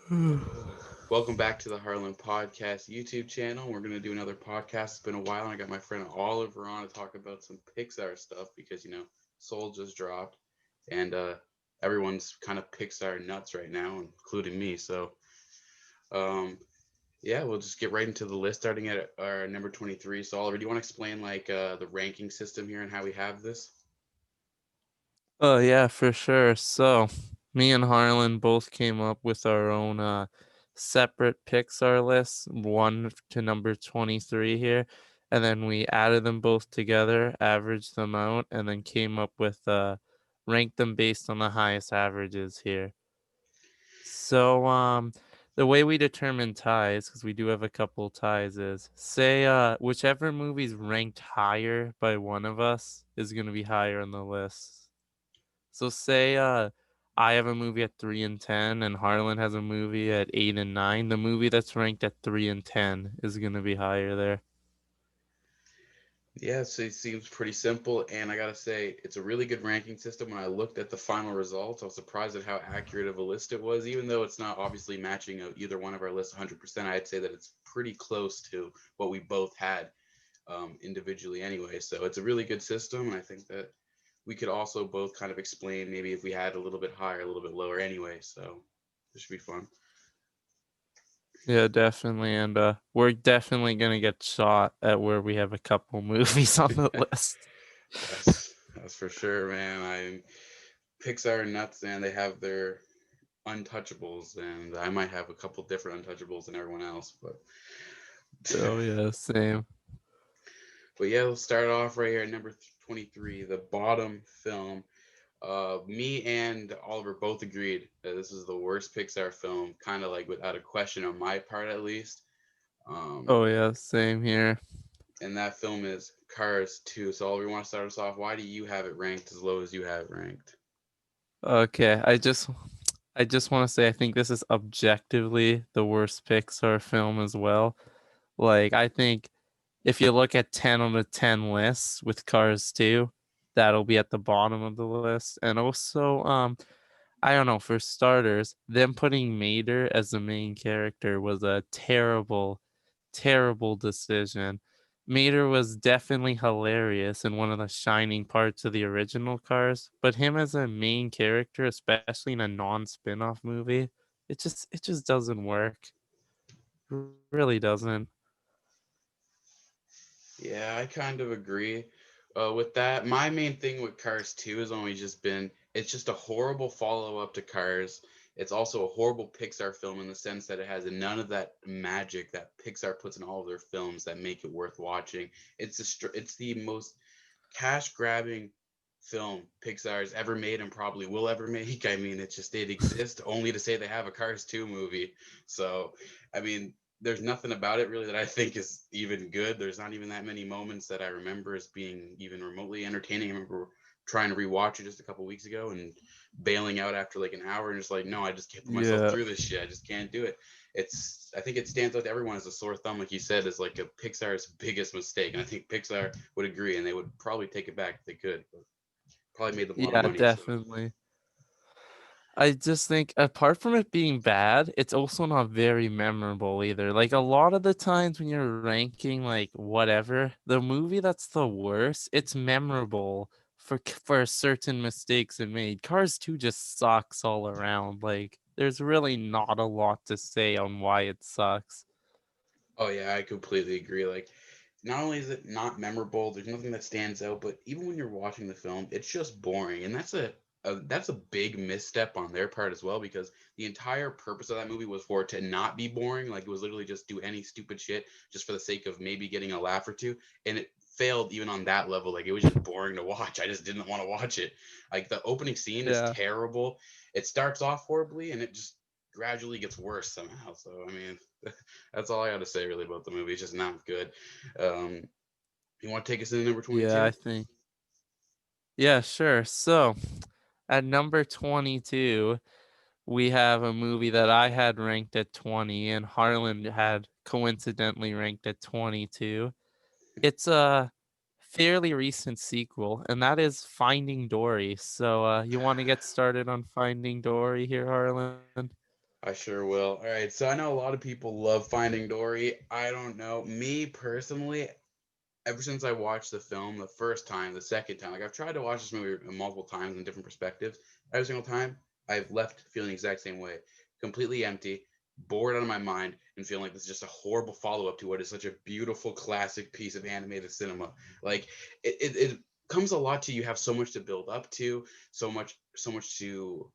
Welcome back to the Harland Podcast YouTube channel. We're going to do another podcast. It's been a while, and I got my friend Oliver on to talk about some Pixar stuff because, Soul just dropped, and everyone's kind of Pixar nuts right now, including me. So, um, yeah, we'll just get right into the list, starting at our number 23. So, Oliver, do you want to explain, the ranking system here and how we have this? Oh yeah, for sure. So, me and Harlan both came up with our own separate Pixar lists, one to number 23 here, and then we added them both together, averaged them out, and then came up with ranked them based on the highest averages here. So, the way we determine ties, because we do have a couple ties, is say whichever movie's ranked higher by one of us is gonna be higher on the list. So say I have a movie at 3 and 10 and Harlan has a movie at 8 and 9. The movie that's ranked at 3 and 10 is going to be higher there. Yeah, so it seems pretty simple, and I gotta say, it's a really good ranking system. When I looked at the final results, I was surprised at how accurate of a list it was. Even though it's not obviously matching either one of our lists 100%, I'd say that it's pretty close to what we both had individually anyway. So it's a really good system, and I think that we could also both kind of explain maybe if we had a little bit higher, a little bit lower anyway. So this should be fun. Yeah, definitely. And we're definitely going to get shot at where we have a couple movies on the list. That's for sure, man. Pixar are nuts, and they have their untouchables, and I might have a couple different untouchables than everyone else, but Oh, yeah, same. but yeah, we'll start off right here at number 23, the bottom film. Me and Oliver both agreed that this is the worst Pixar film, kind of like without a question on my part at least. Um, Oh, yeah, same here. and that film is Cars 2. So Oliver, you want to start us off? Why do you have it ranked as low as you have it ranked? Okay, I just want to say I think this is objectively the worst Pixar film as well. Like I think if you look at 10 on the 10 lists with Cars 2, that'll be at the bottom of the list. And also, I don't know, for starters, them putting Mater as the main character was a terrible, terrible decision. Mater was definitely hilarious and one of the shining parts of the original Cars, but him as a main character, especially in a non-spin-off movie, it just doesn't work. Really doesn't. Yeah, I kind of agree with that. My main thing with Cars 2 has only just been it's just a horrible follow up to Cars. It's also a horrible Pixar film in the sense that it has none of that magic that Pixar puts in all of their films that make it worth watching. It's the most cash grabbing film Pixar's ever made and probably will ever make. I mean, it exists only to say they have a Cars 2 movie. So, I mean, there's nothing about it really that I think is even good. There's not even that many moments that I remember as being even remotely entertaining. I remember trying to rewatch it just a couple weeks ago and bailing out after like an hour and just like, no, I just can't put myself Yeah. through this shit. I just can't do it. I think it stands out to everyone as a sore thumb, like you said, is like a Pixar's biggest mistake. And I think Pixar would agree and they would probably take it back if they could. But probably made them a lot of Yeah, money. So definitely. I just think apart from it being bad, it's also not very memorable either. Like a lot of the times when you're ranking like whatever, the movie that's the worst, it's memorable for certain mistakes it made. Cars 2 just sucks all around. Like there's really not a lot to say on why it sucks. oh yeah, I completely agree. Like not only is it not memorable, there's nothing that stands out, but even when you're watching the film, it's just boring, and that's a big misstep on their part as well because the entire purpose of that movie was for it to not be boring. Like it was literally just do any stupid shit just for the sake of maybe getting a laugh or two, and it failed even on that level. Like it was just boring to watch. I just didn't want to watch it. Like the opening scene is Yeah. terrible. It starts off horribly, and it just gradually gets worse somehow. So I mean, that's all I got to say really about the movie. It's just not good. Um, you want to take us into number Yeah, I 22? think. Yeah, sure. So, at number 22, we have a movie that I had ranked at 20 and Harlan had coincidentally ranked at 22. It's a fairly recent sequel, and that is Finding Dory. So, you want to get started on Finding Dory here, Harlan? I sure will. All right, so I know a lot of people love Finding Dory. I don't know. Me personally, ever since I watched the film the first time, the second time, like I've tried to watch this movie multiple times in different perspectives. Every single time, I've left feeling the exact same way, completely empty, bored out of my mind, and feeling like this is just a horrible follow up to what is such a beautiful classic piece of animated cinema. Like it comes a lot to you have so much to build up to, so much to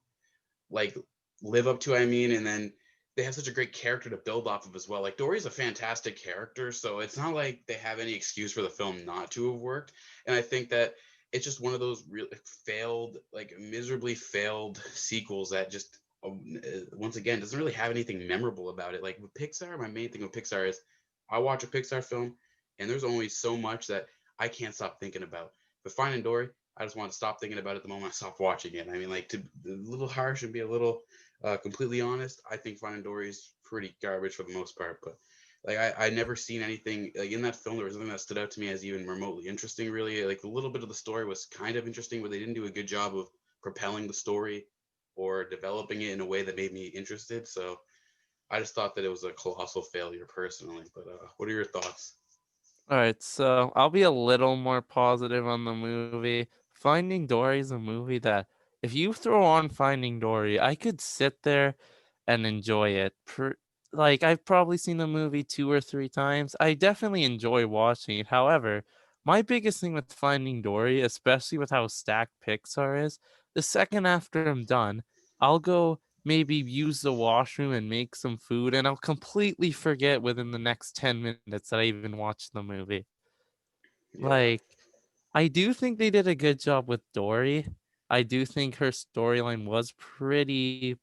like live up to. I mean, and then they have such a great character to build off of as well. Like Dory's a fantastic character, so it's not like they have any excuse for the film not to have worked. And I think that it's just one of those really failed, like miserably failed sequels that just once again doesn't really have anything memorable about it. Like with Pixar, my main thing with Pixar is I watch a Pixar film and there's only so much that I can't stop thinking about. But Finding Dory, I just want to stop thinking about it the moment I stop watching it. I mean, like to be a little harsh and be a little completely honest, I think Finding Dory is pretty garbage for the most part. But like I never seen anything like in that film. There was nothing that stood out to me as even remotely interesting. Really, like a little bit of the story was kind of interesting, but they didn't do a good job of propelling the story or developing it in a way that made me interested. So I just thought that it was a colossal failure personally. But what are your thoughts? All right, so I'll be a little more positive on the movie. Finding Dory is a movie that if you throw on Finding Dory, I could sit there and enjoy it. Like I've probably seen the movie 2 or 3 times. I definitely enjoy watching it. However, my biggest thing with Finding Dory, especially with how stacked Pixar is, the second after I'm done, I'll go maybe use the washroom and make some food, and I'll completely forget within the next 10 minutes that I even watched the movie. Yeah. Like, I do think they did a good job with Dory. I do think her storyline was pretty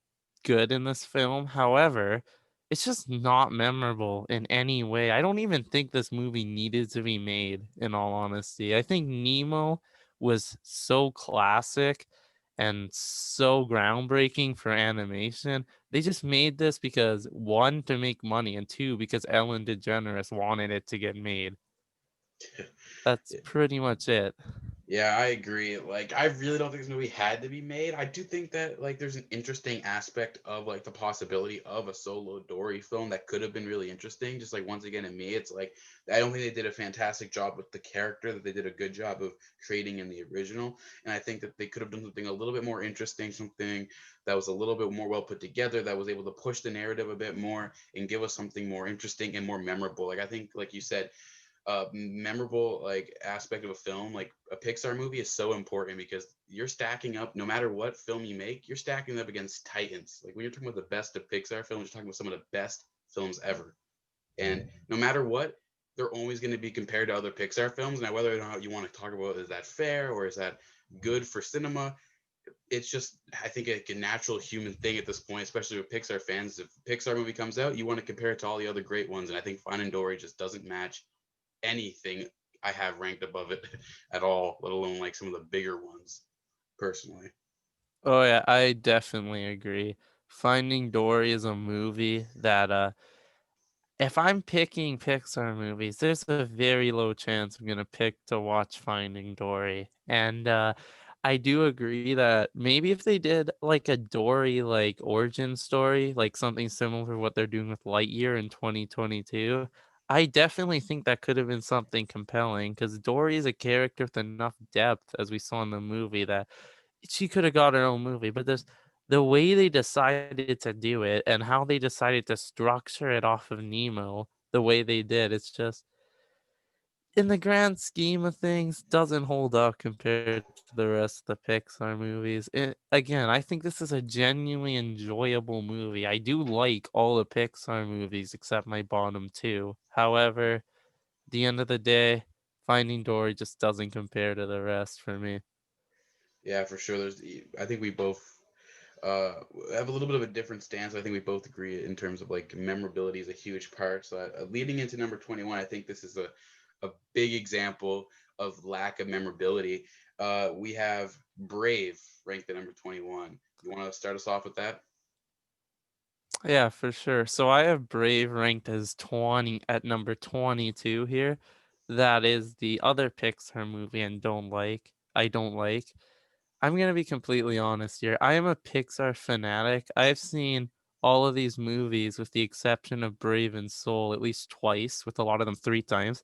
good in this film. However, it's just not memorable in any way. I don't even think this movie needed to be made, in all honesty. I think Nemo was so classic and so groundbreaking for animation. They just made this because one, to make money, and two, because Ellen DeGeneres wanted it to get made. That's pretty much it. Yeah, I agree. Like, I really don't think this movie had to be made. I do think that like there's an interesting aspect of like the possibility of a solo Dory film that could have been really interesting. Just like once again, in me, it's like I don't think they did a fantastic job with the character that they did a good job of creating in the original. And I think that they could have done something a little bit more interesting, something that was a little bit more well put together, that was able to push the narrative a bit more and give us something more interesting and more memorable. Like I think, like you said, memorable like aspect of a film like a Pixar movie is so important because you're stacking up no matter what film you make, you're stacking up against titans. Like when you're talking about the best of Pixar films, you're talking about some of the best films ever, and no matter what, they're always going to be compared to other Pixar films. Now whether or not you want to talk about is that fair or is that good for cinema, it's just I think like a natural human thing at this point, especially with Pixar fans. If a Pixar movie comes out, you want to compare it to all the other great ones, and I think Finding Dory just doesn't match anything I have ranked above it at all, let alone like some of the bigger ones, personally. Oh yeah, I definitely agree. Finding Dory is a movie that if I'm picking Pixar movies, there's a very low chance I'm gonna pick to watch Finding Dory. And I do agree that maybe if they did like a Dory like origin story, like something similar to what they're doing with Lightyear in 2022, I definitely think that could have been something compelling because Dory is a character with enough depth, as we saw in the movie, that she could have got her own movie. But the way they decided to do it and how they decided to structure it off of Nemo the way they did, it's just in the grand scheme of things doesn't hold up compared to the rest of the Pixar movies. Again, I think this is a genuinely enjoyable movie. I do like all the Pixar movies except my bottom two. However, at the end of the day, Finding Dory just doesn't compare to the rest for me. Yeah, for sure. I think we both uh, have a little bit of a different stance. I think we both agree in terms of like memorability is a huge part. So leading into number 21, I think this is a big example of lack of memorability. We have Brave ranked at number 21. You want to start us off with that? Yeah, for sure. So I have Brave ranked as 20 at number 22 here. That is the other Pixar movie and I don't like. I'm going to be completely honest here. I am a Pixar fanatic. I've seen all of these movies, with the exception of Brave and Soul, at least twice, with a lot of them 3 times.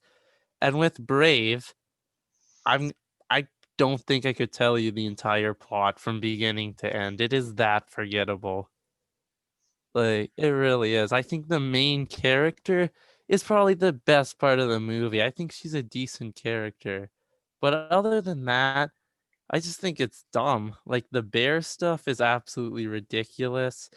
And with Brave, I'm I don't think I could tell you the entire plot from beginning to end. It is that forgettable. Like, it really is. I think the main character is probably the best part of the movie. I think she's a decent character. But other than that, I just think it's dumb. Like, the bear stuff is absolutely ridiculous.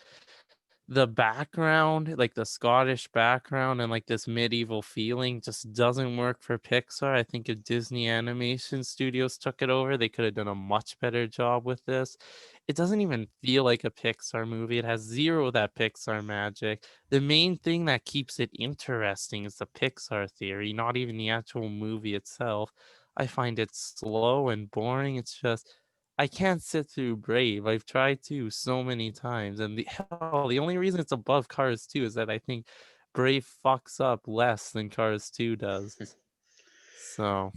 The background, like the Scottish background and like this medieval feeling just doesn't work for Pixar. I think if Disney Animation Studios took it over, they could have done a much better job with this. It doesn't even feel like a Pixar movie. It has zero of that Pixar magic. The main thing that keeps it interesting is the Pixar theory, not even the actual movie itself. I find it slow and boring. It's just I can't sit through Brave. I've tried to so many times, and the only reason it's above Cars 2 is that I think Brave fucks up less than Cars 2 does. So,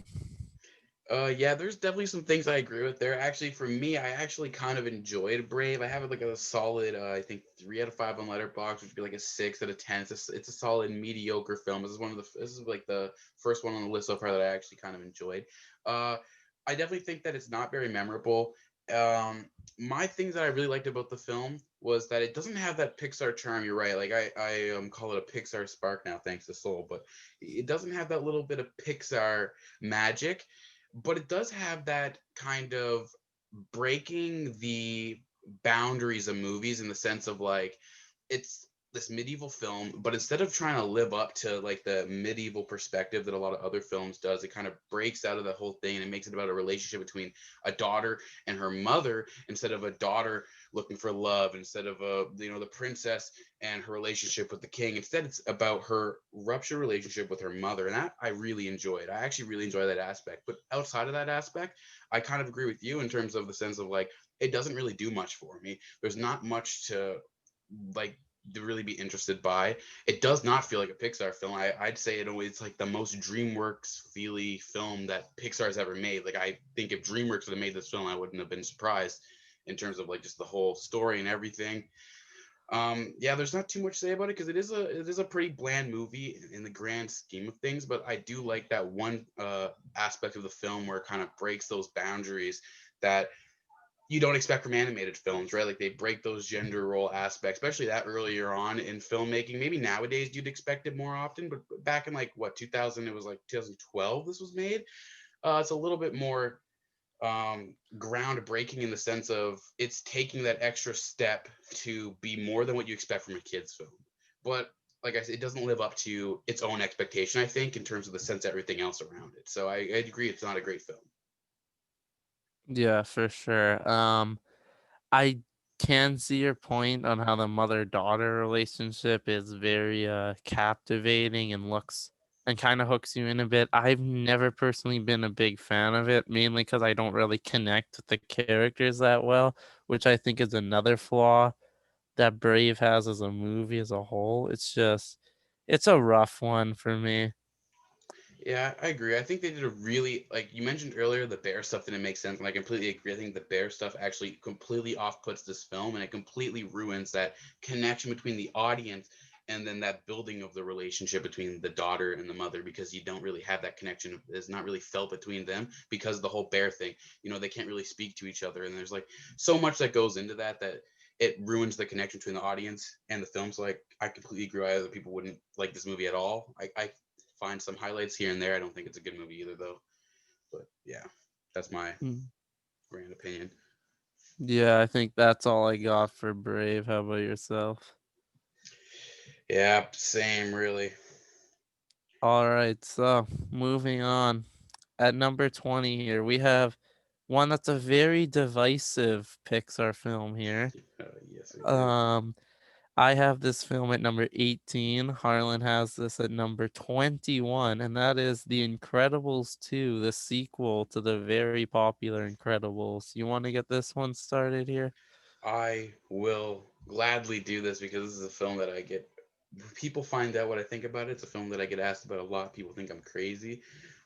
Yeah, there's definitely some things I agree with there. Actually, for me, I actually kind of enjoyed Brave. I have it like a solid, I think 3 out of 5 on Letterboxd, which would be like a 6 out of 10. It's a solid mediocre film. This is like the first one on the list so far that I actually kind of enjoyed. Uh, I definitely think that it's not very memorable. My things that I really liked about the film was that it doesn't have that Pixar charm. You're right. Like I call it a Pixar spark now, thanks to Soul, but it doesn't have that little bit of Pixar magic, but it does have that kind of breaking the boundaries of movies in the sense of like it's this medieval film, but instead of trying to live up to like the medieval perspective that a lot of other films does, it kind of breaks out of the whole thing and it makes it about a relationship between a daughter and her mother instead of a daughter looking for love, instead of the princess and her relationship with the king. Instead, it's about her ruptured relationship with her mother, and that I really enjoyed. I actually really enjoy that aspect. But outside of that aspect, I kind of agree with you in terms of the sense of like it doesn't really do much for me. There's not much to like to really be interested by. It does not feel like a Pixar film. I'd say it's like the most DreamWorks feely film that Pixar's ever made. Like I think if DreamWorks would have made this film, I wouldn't have been surprised in terms of like just the whole story and everything. Yeah, there's not too much to say about it because it is a pretty bland movie in the grand scheme of things. But I do like that one aspect of the film where it kind of breaks those boundaries that you don't expect from animated films, right? Like they break those gender role aspects, especially that earlier on in filmmaking. Maybe nowadays you'd expect it more often, but back in like what 2000, it was like 2012 this was made. It's a little bit more groundbreaking in the sense of it's taking that extra step to be more than what you expect from a kids film. But like I said, it doesn't live up to its own expectation, I think, in terms of the sense of everything else around it. So I agree it's not a great film. yeah, for sure. I can see your point on how the mother-daughter relationship is very captivating and looks and kind of hooks you in a bit. I've never personally been a big fan of it, mainly because I don't really connect with the characters that well, which I think is another flaw that Brave has as a movie as a whole. It's a rough one for me. Yeah, I agree. I think they did a really, like you mentioned earlier, the bear stuff didn't make sense, and I completely agree. I think the bear stuff actually completely off-puts this film, and it completely ruins that connection between the audience and then that building of the relationship between the daughter and the mother, because you don't really have that connection. It's not really felt between them because of the whole bear thing. They can't really speak to each other, and there's like so much that goes into that it ruins the connection between the audience and the film. So like I completely agree why other people wouldn't like this movie at all. I find some highlights here and there. I don't think it's a good movie either, though. But yeah, that's my Mm. grand opinion. Yeah, I think that's all I got for Brave. How about yourself? Yeah, same, really. All right, so moving on. At number 20 here, we have one that's a very divisive Pixar film here. Yes, we do. Um, I have this film at number 18. Harlan has this at number 21, and that is The Incredibles 2, the sequel to the very popular Incredibles. You want to get this one started here? I will gladly do this because this is a film that I get. People find out what I think about it. It's a film that I get asked about a lot. People think I'm crazy.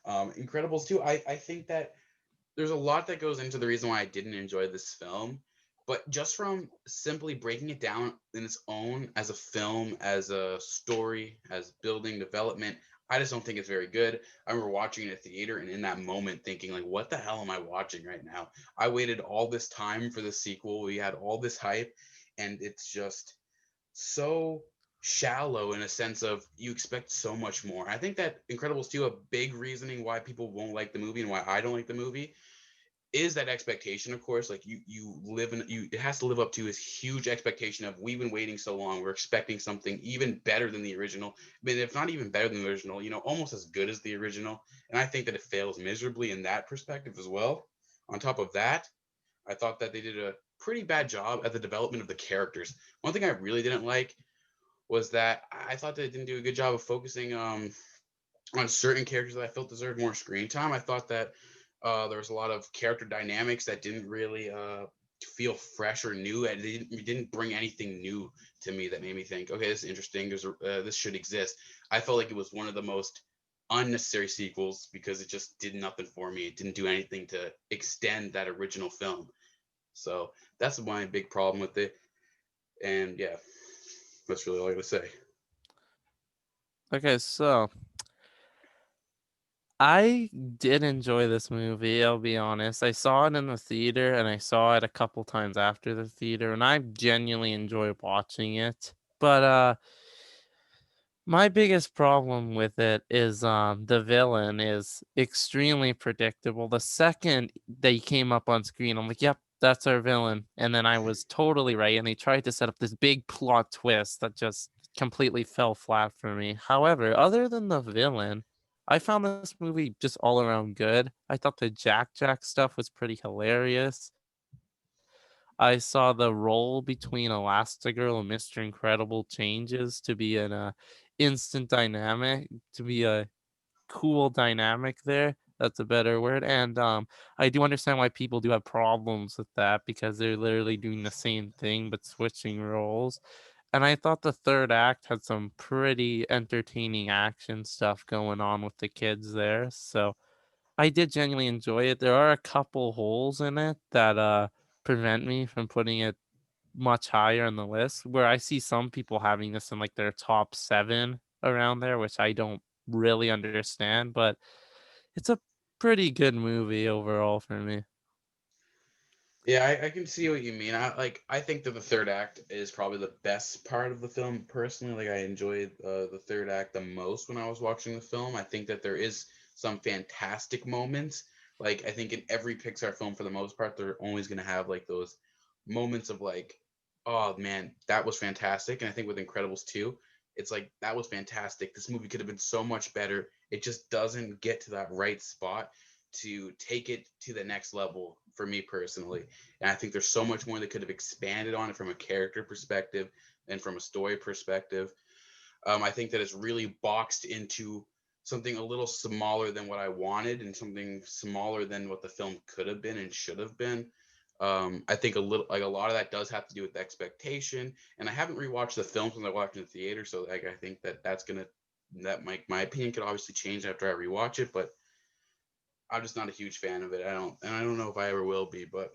Incredibles 2, I think that there's a lot that goes into the reason why I didn't enjoy this film. But just from simply breaking it down in its own as a film, as a story, as building development, I just don't think it's very good. I remember watching it in a theater and in that moment thinking like, what the hell am I watching right now? I waited all this time for the sequel. We had all this hype, and it's just so shallow in a sense of you expect so much more. I think that Incredibles 2, a big reasoning why people won't like the movie and why I don't like the movie is that expectation. Of course, like you live in you, it has to live up to this huge expectation of we've been waiting so long, we're expecting something even better than the original. I mean, if not even better than the original, almost as good as the original. And I think that it fails miserably in that perspective as well. On top of that, I thought that they did a pretty bad job at the development of the characters. One thing I really didn't like was that I thought they didn't do a good job of focusing on certain characters that I felt deserved more screen time. I thought that there was a lot of character dynamics that didn't really feel fresh or new. And it didn't bring anything new to me that made me think, okay, this is interesting. This should exist. I felt like it was one of the most unnecessary sequels because it just did nothing for me. It didn't do anything to extend that original film. So that's my big problem with it. And yeah, that's really all I got to say. Okay, so I did enjoy this movie, I'll be honest. I saw it in the theater and I saw it a couple times after the theater, and I genuinely enjoy watching it. But my biggest problem with it is the villain is extremely predictable. The second they came up on screen, I'm like, yep, that's our villain. And then I was totally right. And they tried to set up this big plot twist that just completely fell flat for me. However, other than the villain, I found this movie just all around good. I thought the Jack Jack stuff was pretty hilarious. I saw the role between Elastigirl and Mr. Incredible changes to be an instant dynamic, to be a cool dynamic there. That's a better word. And I do understand why people do have problems with that because they're literally doing the same thing but switching roles. And I thought the third act had some pretty entertaining action stuff going on with the kids there. So I did genuinely enjoy it. There are a couple holes in it that prevent me from putting it much higher on the list, where I see some people having this in like their top 7 around there, which I don't really understand, but it's a pretty good movie overall for me. Yeah, I can see what you mean. I think that the third act is probably the best part of the film personally. Like I enjoyed the third act the most when I was watching the film. I think that there is some fantastic moments. Like I think in every Pixar film for the most part they're always going to have like those moments of like, oh man, that was fantastic. And I think with Incredibles 2, it's like that was fantastic. This movie could have been so much better. It just doesn't get to that right spot to take it to the next level for me personally. And I think there's so much more that could have expanded on it from a character perspective and from a story perspective. I think that it's really boxed into something a little smaller than what I wanted and something smaller than what the film could have been and should have been. I think a lot of that does have to do with expectation. And I haven't rewatched the film since I watched it in the theater, so like I think that that my opinion could obviously change after I rewatch it, but I'm just not a huge fan of it. I don't know if I ever will be, but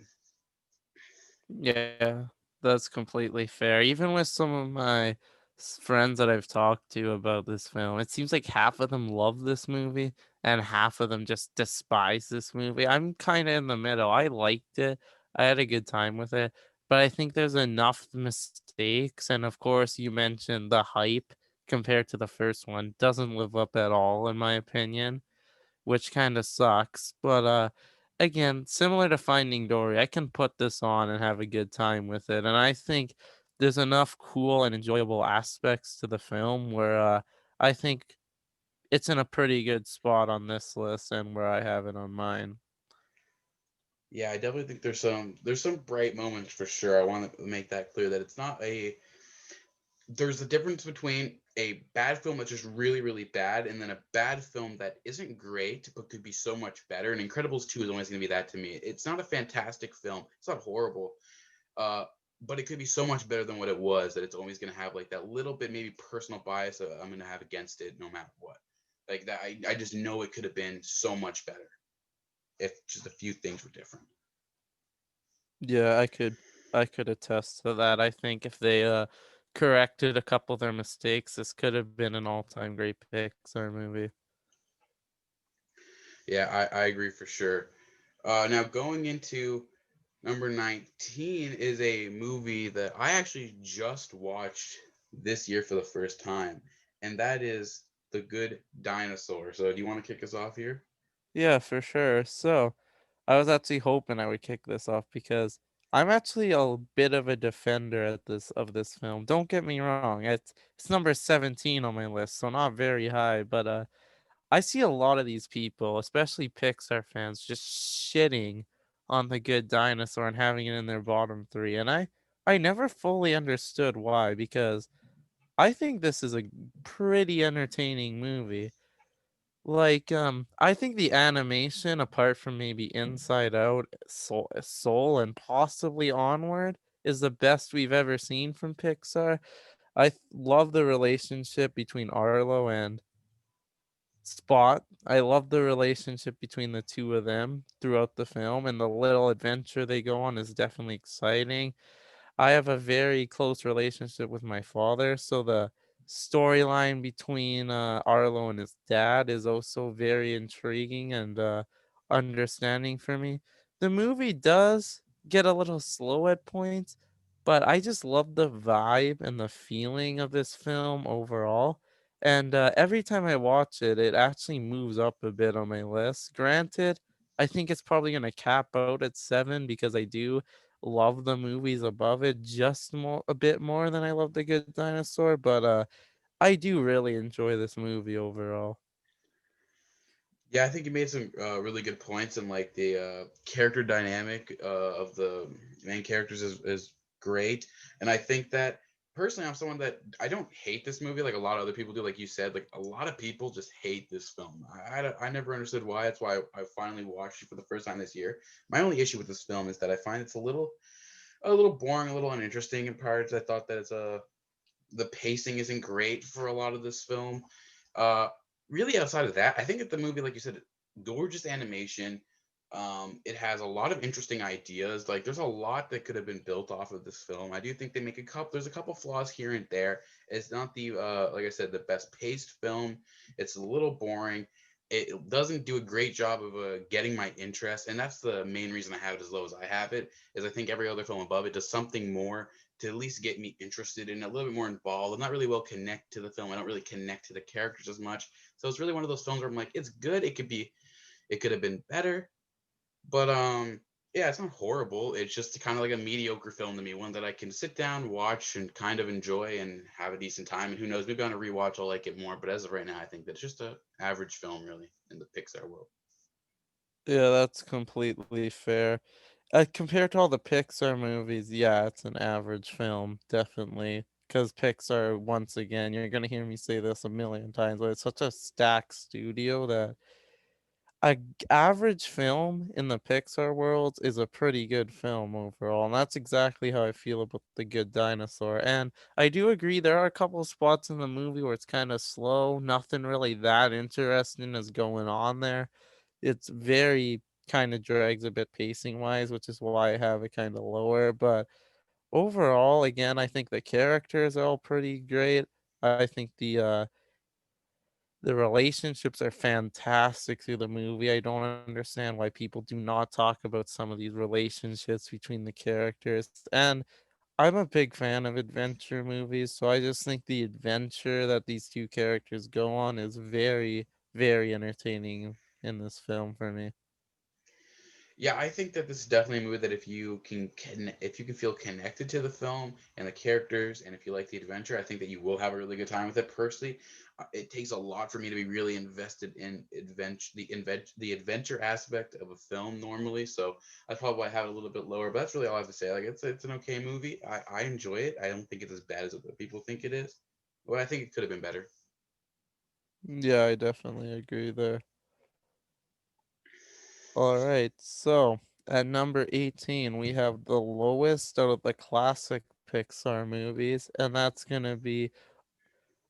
Yeah, that's completely fair. Even with some of my friends that I've talked to about this film, it seems like half of them love this movie and half of them just despise this movie. I'm kind of in the middle. I liked it. I had a good time with it, but I think there's enough mistakes. And of course, you mentioned the hype compared to the first one doesn't live up at all, in my opinion, which kinda sucks, but, again, similar to Finding Dory, I can put this on and have a good time with it, and I think there's enough cool and enjoyable aspects to the film where, I think it's in a pretty good spot on this list and where I have it on mine. yeah, I definitely think there's some bright moments for sure. I want to make that clear that it's not a there's a difference between a bad film that's just really really bad and then a bad film that isn't great but could be so much better. And Incredibles 2 is always going to be that to me. It's not a fantastic film. It's not horrible. Uh but it could be so much better than what it was that it's always going to have like that little bit maybe personal bias that I'm going to have against it no matter what. Like that I just know it could have been so much better if just a few things were different. Yeah, I could. I could attest to that. I think if they corrected a couple of their mistakes, this could have been an all-time great Pixar movie. Yeah, I agree for sure. Now going into number 19 is a movie that I actually just watched this year for the first time, and that is The Good Dinosaur. So, do you want to kick us off here? Yeah, for sure. So, I was actually hoping I would kick this off because I'm actually a bit of a defender at this film. Don't get me wrong. It's number 17 on my list, so not very high, but I see a lot of these people, especially Pixar fans, just shitting on The Good Dinosaur and having it in their bottom 3. And I never fully understood why because I think this is a pretty entertaining movie. Like, I think the animation, apart from maybe Inside Out, Soul, and possibly Onward, is the best we've ever seen from Pixar. Love the relationship between Arlo and Spot. I love the relationship between the two of them throughout the film, and the little adventure they go on is definitely exciting. I have a very close relationship with my father, so the storyline between Arlo and his dad is also very intriguing and understanding for me. The movie does get a little slow at points, but I just love the vibe and the feeling of this film overall. And every time I watch it, it actually moves up a bit on my list. Granted, I think it's probably going to cap out at 7 because I do love the movies above it just a bit more than I love The Good Dinosaur, but I do really enjoy this movie overall. Yeah, I think you made some really good points, and like the character dynamic of the main characters is great. And I think that personally, I'm someone that I don't hate this movie like a lot of other people do. Like you said, like a lot of people just hate this film. I never understood why. That's why I finally watched it for the first time this year. My only issue with this film is that I find it's a little boring, a little uninteresting in parts. I thought that the pacing isn't great for a lot of this film. Uh, Really, outside of that, I think that the movie, like you said, gorgeous animation. It has a lot of interesting ideas. Like, there's a lot that could have been built off of this film. I do think they make a couple. There's a couple flaws here and there. It's not the like I said, the best paced film. It's a little boring. It doesn't do a great job of getting my interest, and that's the main reason I have it as low as I have it. Is I think every other film above it does something more to at least get me interested and a little bit more involved. I'm not really well connect to the film. I don't really connect to the characters as much. So it's really one of those films where I'm like, it's good. It could have been better, but yeah, it's not horrible. It's just kind of like a mediocre film to me, one that I can sit down, watch, and kind of enjoy and have a decent time. And who knows, maybe on a rewatch I'll like it more. But as of right now, I think that's just a average film, really, in the Pixar world. Yeah, that's completely fair. Compared to all the Pixar movies, yeah, it's an average film, definitely. Because Pixar, once again, you're gonna hear me say this a million times, but it's such a stacked studio that average film in the Pixar world is a pretty good film overall, and that's exactly how I feel about The Good Dinosaur. And I do agree there are a couple spots in the movie where it's kind of slow, nothing really that interesting is going on there. It's very kind of drags a bit pacing wise, which is why I have it kind of lower. But overall, again, I think the characters are all pretty great. I think the relationships are fantastic through the movie. I don't understand why people do not talk about some of these relationships between the characters. And I'm a big fan of adventure movies, so I just think the adventure that these two characters go on is very, very entertaining in this film for me. Yeah, I think that this is definitely a movie that if you can feel connected to the film and the characters, and if you like the adventure, I think that you will have a really good time with it. Personally, it takes a lot for me to be really invested in the adventure aspect of a film normally. So that's probably why I have it a little bit lower. But that's really all I have to say. Like it's an okay movie. I enjoy it. I don't think it's as bad as what people think it is. Well, I think it could have been better. Yeah, I definitely agree there. All right, so at number 18, we have the lowest out of the classic Pixar movies, and that's gonna be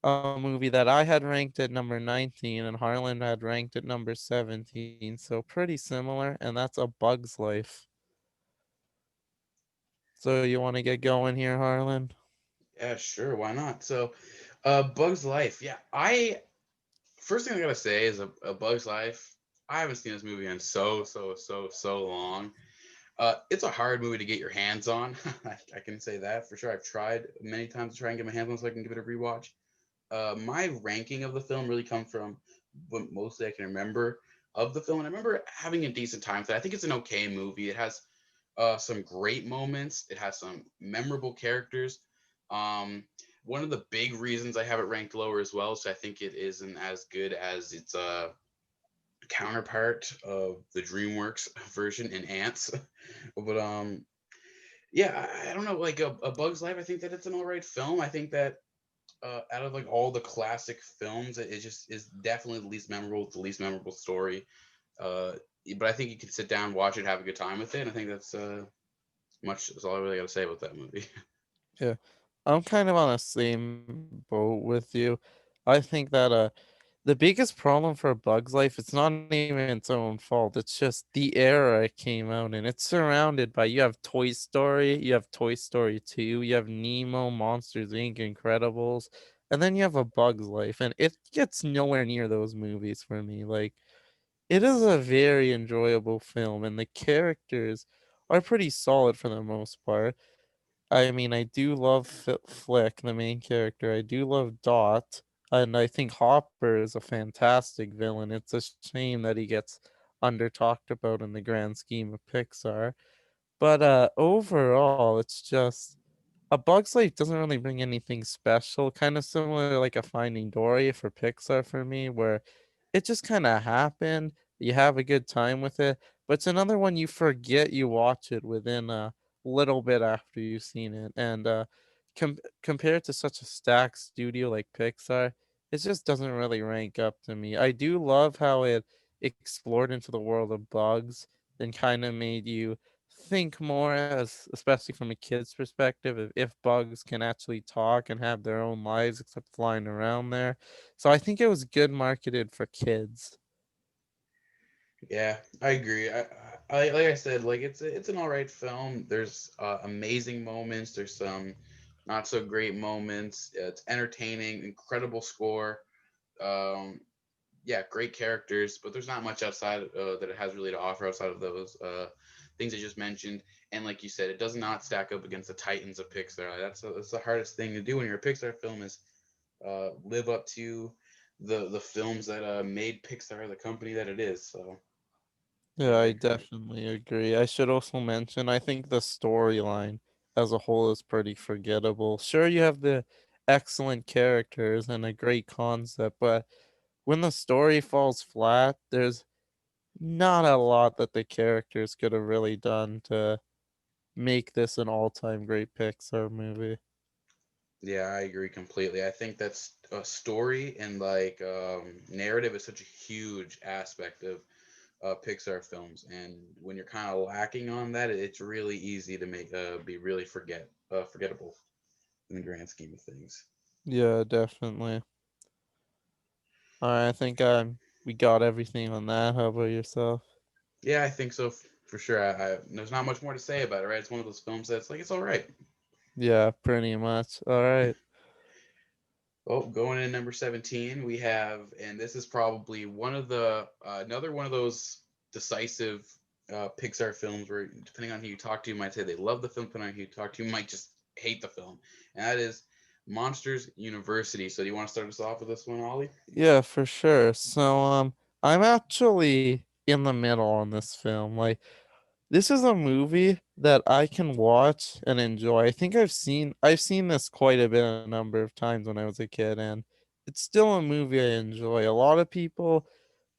a movie that I had ranked at number 19 and Harland had ranked at number 17, so pretty similar, and that's A Bug's Life. So you want to get going here, Harlan? Yeah, sure, why not? So, Bug's Life. Yeah, I first thing I gotta say is a Bug's Life. I haven't seen this movie in so long. It's a hard movie to get your hands on. I can say that for sure. I've tried many times to try and get my hands on so I can give it a rewatch. My ranking of the film really comes from what mostly I can remember of the film, and I remember having a decent time with it. I think it's an okay movie. It has some great moments. It has some memorable characters. Um, One of the big reasons I have it ranked lower as well, so I think it isn't as good as its counterpart of the DreamWorks version in Ants. But yeah, I don't know. Like a Bug's Life, I think that it's an all right film. I think that out of like all the classic films, it just is definitely the least memorable, the least memorable story. Uh, but I think you can sit down, watch it, have a good time with it. And I think that's all I really got to say about that movie. Yeah. I'm kind of on the same boat with you. I think that the biggest problem for A Bug's Life, it's not even its own fault. It's just the era it came out in. It's surrounded by, you have Toy Story, you have Toy Story 2, you have Nemo, Monsters Inc., Incredibles, and then you have A Bug's Life, and it gets nowhere near those movies for me. Like, it is a very enjoyable film, and the characters are pretty solid for the most part. I mean, I do love Flick, the main character. I do love Dot, and I think Hopper is a fantastic villain. It's a shame that he gets under talked about in the grand scheme of Pixar. But overall, it's just A Bug's Life doesn't really bring anything special. Kind of similar like a Finding Dory for Pixar for me, where it just kind of happened. You have a good time with it, but it's another one you forget you watch it within a little bit after you've seen it. And compared to such a stacked studio like Pixar, it just doesn't really rank up to me. I do love how it explored into the world of bugs and kind of made you think more, as especially from a kid's perspective, if bugs can actually talk and have their own lives except flying around there. So I think it was good marketed for kids. Yeah, I agree. Like I said, like it's an all right film. There's amazing moments. There's some not so great moments. It's entertaining, incredible score. Um, yeah, great characters, but there's not much outside that it has really to offer outside of those things I just mentioned. And like you said, it does not stack up against the titans of Pixar. That's the hardest thing to do when you're a Pixar film is live up to the films that made Pixar the company that it is. So Yeah, yeah, I I agree. definitely agree. I should also mention, I think the storyline as a whole is pretty forgettable. Sure, you have the excellent characters and a great concept, but when the story falls flat, there's not a lot that the characters could have really done to make this an all-time great Pixar movie. Yeah, I agree completely. I think that's a story and like narrative is such a huge aspect of Pixar films, and when you're kind of lacking on that, it's really easy to make be really forgettable in the grand scheme of things. Yeah, definitely. All right, I think we got everything on that. How about yourself? Yeah, I think so for sure. There's not much more to say about it, right? It's one of those films that's like it's all right. Yeah, pretty much. All right. Well, going in number 17, we have, and this is probably one of the another one of those decisive Pixar films where, depending on who you talk to, you might say they love the film, depending on who you talk to, you might just hate the film, and that is Monsters University. So, do you want to start us off with this one, Ollie? Yeah, for sure. So I'm actually in the middle on this film. Like, this is a movie that I can watch and enjoy. I think I've seen this quite a number of times when I was a kid, and it's still a movie I enjoy. A lot of people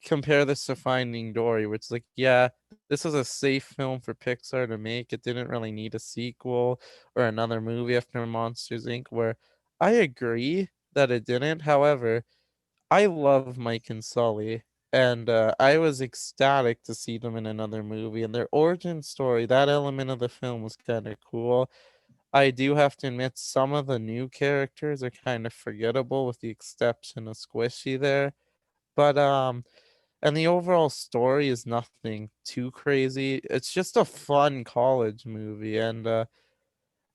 compare this to Finding Dory, which is like, yeah, this is a safe film for Pixar to make. It didn't really need a sequel or another movie after Monsters Inc. Where I agree that it didn't. However, I love Mike and Sully, and I was ecstatic to see them in another movie. And their origin story, that element of the film was kind of cool. I do have to admit, some of the new characters are kind of forgettable, with the exception of Squishy there. But and the overall story is nothing too crazy. It's just a fun college movie, and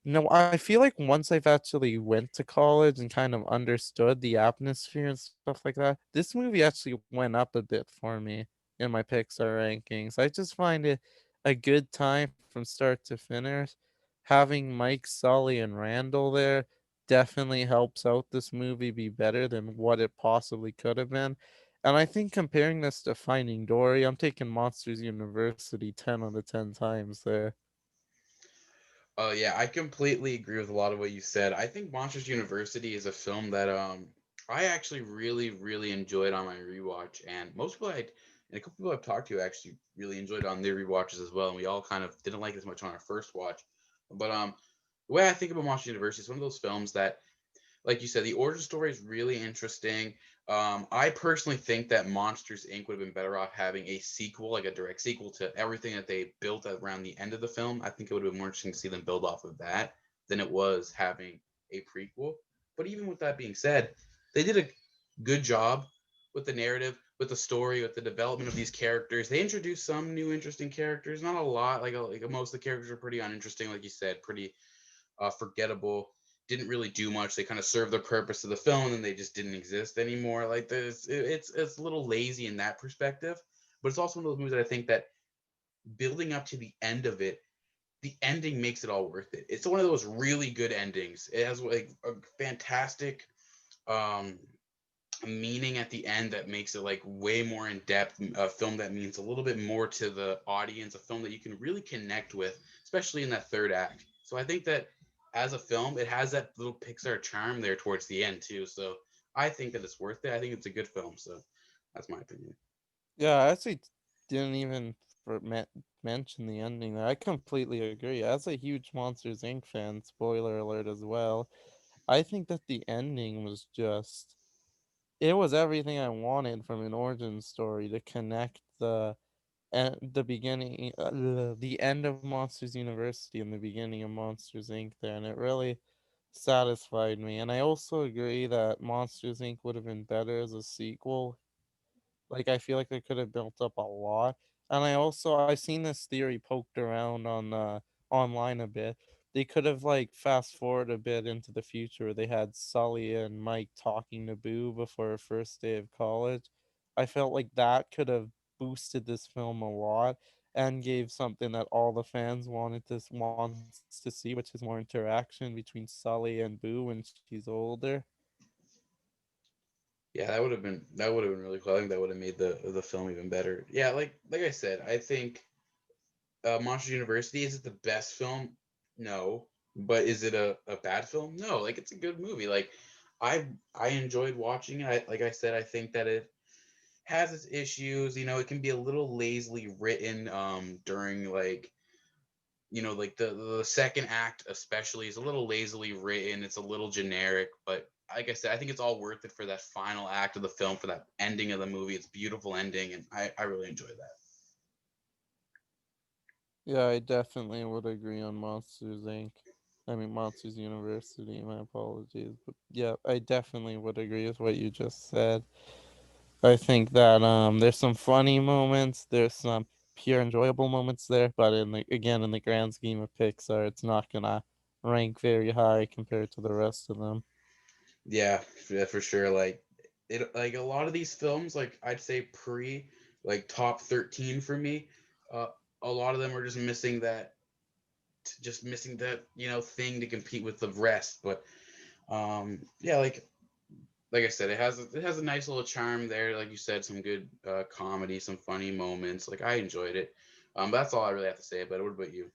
No, I feel like once I've actually went to college and kind of understood the atmosphere and stuff like that, this movie actually went up a bit for me in my Pixar rankings. I just find it a good time from start to finish. Having Mike, Sully, and Randall there definitely helps out this movie be better than what it possibly could have been. And I think comparing this to Finding Dory, I'm taking Monsters University 10 out of 10 times there. Oh yeah, I completely agree with a lot of what you said. I think Monsters University is a film that I actually really enjoyed on my rewatch, and most people I and a couple people I've talked to actually really enjoyed it on their rewatches as well. And we all kind of didn't like it as much on our first watch, but the way I think about Monsters University is one of those films that, like you said, the origin story is really interesting. I personally think that Monsters Inc. would have been better off having a sequel, like a direct sequel to everything that they built around the end of the film. I think it would have been more interesting to see them build off of that than it was having a prequel. But even with that being said, they did a good job with the narrative, with the story, with the development of these characters. They introduced some new interesting characters, not a lot. Like most of the characters are pretty uninteresting, like you said, pretty forgettable. Didn't really do much. They kind of served the purpose of the film, and they just didn't exist anymore. Like this, it's a little lazy in that perspective. But it's also one of those movies that I think that building up to the end of it, the ending makes it all worth it. It's one of those really good endings. It has like a fantastic um, meaning at the end that makes it like way more in depth. A film that means a little bit more to the audience. A film that you can really connect with, especially in that third act. So I think that as a film, it has that little Pixar charm there towards the end too. So I think that it's worth it. I think it's a good film. So that's my opinion. Yeah, I actually didn't even mention the ending there. I completely agree. As a huge Monsters Inc. fan, spoiler alert as well, I think that the ending was just it was everything I wanted from an origin story to connect the beginning, the end of Monsters University and the beginning of Monsters Inc. there, and it really satisfied me. And I also agree that Monsters Inc. would have been better as a sequel. Like, I feel like they could have built up a lot. And I seen this theory poked around on online a bit. They could have like fast forward a bit into the future where they had Sully and Mike talking to Boo before her first day of college. I felt like that could have boosted this film a lot and gave something that all the fans wants to see, which is more interaction between Sully and Boo when she's older. Yeah, that would have been really cool. I think that would have made the film even better. Yeah, like I said, I think Monsters University, is it the best film? No. But is it a bad film? No. Like it's a good movie. Like I enjoyed watching it. Like I said, I think that it has its issues. It can be a little lazily written during like the second act especially is a little lazily written. It's a little generic, but like I said, I think it's all worth it for that final act of the film, for that ending of the movie. It's a beautiful ending, and I really enjoy that. Yeah, I definitely would agree on Monsters Inc. I mean Monsters University, my apologies. But yeah, I definitely would agree with what you just said. I think that there's some funny moments, there's some pure enjoyable moments there, but in the grand scheme of Pixar, it's not gonna rank very high compared to the rest of them. Yeah, for sure. Like a lot of these films, like I'd say like top 13 for me. Uh, a lot of them are just missing that thing to compete with the rest. But yeah, like I said, it has a nice little charm there. Like you said, some good comedy, some funny moments. Like I enjoyed it. That's all I really have to say about it. What about you?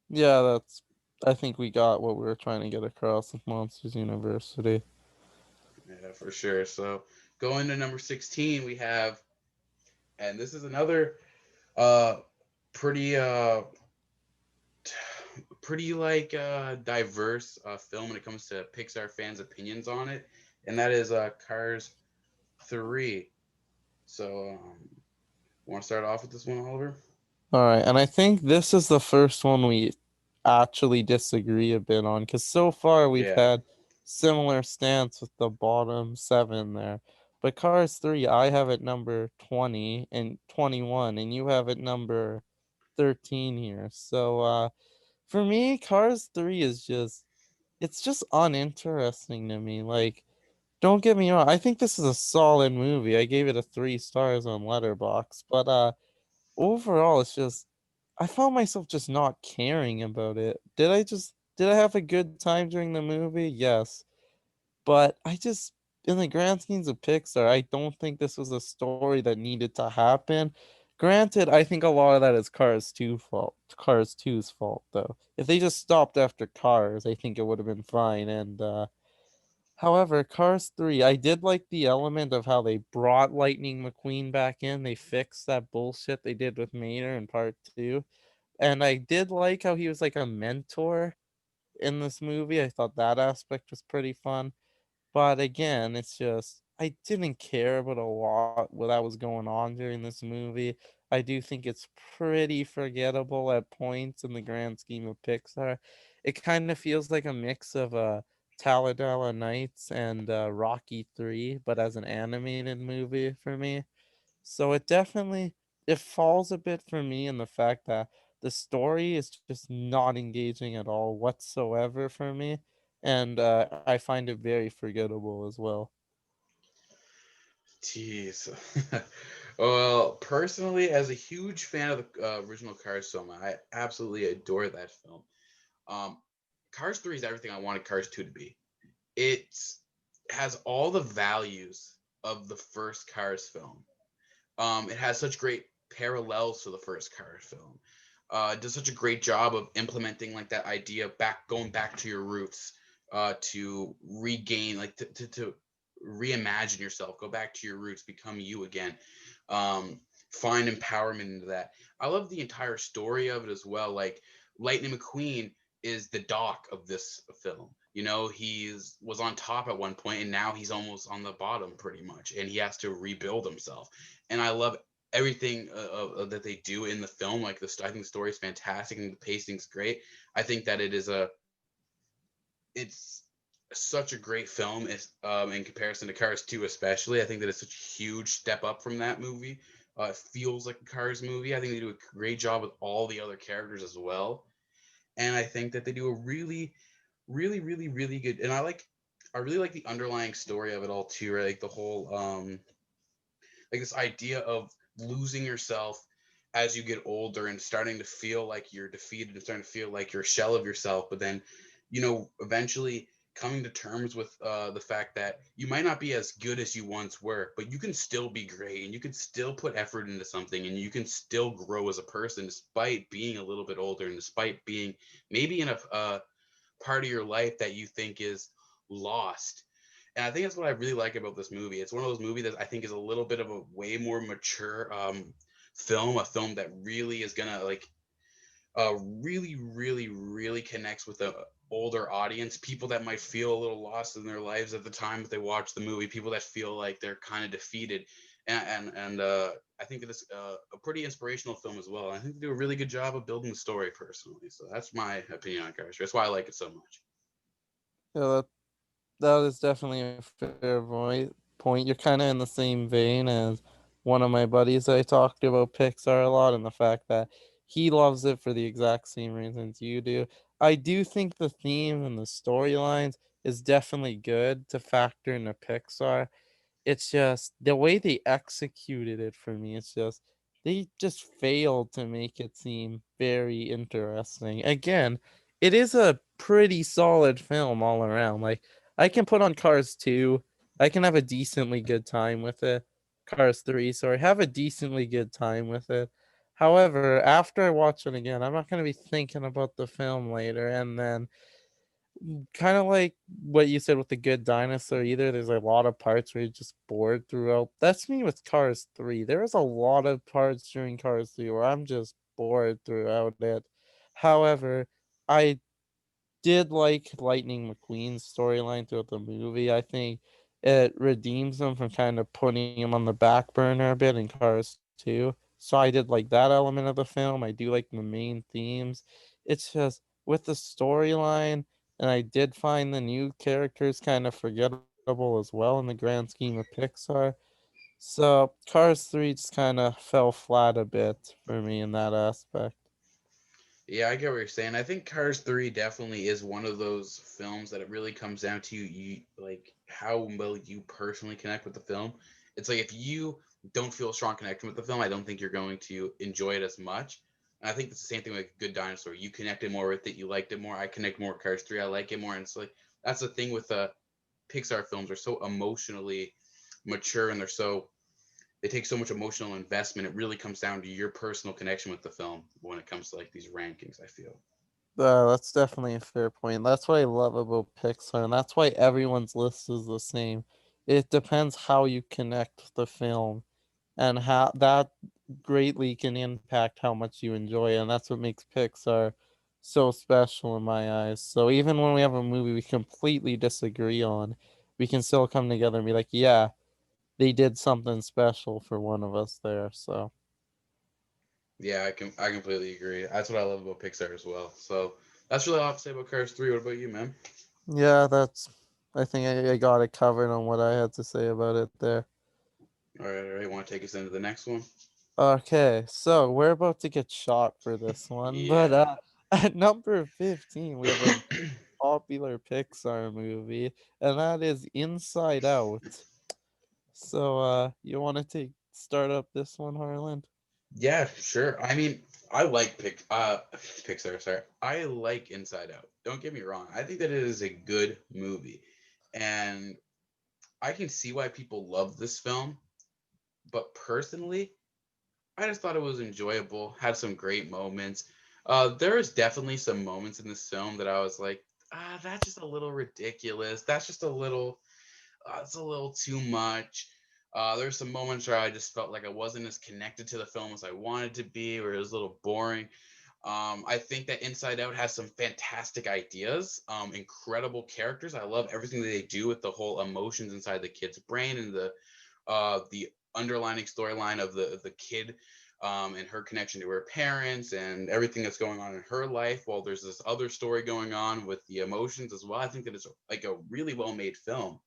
Yeah, that's I think we got what we were trying to get across with Monsters University. Yeah, for sure. So going to number 16, we have, and this is another uh pretty diverse film when it comes to Pixar fans' opinions on it, and that is Cars 3. So, want to start off with this one, Oliver? All right, and I think this is the first one we actually disagree a bit on because so far we've Yeah, had similar stance with the bottom seven there. But Cars 3, I have it number 20 and 21, and you have it number 13 here. So For me, Cars 3 is just it's just uninteresting to me. Like, don't get me wrong, I think this is a solid movie. I gave it a 3 stars on Letterboxd, but overall it's just I found myself just not caring about it. Did I have a good time during the movie? Yes. But I just in the grand schemes of Pixar, I don't think this was a story that needed to happen. Granted, I think a lot of that is Cars two's fault though. If they just stopped after Cars, I think it would have been fine. And however, Cars 3, I did like the element of how they brought Lightning McQueen back in. They fixed that bullshit they did with Mater in part 2. And I did like how he was like a mentor in this movie. I thought that aspect was pretty fun. But again, it's just I didn't care about a lot what that was going on during this movie. I do think it's pretty forgettable at points in the grand scheme of Pixar. It kind of feels like a mix of Talladega Nights and Rocky 3, but as an animated movie for me. So it falls a bit for me in the fact that the story is just not engaging at all whatsoever for me, and I find it very forgettable as well. Jeez. Well, personally, as a huge fan of the original Cars film, I absolutely adore that film. Um, Cars 3 is everything I wanted Cars 2 to be. It has all the values of the first Cars film. It has such great parallels to the first Cars film. It does such a great job of implementing like that idea going back to your roots, to regain, like to reimagine yourself, go back to your roots, become you again. Find empowerment into that. I love the entire story of it as well. Like Lightning McQueen is the Doc of this film. You know, he's was on top at one point, and now he's almost on the bottom, pretty much, and he has to rebuild himself. And I love everything that they do in the film. Like I think the story is fantastic and the pacing's great. I think that it's such a great film, in comparison to Cars 2, especially. I think that it's such a huge step up from that movie. It feels like a Cars movie. I think they do a great job with all the other characters as well, and I think that they do a really good. And I really like the underlying story of it all too. Right, like the whole like this idea of losing yourself as you get older and starting to feel like you're defeated and starting to feel like you're a shell of yourself, but then eventually coming to terms with the fact that you might not be as good as you once were, but you can still be great and you can still put effort into something and you can still grow as a person despite being a little bit older and despite being maybe in a part of your life that you think is lost. And I think that's what I really like about this movie. It's one of those movies that I think is a little bit of a way more mature film, a film that really is gonna like really connects with the older audience, people that might feel a little lost in their lives at the time that they watch the movie, people that feel like they're kind of defeated. And I think it's a pretty inspirational film as well. I think they do a really good job of building the story personally. So that's my opinion on Cars. That's why I like it so much. Yeah, that is definitely a fair point. You're kind of in the same vein as one of my buddies I talked about Pixar a lot, and the fact that he loves it for the exact same reasons you do. I do think the theme and the storylines is definitely good to factor into Pixar. It's just the way they executed it for me. It's just they just failed to make it seem very interesting. Again, it is a pretty solid film all around. Like I can put on Cars 2. I can have a decently good time with it. Cars 3, sorry, have a decently good time with it. However, after I watch it again, I'm not going to be thinking about the film later, and then kind of like what you said with the Good Dinosaur, either there's a lot of parts where you're just bored throughout. That's me with Cars 3. There is a lot of parts during Cars 3 where I'm just bored throughout it. However, I did like Lightning McQueen's storyline throughout the movie. I think it redeems him from kind of putting him on the back burner a bit in Cars 2. So I did like that element of the film. I do like the main themes. It's just with the storyline, and I did find the new characters kind of forgettable as well in the grand scheme of Pixar. So Cars 3 just kind of fell flat a bit for me in that aspect. Yeah, I get what you're saying. I think Cars 3 definitely is one of those films that it really comes down to you like how well you personally connect with the film. It's like if you don't feel a strong connection with the film, I don't think you're going to enjoy it as much. And I think it's the same thing with Good Dinosaur. You connected more with it, you liked it more. I connect more with Cars 3. I like it more. And it's like that's the thing with Pixar films are so emotionally mature and they take so much emotional investment. It really comes down to your personal connection with the film when it comes to like these rankings, I feel. That's definitely a fair point. That's what I love about Pixar, and that's why everyone's list is the same. It depends how you connect with the film, and how that greatly can impact how much you enjoy it, and that's what makes Pixar so special in my eyes. So even when we have a movie we completely disagree on, we can still come together and be like, yeah, they did something special for one of us there. So Yeah, I completely agree. That's what I love about Pixar as well. So that's really all I have to say about Cars 3. What about you, man? yeah, that's I think I got it covered on what I had to say about it there. All right. Want to take us into the next one? Okay, so we're about to get shot for this one, but Yeah. at number 15 we have a popular Pixar movie, and that is Inside Out. So you want to take start up this one, Harland? Yeah, sure. I mean, I like Pixar, sorry. I like Inside Out. Don't get me wrong. I think that it is a good movie. And I can see why people love this film, but personally, I just thought it was enjoyable, had some great moments. There is definitely some moments in this film that I was like, that's just a little ridiculous. That's just a little, it's a little too much. There's some moments where I just felt like I wasn't as connected to the film as I wanted to be, or it was a little boring. I think that Inside Out has some fantastic ideas, incredible characters. I love everything that they do with the whole emotions inside the kid's brain and the underlining storyline of the kid and her connection to her parents and everything that's going on in her life. While there's this other story going on with the emotions as well. I think that it's like a really well made film.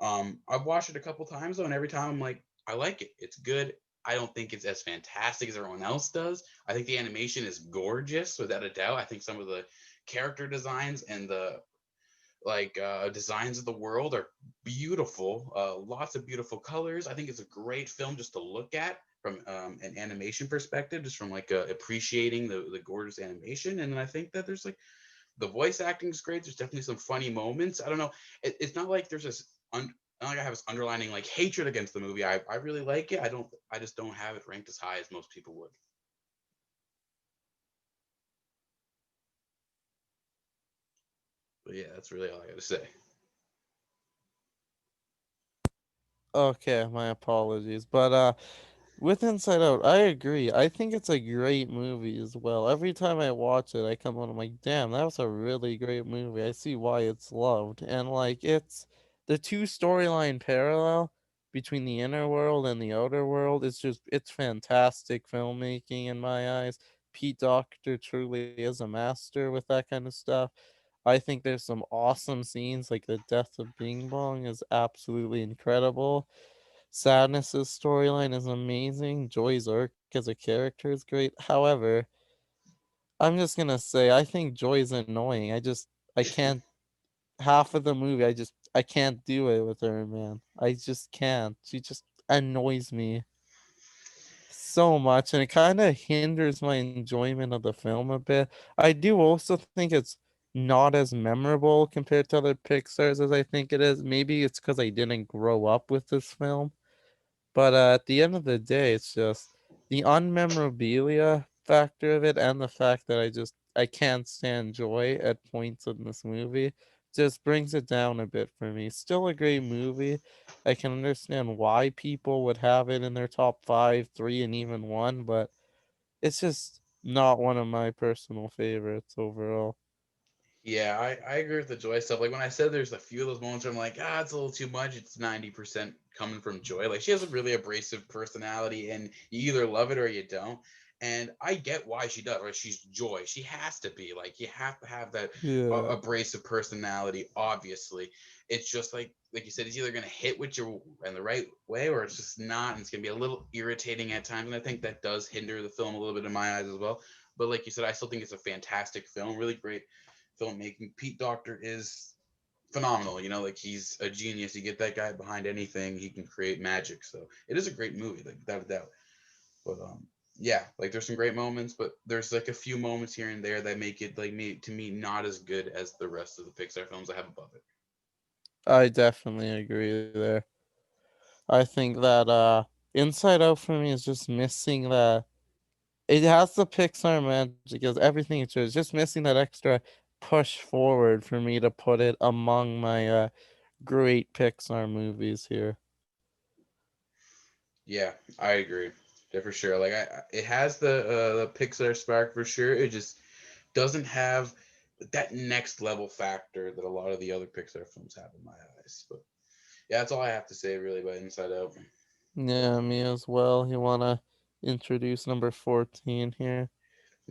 I've watched it a couple times though, and every time I'm like, I like it. It's good. I don't think it's as fantastic as everyone else does. I think the animation is gorgeous, without a doubt. I think some of the character designs and the designs of the world are beautiful. Lots of beautiful colors. I think it's a great film just to look at from an animation perspective, just from like appreciating the gorgeous animation. And then I think that there's like the voice acting is great. There's definitely some funny moments. I don't know. It's not like there's this. Not like I have this underlining like hatred against the movie. I really like it. I don't. I just don't have it ranked as high as most people would. But yeah, that's really all I got to say. Okay, my apologies, but with Inside Out, I agree. I think it's a great movie as well. Every time I watch it, I come out, I'm like, damn, that was a really great movie. I see why it's loved. And like it's the two storyline parallel between the inner world and the outer world is just it's fantastic filmmaking in my eyes. Pete Docter truly is a master with that kind of stuff. I think there's some awesome scenes like the death of Bing Bong is absolutely incredible. Sadness's storyline is amazing. Joy's arc as a character is great. However, I'm just gonna say I think Joy's annoying. I can't half of the movie I can't do it with her, man. I just can't. She just annoys me so much and it kind of hinders my enjoyment of the film a bit. I do also think it's not as memorable compared to other Pixar's as I think it is. Maybe it's because I didn't grow up with this film. But at the end of the day, it's just the unmemorabilia factor of it and the fact that I can't stand joy at points in this movie just brings it down a bit for me. Still a great movie. I can understand why people would have it in their top five, three, and even one, but it's just not one of my personal favorites overall. Yeah, I agree with the Joy stuff. Like when I said there's a few of those moments where I'm like, it's a little too much. It's 90% coming from Joy. Like she has a really abrasive personality, and you either love it or you don't. And I get why she does. Right? She's Joy. She has to be like you have to have that Yeah. abrasive personality. Obviously, it's just like you said, it's either gonna hit with you in the right way or it's just not, and it's gonna be a little irritating at times. And I think that does hinder the film a little bit in my eyes as well. But like you said, I still think it's a fantastic film, really great filmmaking. Pete Docter is phenomenal. You know, like he's a genius. You get that guy behind anything, he can create magic. So it is a great movie, like without a doubt. But yeah, like there's some great moments, but there's like a few moments here and there that make it like me to me not as good as the rest of the Pixar films I have above it. I definitely agree there. I think that Inside Out for me is just missing that. It has the Pixar magic, as everything it shows, just missing that extra push forward for me to put it among my great Pixar movies here. Yeah, I agree. Yeah, for sure. Like it has the Pixar spark for sure. It just doesn't have that next level factor that a lot of the other Pixar films have in my eyes. But yeah, that's all I have to say really about Inside Out. Yeah, me as well. You wanna introduce number 14 here?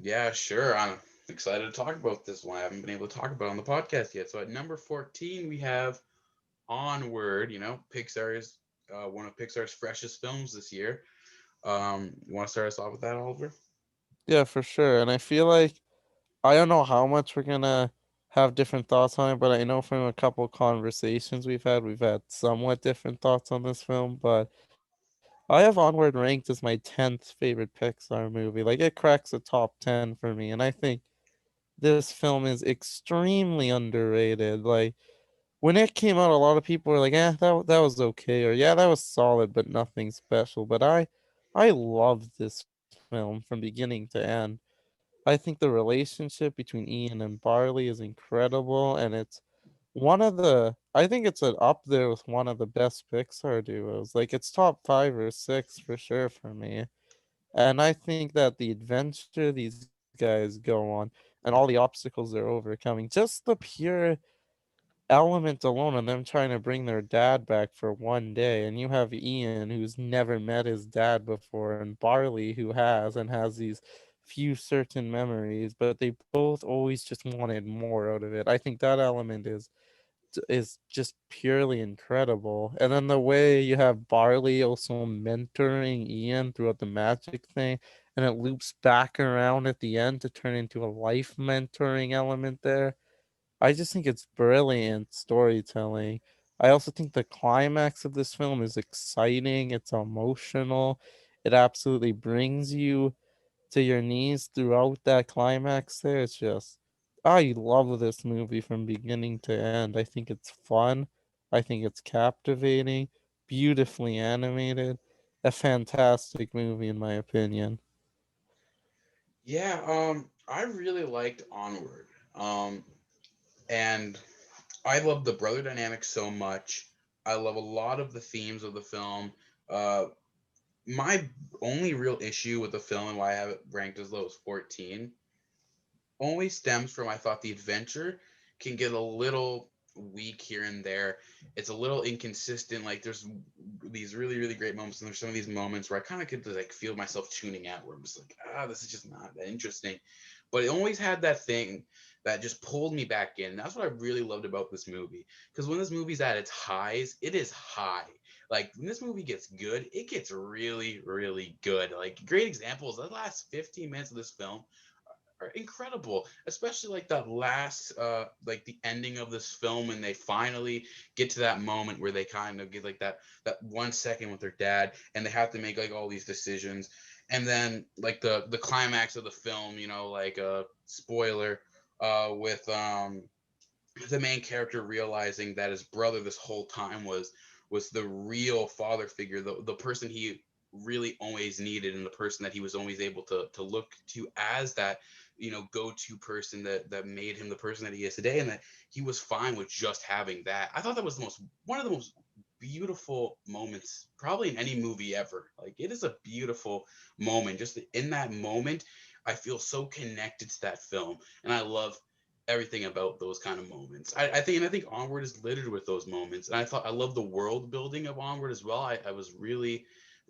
Yeah, sure. I'm excited to talk about this one. I haven't been able to talk about it on the podcast yet. So at number 14, we have Onward. You know, Pixar is one of Pixar's freshest films this year. You want to start us off with that, Oliver? Yeah, for sure. And I feel like I don't know how much we're gonna have different thoughts on it, but I know from a couple conversations we've had somewhat different thoughts on this film. But I have Onward ranked as my 10th favorite Pixar movie. Like it cracks the top 10 for me, and I think this film is extremely underrated. Like when it came out, a lot of people were like, "Eh, that was okay," or "Yeah, that was solid, but nothing special." But I loved this film from beginning to end. I think the relationship between Ian and Barley is incredible, and it's one of the I think it's up there with one of the best Pixar duos. Like it's top 5 or 6 for sure for me. And I think that the adventure these guys go on and all the obstacles they're overcoming, just the pure element alone of them trying to bring their dad back for one day, and you have Ian who's never met his dad before, and Barley who has and has these few certain memories, but they both always just wanted more out of it. I think that element is just purely incredible. And then the way you have Barley also mentoring Ian throughout the magic thing, and it loops back around at the end to turn into a life mentoring element there. I just think it's brilliant storytelling. I also think the climax of this film is exciting, it's emotional. It absolutely brings you to your knees throughout that climax there. It's just I love this movie from beginning to end. I think it's fun. I think it's captivating, beautifully animated, a fantastic movie in my opinion. Yeah, I really liked Onward. Um, and I love the brother dynamic so much. I love a lot of the themes of the film. Uh, my only real issue with the film and why I have it ranked as low as 14 only stems from I thought the adventure can get a little weak here and there. It's a little inconsistent. Like there's these really great moments, and there's some of these moments where I kind of could like feel myself tuning out, where I'm just like, this is just not that interesting. But it always had that thing that just pulled me back in. That's what I really loved about this movie. Because when this movie's at its highs, it is high. Like when this movie gets good, it gets really good. Like great examples. The last 15 minutes of this film are incredible, especially like that last like the ending of this film when they finally get to that moment where they kind of get like that 1 second with their dad and they have to make like all these decisions, and then like the climax of the film, you know, like spoiler, with the main character realizing that his brother this whole time was the real father figure, the person he really always needed, and the person that he was always able to look to as that, you know, go-to person that made him the person that he is today, and that he was fine with just having that. I thought that was the most one of the most beautiful moments probably in any movie ever. Like it is a beautiful moment. Just in that moment, I feel so connected to that film, and I love everything about those kind of moments. I think Onward is littered with those moments, and I love the world building of Onward as well. I was really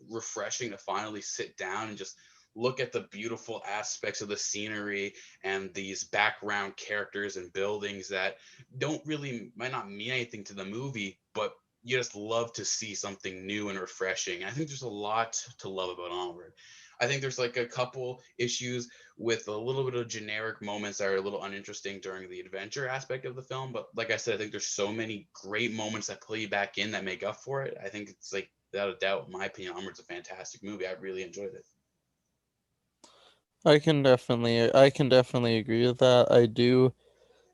refreshing to finally sit down and just look at the beautiful aspects of the scenery and these background characters and buildings that don't really might not mean anything to the movie, but you just love to see something new and refreshing. I think there's a lot to love about Onward. I think there's like a couple issues with a little bit of generic moments that are a little uninteresting during the adventure aspect of the film. But like I said, I think there's so many great moments that play back in that make up for it. I think it's like without a doubt, in my opinion, Onward's a fantastic movie. I really enjoyed it. I can definitely agree with that. I do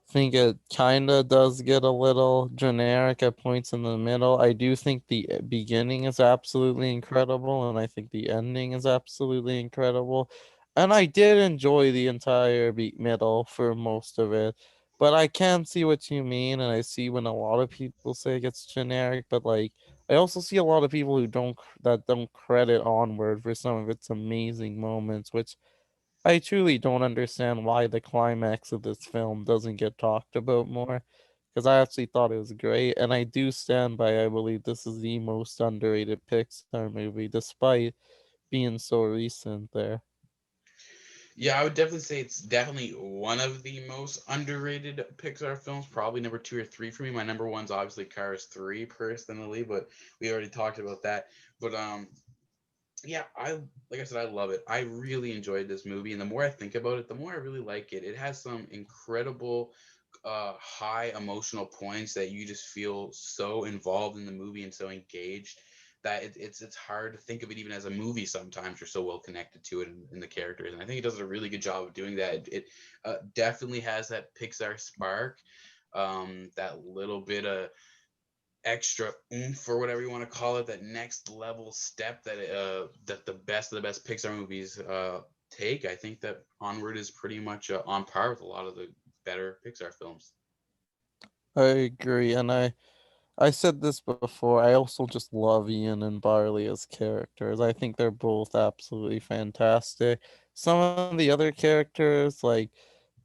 think it kind of does get a little generic at points in the middle. I do think the beginning is absolutely incredible, and I think the ending is absolutely incredible. And I did enjoy the entire middle for most of it. But I can see what you mean, and I see when a lot of people say it gets generic. But like, I also see a lot of people who don't credit Onward for some of its amazing moments, which I truly don't understand why the climax of this film doesn't get talked about more, because I actually thought it was great, and I do stand by I believe this is the most underrated Pixar movie, despite being so recent there. Yeah, I would definitely say it's definitely one of the most underrated Pixar films. Probably number two or three for me. My number one's obviously Cars 3 personally, but we already talked about that. But yeah, I like I said, I love it. I really enjoyed this movie, and the more I think about it, the more I really like it. It has some incredible, high emotional points that you just feel so involved in the movie and so engaged that it's hard to think of it even as a movie. Sometimes you're so well connected to it and the characters, and I think it does a really good job of doing that. It definitely has that Pixar spark, that little bit of extra oomph or whatever you want to call it, that next level step that the best Pixar movies take. I think that Onward is pretty much on par with a lot of the better Pixar films. I agree, and I said this before. I also just love Ian and Barley as characters. I think they're both absolutely fantastic. Some of the other characters, like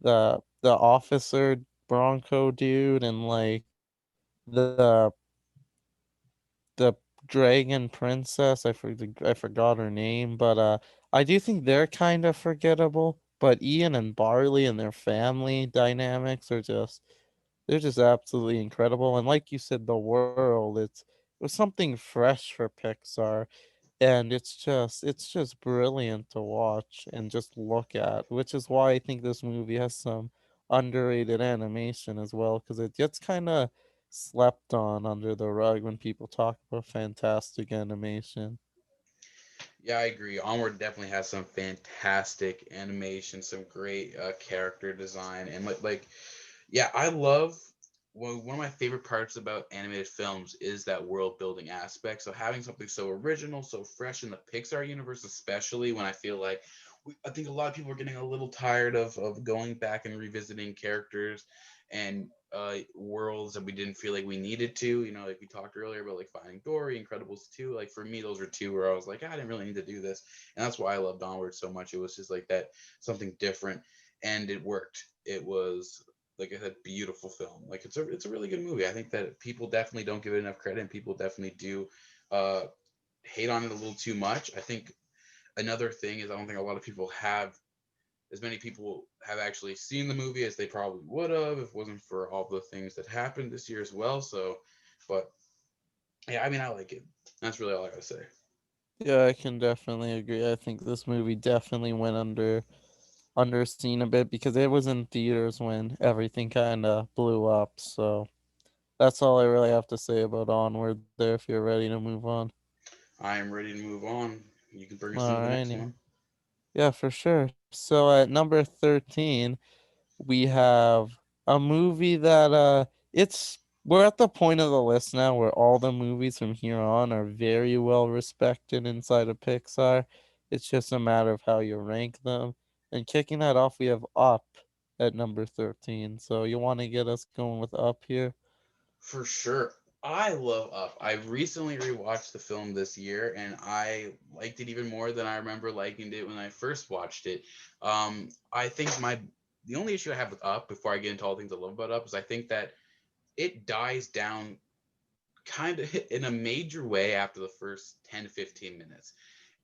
the officer Bronco dude, and like the the dragon princess. I forgot her name, but I do think they're kind of forgettable. But Ian and Barley and their family dynamics are just they're just absolutely incredible. And like you said, the world, it was something fresh for Pixar, and it's just brilliant to watch and just look at, which is why I think this movie has some underrated animation as well, because it gets kind of slept on under the rug when people talk about fantastic animation. Yeah, I agree. Onward definitely has some fantastic animation, some great character design, and yeah, I love one of my favorite parts about animated films is that world building aspect. So having something so original, so fresh in the Pixar universe, especially when I feel like I think a lot of people are getting a little tired of going back and revisiting characters and worlds that we didn't feel like we needed to. You know, like we talked earlier about like Finding Dory, Incredibles 2. Like for me, those were two where I was like, I didn't really need to do this, and that's why I loved Onward so much. It was just like that something different, and it worked. It was like I said, beautiful film. Like it's a really good movie. I think that people definitely don't give it enough credit, and people definitely do uh, hate on it a little too much. I think another thing is I don't think a lot of people have as many people have actually seen the movie as they probably would have if it wasn't for all the things that happened this year as well. So, but yeah, I mean, I like it. That's really all I gotta say. Yeah, I can definitely agree. I think this movie definitely went underseen a bit because it was in theaters when everything kind of blew up. So that's all I really have to say about Onward there. If you're ready to move on. I am ready to move on. You can bring us into the next Alrighty. one. Yeah, for sure. So at number 13, we have a movie that it's we're at the point of the list now where all the movies from here on are very well respected inside of Pixar. It's just a matter of how you rank them. And kicking that off, we have Up at number 13. So you want to get us going with Up here? For sure. I love Up. I recently rewatched the film this year and I liked it even more than I remember liking it when I first watched it. I think my the only issue I have with Up before I get into all the things I love about Up is I think that it dies down kind of in a major way after the first 10 to 15 minutes.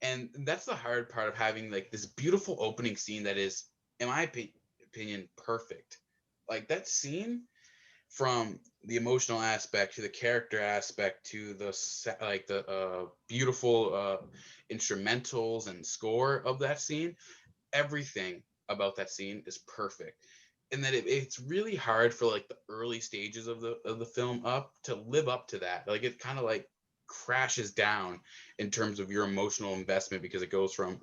And that's the hard part of having like this beautiful opening scene that is, in my opinion, perfect. Like that scene from the emotional aspect to the character aspect to the like the beautiful instrumentals and score of that scene. Everything about that scene is perfect, and that it's really hard for like the early stages of the film up to live up to that. Like it kind of like crashes down in terms of your emotional investment because it goes from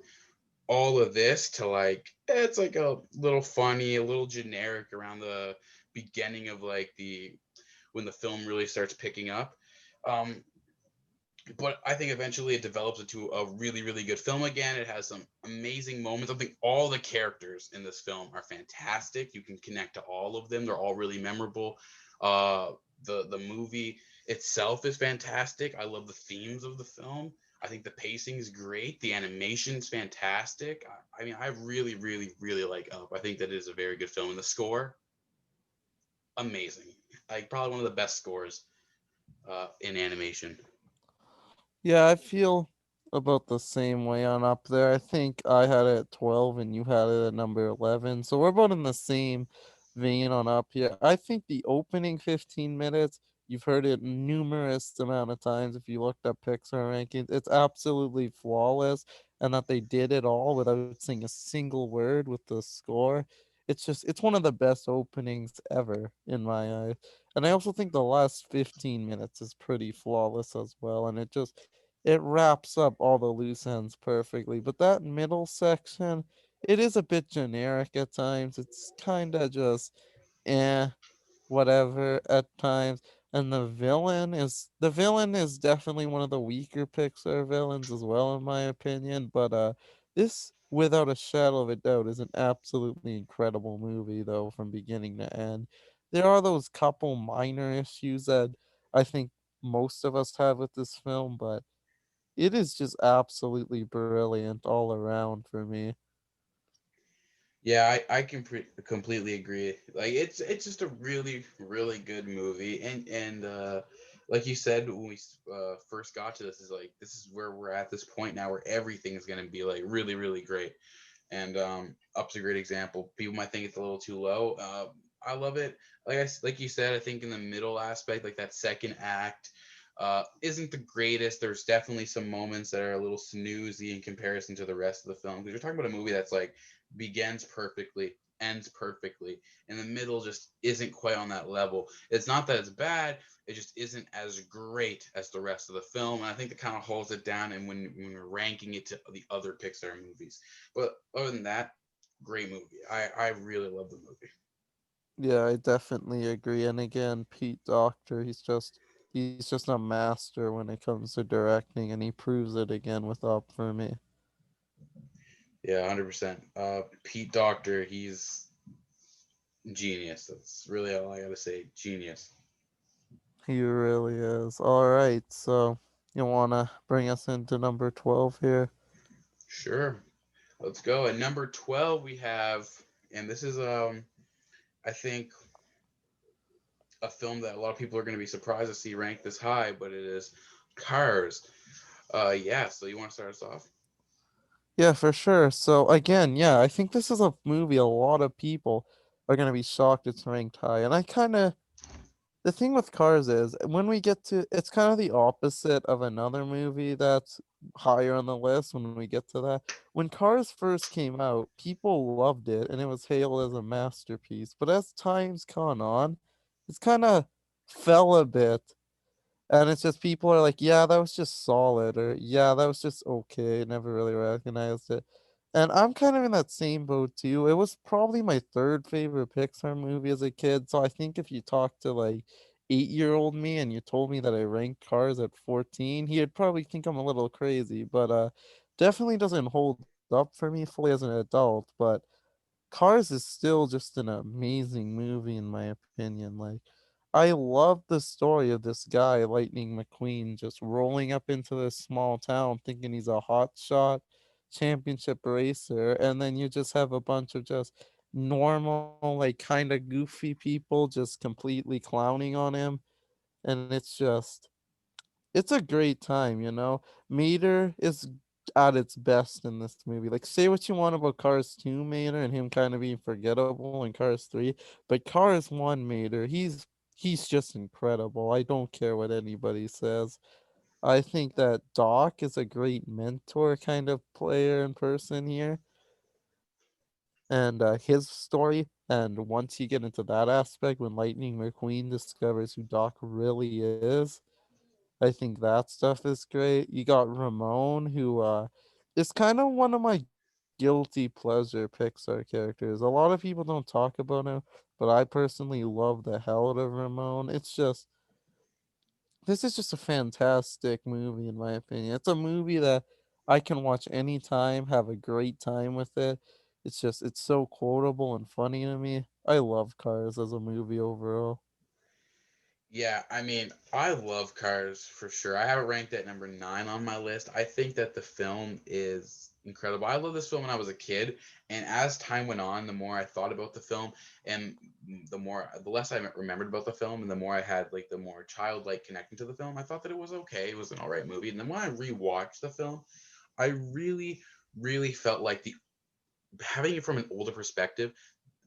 all of this to like it's like a little funny, a little generic around the beginning of like the when the film really starts picking up. Um, but I think eventually it develops into a really, really good film again. It has some amazing moments. I think all the characters in this film are fantastic. You can connect to all of them. They're all really memorable. Uh, the movie itself is fantastic. I love the themes of the film. I think the pacing is great. The animation is fantastic. I mean, I really, really, really like Up. I think that it is a very good film. And the score, amazing. Like probably one of the best scores in animation. Yeah, I feel about the same way on up there. I think I had it at 12 and you had it at number 11. So we're about in the same vein on up here. I think the opening 15 minutes, you've heard it numerous amount of times if you looked up Pixar rankings. It's absolutely flawless, and that they did it all without saying a single word with the score. It's one of the best openings ever in my eyes. And I also think the last 15 minutes is pretty flawless as well, and it wraps up all the loose ends perfectly. But that middle section, it is a bit generic at times. It's kind of just eh, whatever at times. And the villain is definitely one of the weaker Pixar villains as well, in my opinion. But this, without a shadow of a doubt, is an absolutely incredible movie, though, from beginning to end. There are those couple minor issues that I think most of us have with this film, but it is just absolutely brilliant all around for me. Yeah, I can completely agree. Like it's just a really really good movie, and like you said when we first got to this is like this is where we're at this point now where everything is gonna be like really really great, and Up's a great example. People might think it's a little too low. I love it. Like you said, I think in the middle aspect, like that second act, isn't the greatest. There's definitely some moments that are a little snoozy in comparison to the rest of the film because you're talking about a movie that's like begins perfectly, ends perfectly, and the middle just isn't quite on that level. It's not that it's bad, it just isn't as great as the rest of the film, and I think that kind of holds it down. And when we're ranking it to the other Pixar movies, but other than that, great movie. I really love the movie. Yeah, I definitely agree. And again, Pete Docter, he's just a master when it comes to directing, and he proves it again with Up for me. Yeah, 100%. Pete Docter, he's genius. That's really all I gotta say. Genius. He really is. All right, so you wanna bring us into number 12 here? Sure. Let's go. At number 12, we have, and this is I think a film that a lot of people are going to be surprised to see ranked this high, but it is Cars. Yeah. So you want to start us off? Yeah, for sure. So again, yeah, I think this is a movie a lot of people are gonna be shocked it's ranked high. And I kind of the thing with Cars is when we get to it's kind of the opposite of another movie that's higher on the list when we get to that. When Cars first came out, people loved it and it was hailed as a masterpiece. But as time's gone on, it's kind of fell a bit, and it's just people are like, yeah, that was just solid, or yeah, that was just okay. Never really recognized it. And I'm kind of in that same boat too. It was probably my third favorite Pixar movie as a kid. So I think if you talk to like 8-year-old me and you told me that I ranked Cars at 14, he'd probably think I'm a little crazy. But definitely doesn't hold up for me fully as an adult. But Cars is still just an amazing movie in my opinion. Like I love the story of this guy, Lightning McQueen, just rolling up into this small town thinking he's a hotshot championship racer, and then you just have a bunch of just normal, like kind of goofy people just completely clowning on him, and it's a great time, you know. Mater is at its best in this movie. Like, say what you want about Cars 2 Mater and him kind of being forgettable in Cars 3, but Cars 1 Mater, he's he's just incredible. I don't care what anybody says. I think that Doc is a great mentor kind of player and person here. And his story, and once you get into that aspect, when Lightning McQueen discovers who Doc really is, I think that stuff is great. You got Ramon, who is kind of one of my guilty pleasure Pixar characters. A lot of people don't talk about him, but I personally love the hell out of Ramon. This is just a fantastic movie in my opinion. It's a movie that I can watch anytime, have a great time with it. It's so quotable and funny to me. I love Cars as a movie overall. Yeah, I mean, I love Cars for sure. I have it ranked at number 9 on my list. I think that the film is incredible. I love this film when I was a kid, and as time went on, the more I thought about the film, and the less I remembered about the film, and the more I had like the more childlike connecting to the film. I thought that it was okay. It was an all right movie, and then when I rewatched the film, I really, really felt like the having it from an older perspective,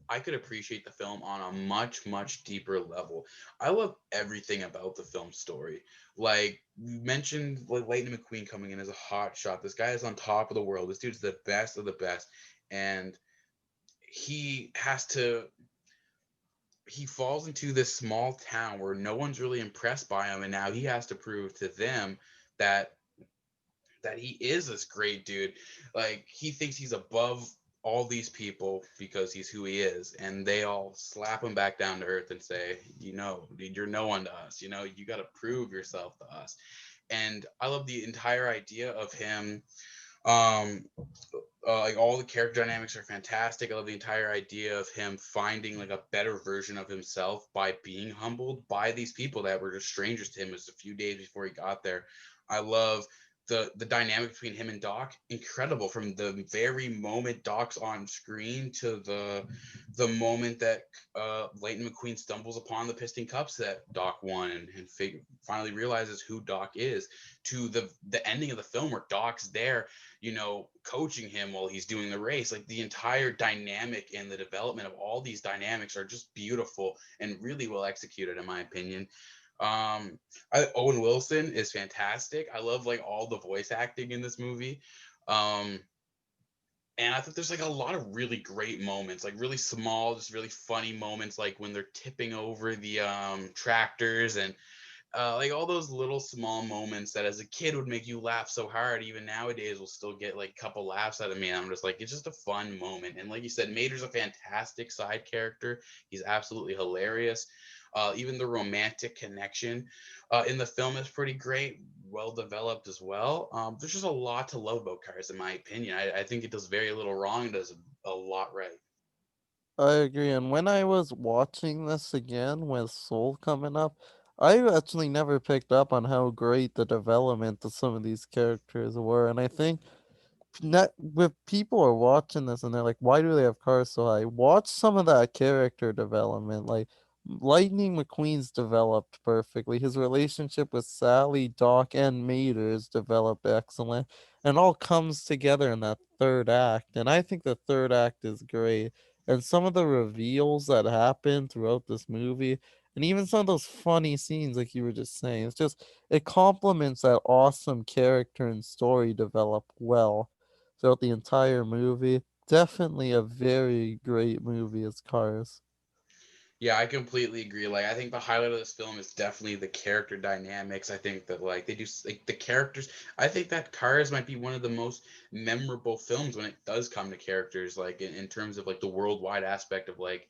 I could appreciate the film on a much, much deeper level. I love everything about the film story. Like you mentioned, like Lightning McQueen coming in as a hot shot. This guy is on top of the world. This dude's the best of the best, and he has to. He falls into this small town where no one's really impressed by him, and now he has to prove to them that he is this great dude. Like he thinks he's above all these people because he's who he is, and they all slap him back down to earth and say, dude, you're no one to us. You got to prove yourself to us. And I love the entire idea of him. Um, like all the character dynamics are fantastic. I love the entire idea of him finding like a better version of himself by being humbled by these people that were just strangers to him just a few days before he got there. I love the dynamic between him and Doc, incredible from the very moment Doc's on screen to the moment that Lightning McQueen stumbles upon the Piston Cups that Doc won and finally realizes who Doc is, to the ending of the film where Doc's there, coaching him while he's doing the race. Like the entire dynamic and the development of all these dynamics are just beautiful and really well executed, in my opinion. Owen Wilson is fantastic. I love like all the voice acting in this movie. Um, and I think there's like a lot of really great moments, like really small, just really funny moments, like when they're tipping over the tractors and like all those little small moments that as a kid would make you laugh so hard, even nowadays will still get like a couple laughs out of me. And I'm just like, it's just a fun moment. And like you said, Mater's a fantastic side character. He's absolutely hilarious. Even the romantic connection in the film is pretty great, well developed as well. There's just a lot to love about Cars, in my opinion. I think it does very little wrong and does a lot right. I agree. And when I was watching this again with Soul coming up, I actually never picked up on how great the development of some of these characters were. And I think not with people are watching this and they're like, why do they have cars so high? Watch some of that character development. Like Lightning McQueen's developed perfectly. His relationship with Sally, Doc, and Mater is developed excellent. And all comes together in that third act. And I think the third act is great. And some of the reveals that happen throughout this movie, and even some of those funny scenes, like you were just saying, it complements that awesome character and story developed well throughout the entire movie. Definitely a very great movie as Cars. Yeah, I completely agree. Like, I think the highlight of this film is definitely the character dynamics. I think that like they do like the characters. I think that Cars might be one of the most memorable films when it does come to characters. Like in terms of like the worldwide aspect of like,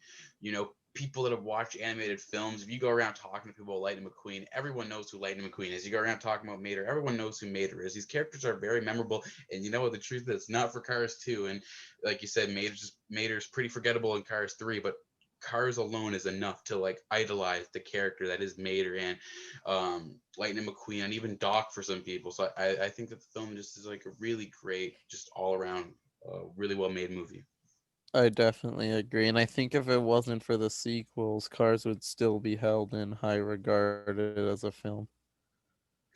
people that have watched animated films. If you go around talking to people about Lightning McQueen, everyone knows who Lightning McQueen is. You go around talking about Mater, everyone knows who Mater is. These characters are very memorable, and you know what the truth is, not for Cars 2. And like you said, Mater's pretty forgettable in Cars 3, but Cars alone is enough to like idolize the character that is Mater and Lightning McQueen and even Doc for some people. So I think that the film just is like a really great, just all around, really well made movie. I definitely agree. And I think if it wasn't for the sequels, Cars would still be held in high regard as a film.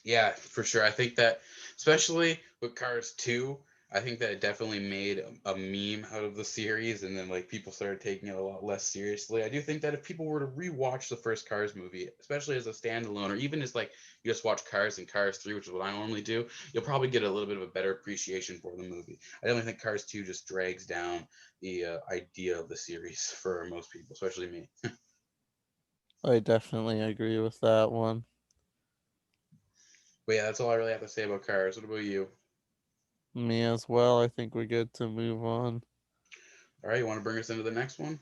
Yeah, for sure. I think that especially with Cars 2. I think that it definitely made a meme out of the series, and then like people started taking it a lot less seriously. I do think that if people were to rewatch the first Cars movie, especially as a standalone, or even as like you just watch Cars and Cars 3, which is what I normally do, you'll probably get a little bit of a better appreciation for the movie. I definitely think Cars 2 just drags down the idea of the series for most people, especially me. I definitely agree with that one. But yeah, that's all I really have to say about Cars. What about you? Me as well. I think we're good to move on. All right, you want to bring us into the next one?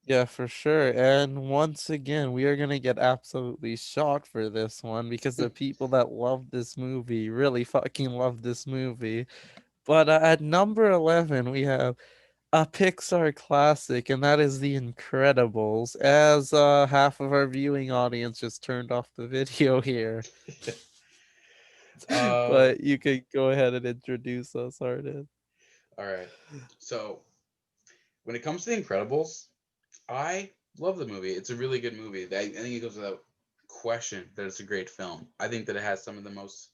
Yeah, for sure. And once again, we are gonna get absolutely shocked for this one because the people that love this movie really fucking love this movie. But at number 11, we have a Pixar classic, and that is The Incredibles. As half of our viewing audience just turned off the video here, uh, but you could go ahead and introduce us, Arden. all right. So when it comes to The Incredibles, I love the movie. It's a really good movie. I think it goes without question that it's a great film. I think that it has some of the most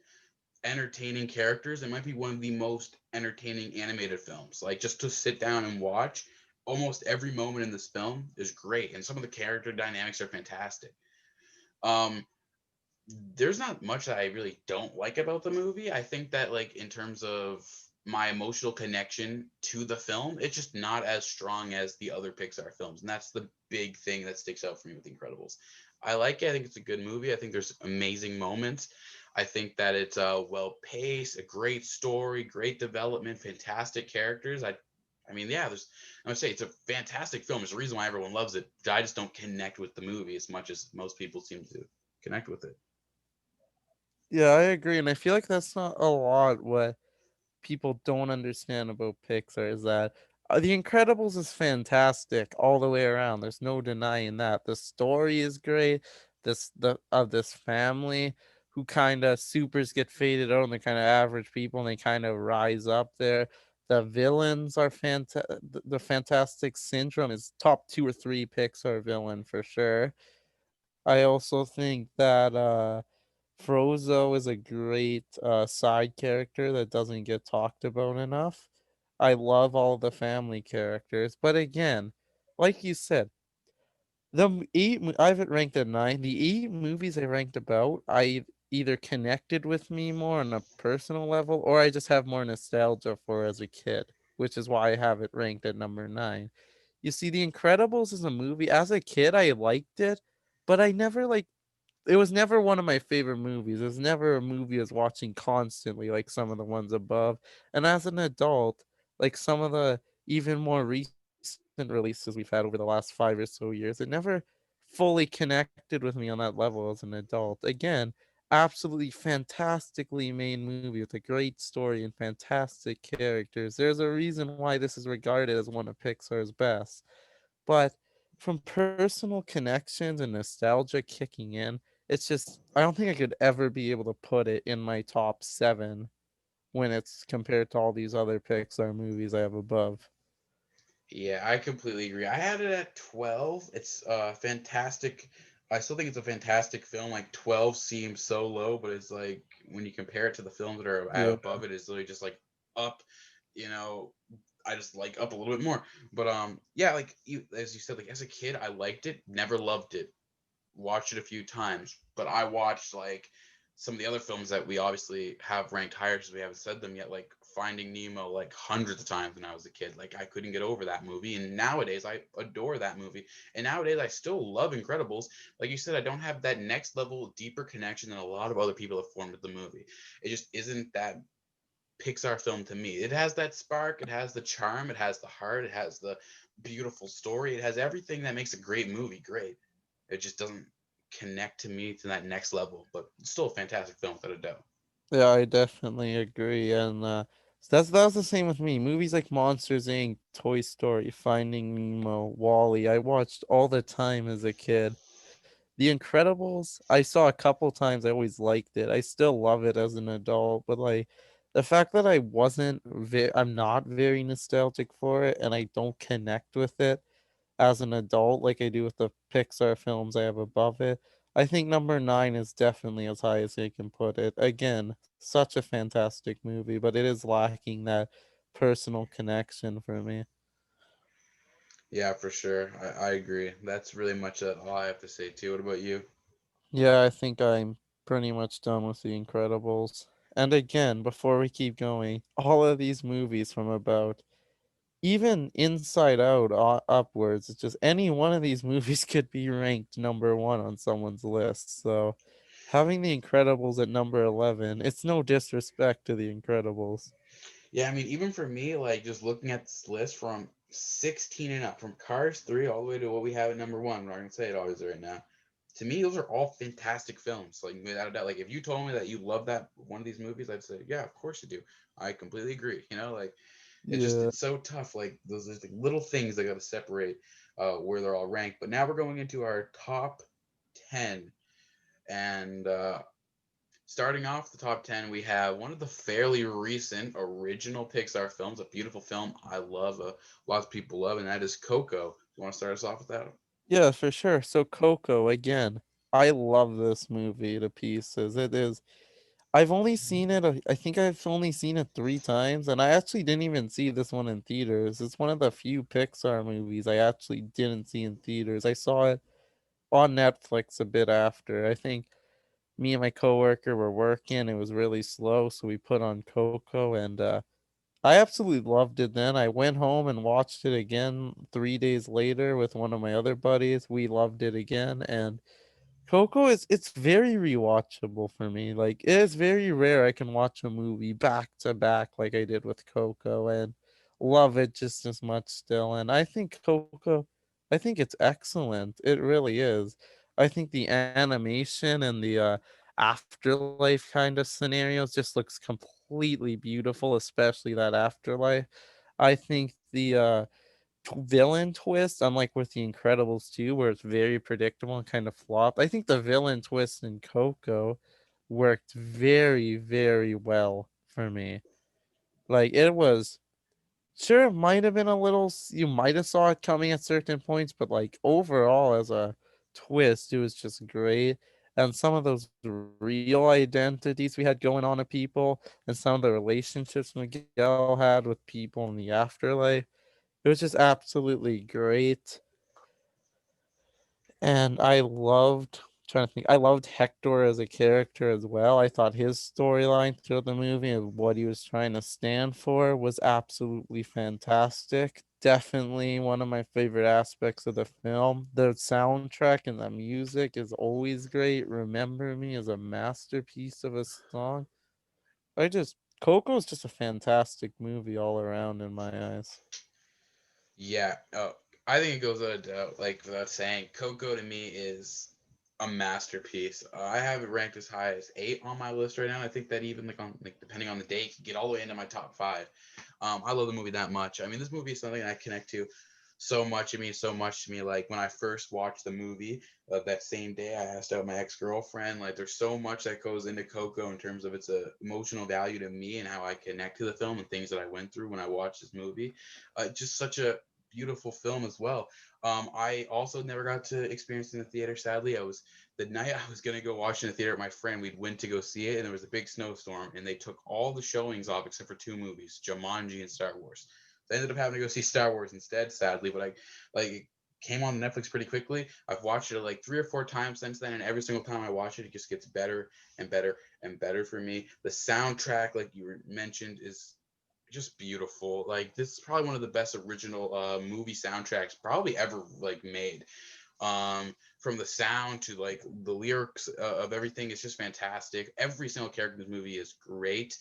entertaining characters. It might be one of the most entertaining animated films. Like just to sit down and watch, almost every moment in this film is great, and some of the character dynamics are fantastic. Um, there's not much that I really don't like about the movie. I think that like in terms of my emotional connection to the film, it's just not as strong as the other Pixar films. And that's the big thing that sticks out for me with The Incredibles. I like it. I think it's a good movie. I think there's amazing moments. I think that it's well paced, a great story, great development, fantastic characters. I mean, yeah, I would say it's a fantastic film. There's a reason why everyone loves it. I just don't connect with the movie as much as most people seem to connect with it. Yeah, I agree, and I feel like that's not a lot what people don't understand about Pixar is that The Incredibles is fantastic all the way around. There's no denying that. The story is great. This the of this family who kind of supers get faded out and they're kind of average people and they kind of rise up there. The villains are fantastic. The Fantastic Syndrome is top 2 or 3 Pixar villain for sure. I also think that Frozo is a great side character that doesn't get talked about enough. I love all the family characters, but again, like you said, I have it ranked at 9. The 8 movies I ranked about, I either connected with me more on a personal level, or I just have more nostalgia for as a kid, which is why I have it ranked at number 9. You see, The Incredibles is a movie. As a kid, I liked it, but I never like it was never one of my favorite movies. It was never a movie I was watching constantly like some of the ones above. And as an adult, like some of the even more recent releases we've had over the last 5 or so years, it never fully connected with me on that level as an adult. Again, absolutely fantastically made movie with a great story and fantastic characters. There's a reason why this is regarded as one of Pixar's best. But from personal connections and nostalgia kicking in, it's just I don't think I could ever be able to put it in my top 7 when it's compared to all these other Pixar movies I have above. Yeah, I completely agree. I had it at 12. It's fantastic. I still think it's a fantastic film. Like 12 seems so low, but it's like when you compare it to the films that are Yeah. above it, it's literally just like up, you know, I just like up a little bit more. But yeah, like you as you said, like as a kid, I liked it, never loved it, watched it a few times, but I watched like some of the other films that we obviously have ranked higher because we haven't said them yet, like Finding Nemo, like hundreds of times when I was a kid. Like I couldn't get over that movie, and nowadays I adore that movie. And nowadays I still love Incredibles. Like you said, I don't have that next level, deeper connection than a lot of other people have formed with the movie. It just isn't that Pixar film to me. It has that spark, it has the charm, it has the heart, it has the beautiful story, it has everything that makes a great movie great. It just doesn't connect to me to that next level, but it's still a fantastic film without a doubt. Yeah, I definitely agree. And that was the same with me. Movies like Monsters Inc., Toy Story, Finding Nemo, Wally, I watched all the time as a kid. The Incredibles, I saw a couple times. I always liked it. I still love it as an adult, but like the fact that I'm not very nostalgic for it, and I don't connect with it as an adult like I do with the Pixar films I have above it. I think number 9 is definitely as high as I can put it. Again, such a fantastic movie, but it is lacking that personal connection for me. Yeah, for sure. I agree. That's really much all I have to say too. What about you? Yeah, I think I'm pretty much done with The Incredibles. And again, before we keep going, all of these movies from about even Inside Out upwards, it's just any one of these movies could be ranked number one on someone's list. So having The Incredibles at number 11, it's no disrespect to The Incredibles. Yeah, I mean, even for me, like just looking at this list from 16 and up, from Cars 3 all the way to what we have at number one, I'm not gonna say it always right now. To me, those are all fantastic films. Like without a doubt, like if you told me that you love that one of these movies, I'd say, yeah, of course you do. I completely agree. Like Yeah. it's so tough. Like those there's like little things that got to separate where they're all ranked. But now we're going into our top 10, and starting off the top 10, we have one of the fairly recent original Pixar films, a beautiful film I love, lots of people love, and that is Coco. You want to start us off with that? Yeah, for sure. So Coco, again, I love this movie to pieces. It is I've only seen it. I think I've only seen it 3 times, and I actually didn't even see this one in theaters. It's one of the few Pixar movies I actually didn't see in theaters. I saw it on Netflix a bit after. I think me and my coworker were working. It was really slow, so we put on Coco, and I absolutely loved it. Then I went home and watched it again 3 days later with one of my other buddies. We loved it again, and Coco is it's very rewatchable for me. Like it is very rare I can watch a movie back to back like I did with Coco and love it just as much still. And I think Coco, I think it's excellent. It really is. I think the animation and the afterlife kind of scenarios just looks completely beautiful, especially that afterlife. I think the villain twist, unlike with The Incredibles 2, where it's very predictable and kind of flopped. I think the villain twist in Coco worked very, very well for me. Like it was sure it might have been a little you might have saw it coming at certain points, but like overall as a twist, it was just great. And some of those real identities we had going on to people and some of the relationships Miguel had with people in the afterlife, it was just absolutely great. And trying to think, I loved Hector as a character as well. I thought his storyline throughout the movie and what he was trying to stand for was absolutely fantastic. Definitely one of my favorite aspects of the film. The soundtrack and the music is always great. Remember Me is a masterpiece of a song. Coco is just a fantastic movie all around in my eyes. Yeah, I think it goes without a doubt, like without saying, Coco to me is a masterpiece. I have it ranked as high as 8 on my list right now. I think that even like on like depending on the day, it can get all the way into my top 5. I love the movie that much. I mean, this movie is something I connect to so much. It means so much to me. Like when I first watched the movie, that same day, I asked out my ex girlfriend. Like there's so much that goes into Coco in terms of its emotional value to me and how I connect to the film and things that I went through when I watched this movie. Just such a beautiful film as well. I also never got to experience it in the theater. Sadly, I was the night I was gonna go watch in the theater with my friend. We'd went to go see it, and there was a big snowstorm, and they took all the showings off except for 2 movies, Jumanji and Star Wars. So I ended up having to go see Star Wars instead. Sadly, but I like it came on Netflix pretty quickly. I've watched it like 3 or 4 times since then, and every single time I watch it, it just gets better and better and better for me. The soundtrack, like you mentioned, is just beautiful. Like this is probably one of the best original movie soundtracks probably ever like made. From the sound to like the lyrics of everything is just fantastic. Every single character in this movie is great.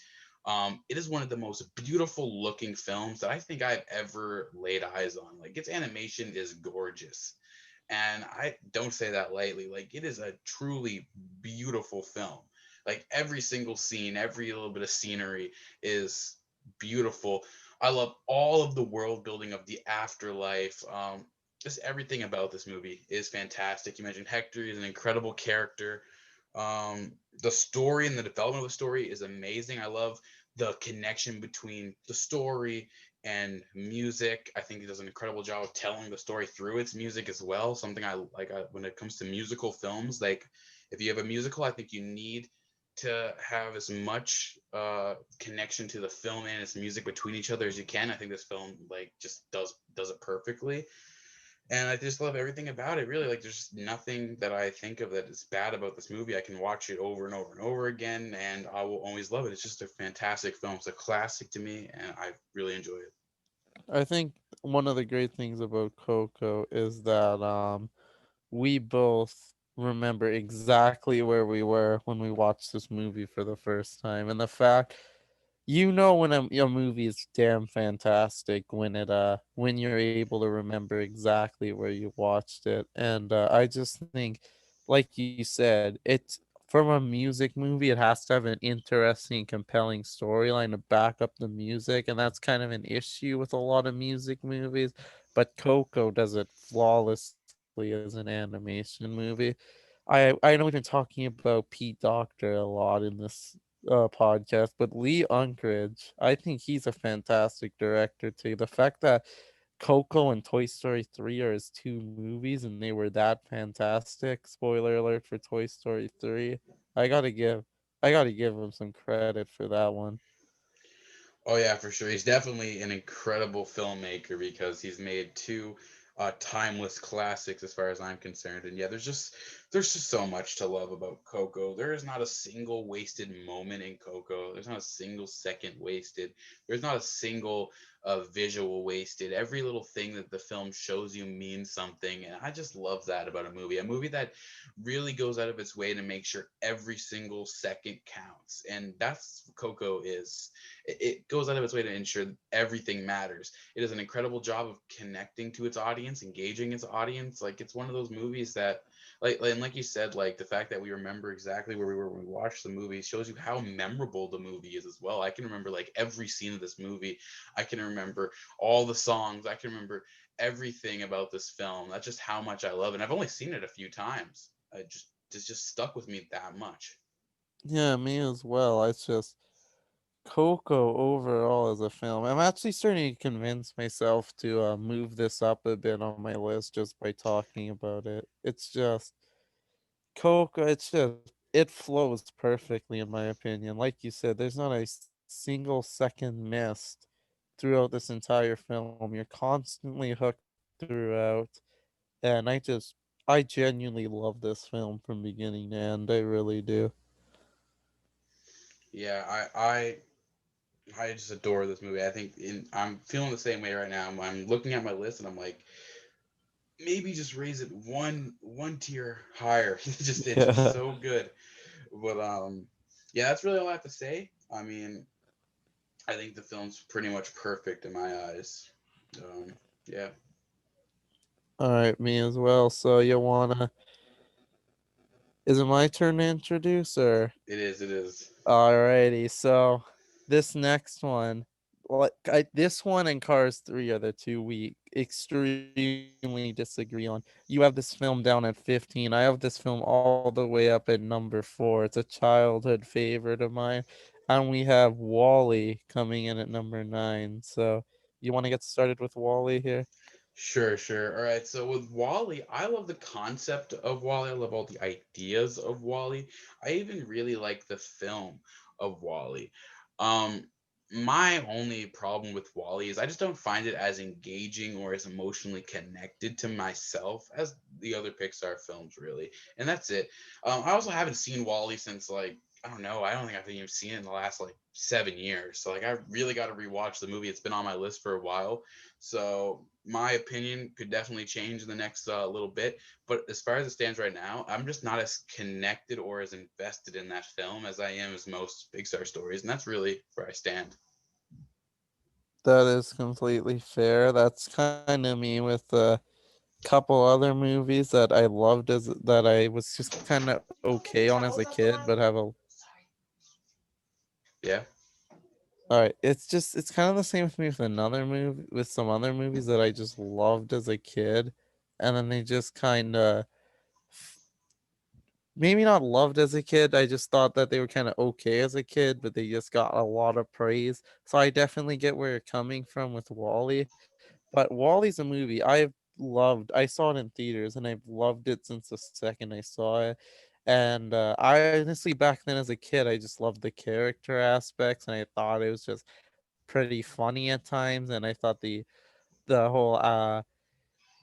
It is one of the most beautiful looking films that I think I've ever laid eyes on. Like its animation is gorgeous. And I don't say that lightly. Like it is a truly beautiful film. Like every single scene, every little bit of scenery is beautiful. I love all of the world building of the afterlife. Just everything about this movie is fantastic. You mentioned Hector is an incredible character. The story and the development of the story is amazing. I love the connection between the story and music. I think he does an incredible job of telling the story through its music as well. Something I like when it comes to musical films. Like if you have a musical, I think you need to have as much connection to the film and its music between each other as you can. I think this film like just does it perfectly, and I just love everything about it. Really, like there's just nothing that I think of that is bad about this movie. I can watch it over and over and over again, and I will always love it. It's just a fantastic film. It's a classic to me, and I really enjoy it. I think one of the great things about Coco is that we both remember exactly where we were when we watched this movie for the first time, and the fact when a movie is damn fantastic when you're able to remember exactly where you watched it. And I just think, like you said, it's from a music movie, it has to have an interesting, compelling storyline to back up the music, and that's kind of an issue with a lot of music movies. But Coco does it flawlessly as an animation movie. I know we've been talking about Pete Docter a lot in this podcast, but Lee Unkrich, I think he's a fantastic director too. The fact that Coco and Toy Story 3 are his two movies and they were that fantastic. Spoiler alert for Toy Story 3. I gotta give I gotta give him some credit for that one. Oh yeah, for sure. He's definitely an incredible filmmaker because he's made two timeless classics as far as I'm concerned. And yeah, there's just so much to love about Coco. There is not a single wasted moment in Coco. There's not a single second wasted. There's not a single visual wasted. Every little thing that the film shows you means something, and I just love that about a movie. A movie that really goes out of its way to make sure every single second counts, and that's what Coco is. It goes out of its way to ensure that everything matters. It does an incredible job of connecting to its audience, engaging its audience. Like it's one of those movies that, and like you said, like the fact that we remember exactly where we were when we watched the movie shows you how memorable the movie is as well. I can remember like every scene of this movie. I can remember all the songs. I can remember everything about this film. That's just how much I love it. And I've only seen it a few times. I just it's just stuck with me that much. Yeah, me as well. It's just Coco overall as a film. I'm actually starting to convince myself to move this up a bit on my list just by talking about it. It's just Coco, it flows perfectly in my opinion. Like you said, there's not a single second missed throughout this entire film. You're constantly hooked throughout, and I genuinely love this film from beginning to end. I really do. Yeah, I just adore this movie. I'm feeling the same way right now. I'm looking at my list and I'm like, maybe just raise it one tier higher. It's just Yeah. so good. But yeah, that's really all I have to say. I mean, I think the film's pretty much perfect in my eyes. Um, yeah, All right, me as well. So you wanna? Is it my turn to introduce or? it is. It is. Alrighty, so this next one, this one and Cars 3 are the two we extremely disagree on. You have this film down at 15. I have this film all the way up at number 4. It's a childhood favorite of mine. And we have Wally coming in at number 9. So you want to get started with Wally here? Sure, sure. All right. So with Wally, I love the concept of Wally. I love all the ideas of Wally. I even really like the film of Wally. Um, my only problem with Wally is I just don't find it as engaging or as emotionally connected to myself as the other Pixar films, really. And that's it. I also haven't seen Wally since like I don't know. I don't think I've even seen it in the last like 7 years. So like I really got to rewatch the movie. It's been on my list for a while. So my opinion could definitely change in the next little bit. But as far as it stands right now, I'm just not as connected or as invested in that film as I am as most Pixar stories, and that's really where I stand. That is completely fair. That's kind of me with couple other movies that I loved as that I was just kind of okay on as a kid, but have a Yeah. all right. It's kind of the same with me with another movie with some other movies that I just loved as a kid, and then they just kind of maybe not loved as a kid. I just thought that they were kind of okay as a kid, but they just got a lot of praise. So I definitely get where you're coming from with Wally. But Wally's a movie I've loved. I saw it in theaters and I've loved it since the second I saw it. And I honestly, back then as a kid, I just loved the character aspects, and I thought it was just pretty funny at times. And I thought the whole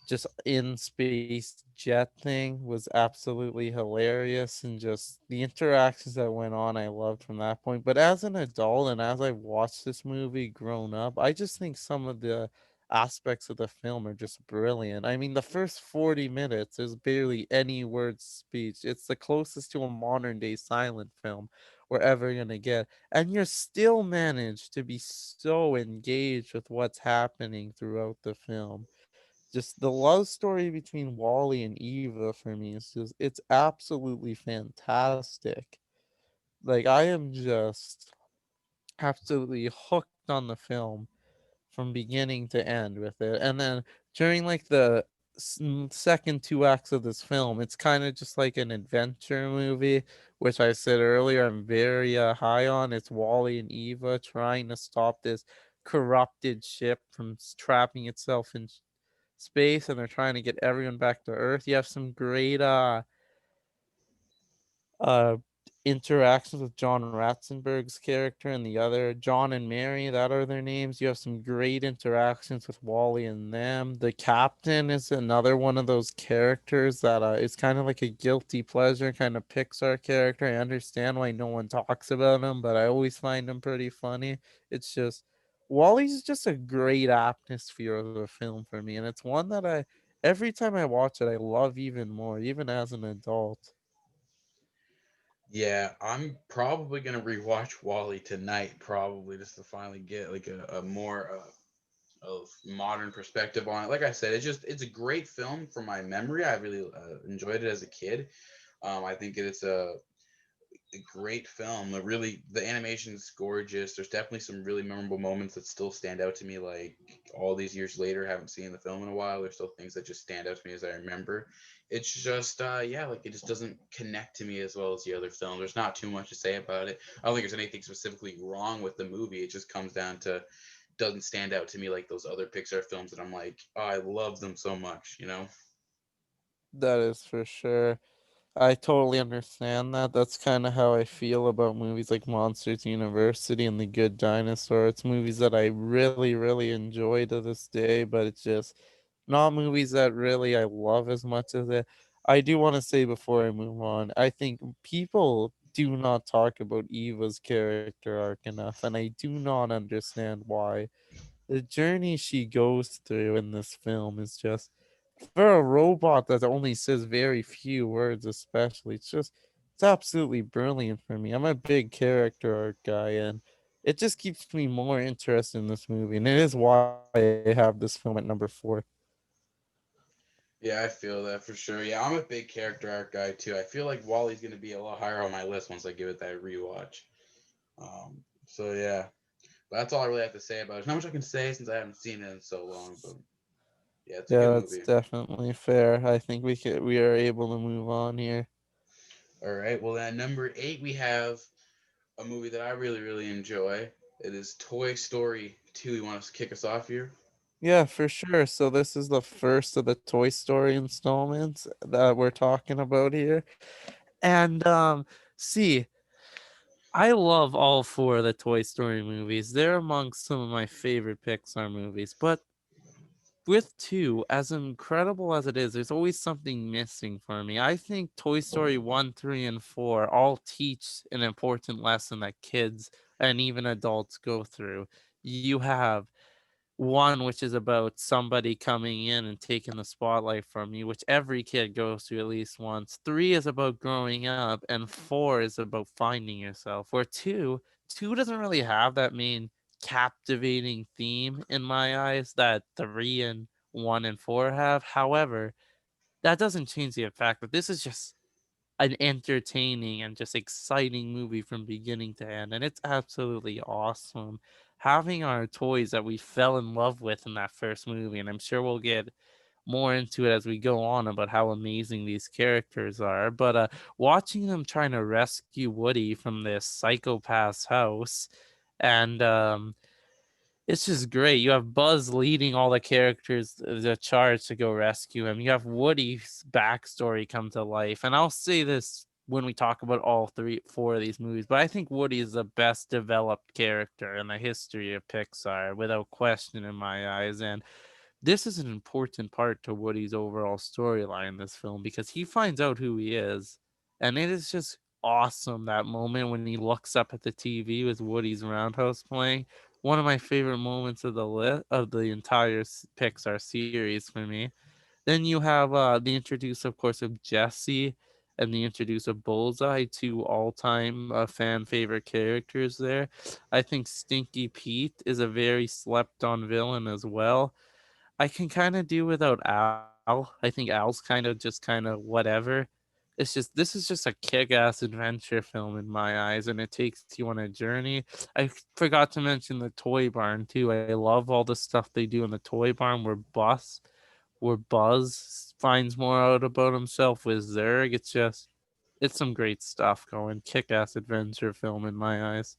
just in space jet thing was absolutely hilarious, and just the interactions that went on I loved from that point. But as an adult and as I watched this movie grown up, I just think some of the aspects of the film are just brilliant. I mean, the first 40 minutes there's barely any word speech. It's the closest to a modern day silent film we're ever gonna get, and you're still managed to be so engaged with what's happening throughout the film. Just the love story between Wally and Eva for me is just it's absolutely fantastic. Like, I am just absolutely hooked on the film from beginning to end with it. And then during like the second two acts of this film, it's kind of just like an adventure movie, which I said earlier I'm very high on. It's Wally and Eva trying to stop this corrupted ship from trapping itself in space, and they're trying to get everyone back to Earth. You have some great uh interactions with John Ratzenberg's character and the other John and Mary, that are their names. You have some great interactions with Wally and them. The captain is another one of those characters that is kind of like a guilty pleasure kind of Pixar character. I understand why no one talks about him, but I always find him pretty funny. It's just Wally's just a great atmosphere of a film for me, and it's one that I every time I watch it I love even more, even as an adult. Yeah, I'm probably gonna rewatch Wally tonight, probably just to finally get like a more of modern perspective on it. Like I said, it's a great film from my memory. I really enjoyed it as a kid. I think it's a great film. The animation is gorgeous. There's definitely some really memorable moments that still stand out to me. Like all these years later, haven't seen the film in a while. There's still things that just stand out to me as I remember. It's just yeah, like it just doesn't connect to me as well as the other film. There's not too much to say about it. I don't think there's anything specifically wrong with the movie. It just comes down to doesn't stand out to me like those other Pixar films that I'm like, oh, I love them so much, you know? That is for sure. I totally understand that. That's kind of how I feel about movies like Monsters University and The Good Dinosaur. It's movies that I really, really enjoy to this day, but it's just not movies that really I love as much as it. I do want to say before I move on, I think people do not talk about Eva's character arc enough, and I do not understand why. The journey she goes through in this film is just, for a robot that only says very few words, especially, it's absolutely brilliant for me. I'm a big character arc guy, and it just keeps me more interested in this movie, and it is why I have this film at number 4. Yeah, I feel that for sure. Yeah, I'm a big character arc guy too. I feel like Wally's gonna be a lot higher on my list once I give it that rewatch. So yeah, but that's all I really have to say about it. There's not much I can say since I haven't seen it in so long, but yeah, it's a good Yeah, that's movie. definitely fair. I think we are able to move on here. All right, well then number 8 we have a movie that I really really enjoy. It is Toy Story 2. You want to kick us off here? Yeah, for sure. So this is the first of the Toy Story installments that we're talking about here. And see, I love all four of the Toy Story movies. They're amongst some of my favorite Pixar movies. But with two, as incredible as it is, there's always something missing for me. I think Toy Story 1, 3, and 4 all teach an important lesson that kids and even adults go through. You have one, which is about somebody coming in and taking the spotlight from you, which every kid goes through at least once. Three is about growing up, and four is about finding yourself. Where two doesn't really have that main captivating theme in my eyes that three and one and four have. However, that doesn't change the fact that this is just an entertaining and just exciting movie from beginning to end, and it's absolutely awesome. Having our toys that we fell in love with in that first movie, and I'm sure we'll get more into it as we go on about how amazing these characters are. But watching them trying to rescue Woody from this psychopath's house, and it's just great. You have Buzz leading all the characters the charge to go rescue him. You have Woody's backstory come to life. And I'll say this when we talk about all four of these movies. But I think Woody is the best developed character in the history of Pixar, without question, in my eyes. And this is an important part to Woody's overall storyline in this film because he finds out who he is, and it is just awesome that moment when he looks up at the TV with Woody's Roundhouse playing. One of my favorite moments of of the entire Pixar series for me. Then you have the introduce, of course, of Jesse and the introduce of Bullseye, two all-time fan favorite characters there. I think Stinky Pete is a very slept-on villain as well. I can kind of do without Al. I think Al's kind of whatever. It's just this is just a kick-ass adventure film in my eyes, and it takes you on a journey. Forgot to mention the toy barn too. I love all the stuff they do in the toy barn where Buzz finds more out about himself with Zurg. It's some great stuff going. Kick-ass adventure film in my eyes.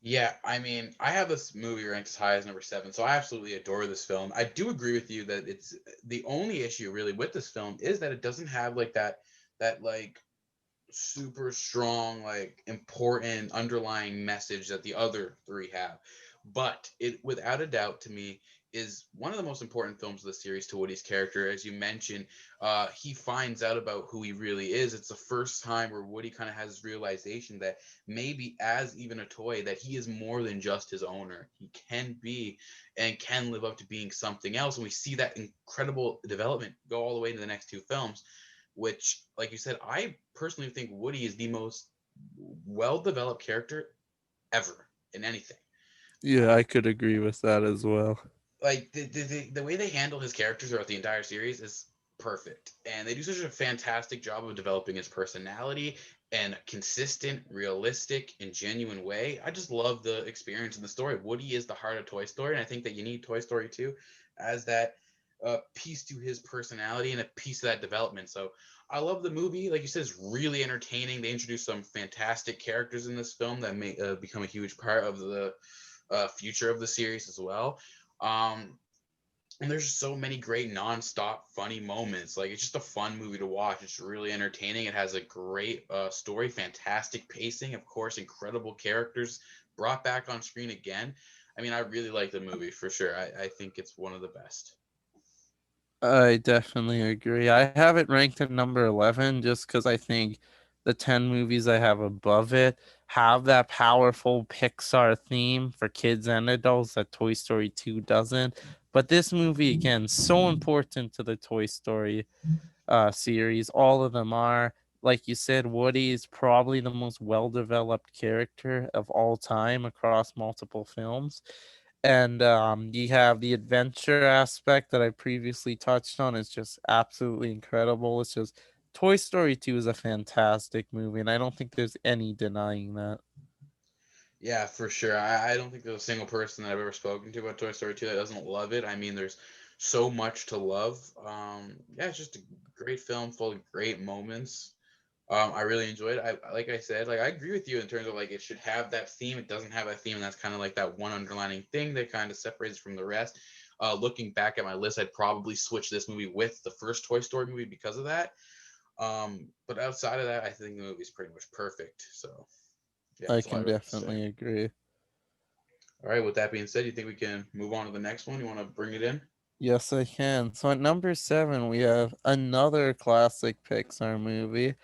Yeah, I mean, I have this movie ranked as high as number 7, so I absolutely adore this film. I do agree with you that it's the only issue really with this film is that it doesn't have like that like super strong, like important underlying message that the other three have. But it, without a doubt, to me, is one of the most important films of the series to Woody's character. As you mentioned, he finds out about who he really is. It's the first time where Woody kind of has this realization that maybe, as even a toy, that he is more than just his owner. He can be and can live up to being something else. And we see that incredible development go all the way to the next two films, which, like you said, I personally think Woody is the most well developed character ever in anything. Yeah, I could agree with that as well. Like the way they handle his characters throughout the entire series is perfect, and they do such a fantastic job of developing his personality in a consistent, realistic, and genuine way. I just love the experience in the story. Woody is the heart of Toy Story, and I think that you need Toy Story 2 as that piece to his personality and a piece of that development. So I love the movie. Like you said, it's really entertaining. They introduce some fantastic characters in this film that may become a huge part of the future of the series as well. Um, and there's so many great non-stop funny moments. Like, it's just a fun movie to watch. It's really entertaining. It has a great story, fantastic pacing, of course, incredible characters brought back on screen again. I mean, I really like the movie for sure. I think it's one of the best. I definitely agree. I have it ranked at number 11 just because I think the 10 movies I have above it have that powerful Pixar theme for kids and adults that Toy Story 2 doesn't. But this movie, again, so important to the Toy Story series. All of them are. Like you said, Woody is probably the most well developed character of all time across multiple films. And you have the adventure aspect that I previously touched on. Is just absolutely incredible. It's just Toy Story 2 is a fantastic movie, and I don't think there's any denying that. Yeah, for sure. I don't think there's a single person that I've ever spoken to about Toy Story 2 that doesn't love it. I mean, there's so much to love. Yeah, it's just a great film full of great moments. I really enjoyed it. Like I said, like I agree with you in terms of like it should have that theme. It doesn't have that theme, and that's kind of like that one underlining thing that kind of separates from the rest. Looking back at my list, I'd probably switch this movie with the first Toy Story movie because of that. But outside of that, I think the movie's pretty much perfect. So yeah, I that's all I can really have to say. definitely agree. All right. With that being said, you think we can move on to the next one? You want to bring it in? Yes, I can. So at number 7, we have another classic Pixar movie.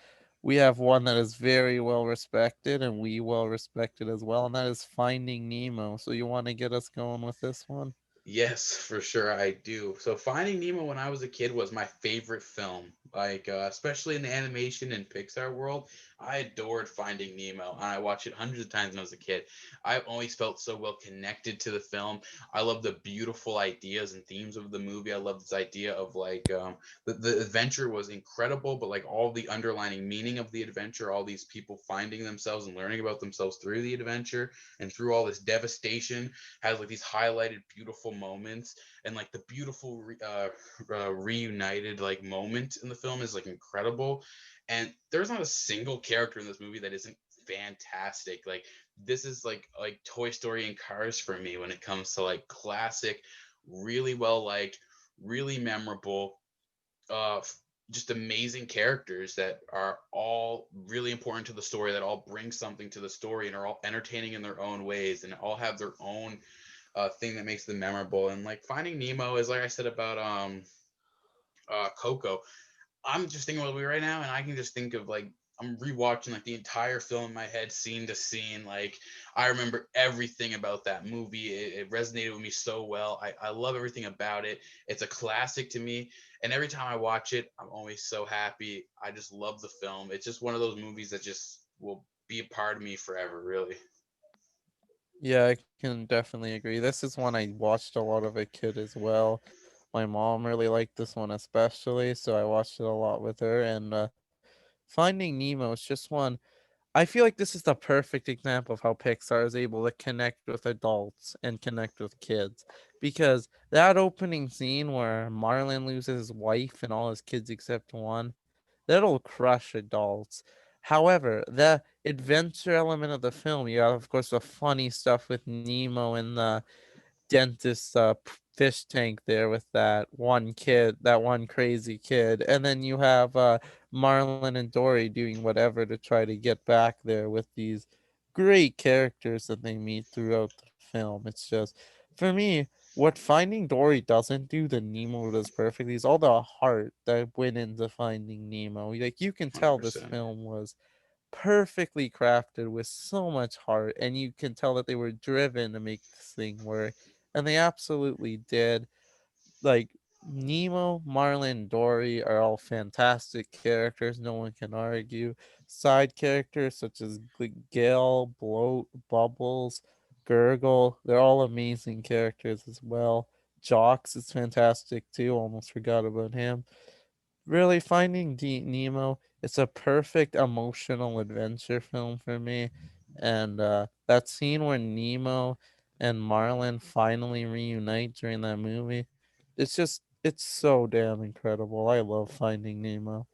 We have one that is very well respected, and we well respected as well, and that is Finding Nemo. So you want to get us going with this one? Yes, for sure I do. So Finding Nemo when I was a kid was my favorite film. Like especially in the animation and Pixar world, I adored Finding Nemo and I watched it hundreds of times when I was a kid. I've always felt so well connected to the film. I love the beautiful ideas and themes of the movie. I love this idea of like the adventure was incredible, but like all the underlining meaning of the adventure, all these people finding themselves and learning about themselves through the adventure and through all this devastation has like these highlighted beautiful moments, and like the beautiful reunited like moment in the film is like incredible, and there's not a single character in this movie that isn't fantastic. Like this is like Toy Story and Cars for me when it comes to like classic, really well liked, really memorable, just amazing characters that are all really important to the story, that all bring something to the story and are all entertaining in their own ways and all have their own thing that makes them memorable. And like Finding Nemo is like I said about Coco. I'm just thinking about the movie right now, and I can just think of like I'm rewatching like the entire film in my head, scene to scene. Like I remember everything about that movie. It resonated with me so well. I love everything about it. It's a classic to me, and every time I watch it, I'm always so happy. I just love the film. It's just one of those movies that just will be a part of me forever. Really, Yeah, I can definitely agree. This is one I watched a lot of a kid as well. My mom really liked this one especially, so I watched it a lot with her. And Finding Nemo is just one. I feel like this is the perfect example of how Pixar is able to connect with adults and connect with kids. Because that opening scene where Marlin loses his wife and all his kids except one, that'll crush adults. However, the adventure element of the film, you have, of course, the funny stuff with Nemo and the dentist fish tank there with that one kid, that one crazy kid, and then you have Marlon and Dory doing whatever to try to get back there with these great characters that they meet throughout the film. It's just, for me, what Finding Dory doesn't do, the Nemo does perfectly, is all the heart that went into Finding Nemo. Like, you can one hundred tell this percent. film was perfectly crafted with so much heart, and you can tell that they were driven to make this thing work, and they absolutely did. Like, Nemo, Marlin, Dory are all fantastic characters, no one can argue. Side characters such as Gale, Bloat, Bubbles, Gurgle, they're all amazing characters as well. Jocks is fantastic too, almost forgot about him. Really, Finding Nemo, it's a perfect emotional adventure film for me. And that scene where Nemo and Marlin finally reunite during that movie, it's so damn incredible. I love Finding Nemo.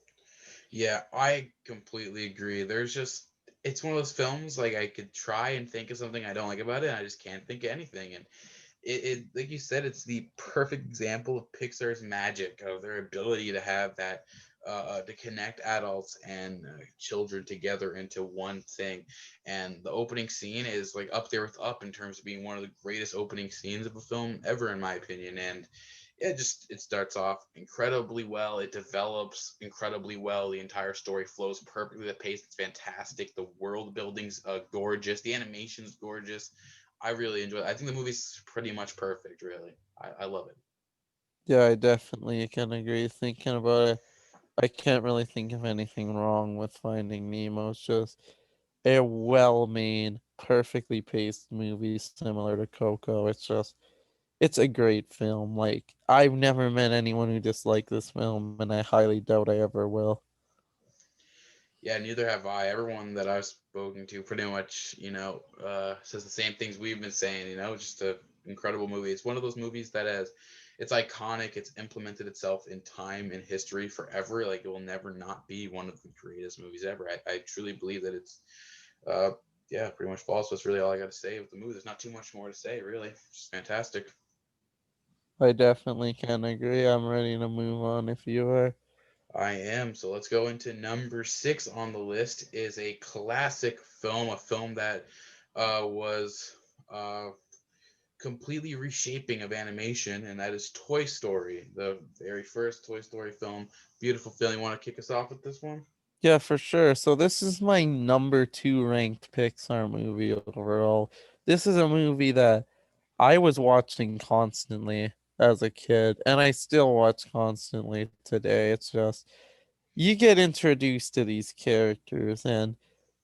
Yeah, I completely agree. There's just it's one of those films like I could try and think of something I don't like about it, and I just can't think of anything. And it like you said, it's the perfect example of Pixar's magic of their ability to have that to connect adults and children together into one thing. And the opening scene is like up there with Up in terms of being one of the greatest opening scenes of a film ever, in my opinion. And yeah, just it starts off incredibly well. It develops incredibly well. The entire story flows perfectly. The pace is fantastic. The world building's gorgeous. The animation's gorgeous. I really enjoy it. I think the movie's pretty much perfect, really. I love it. Yeah, I definitely can agree. Thinking about it, I can't really think of anything wrong with Finding Nemo. It's just a well made, perfectly paced movie similar to Coco. It's a great film. Like, I've never met anyone who disliked this film, and I highly doubt I ever will. Yeah, neither have I. Everyone that I've spoken to pretty much, says the same things we've been saying, just a incredible movie. It's one of those movies that has it's iconic, it's implemented itself in time and history forever. Like it will never not be one of the greatest movies ever. I truly believe that it's uh yeah, pretty much false. That's really all I gotta say with the movie. There's not too much more to say, really. It's just fantastic. I definitely can agree. I'm ready to move on if you are. I am. So let's go into number six on the list is a classic film, a film that was completely reshaping of animation, and that is Toy Story, the very first Toy Story film. Beautiful film. You want to kick us off with this one? Yeah, for sure. So this is my number two ranked Pixar movie overall. This is a movie that I was watching constantly as a kid, and I still watch constantly today. It's just you get introduced to these characters, and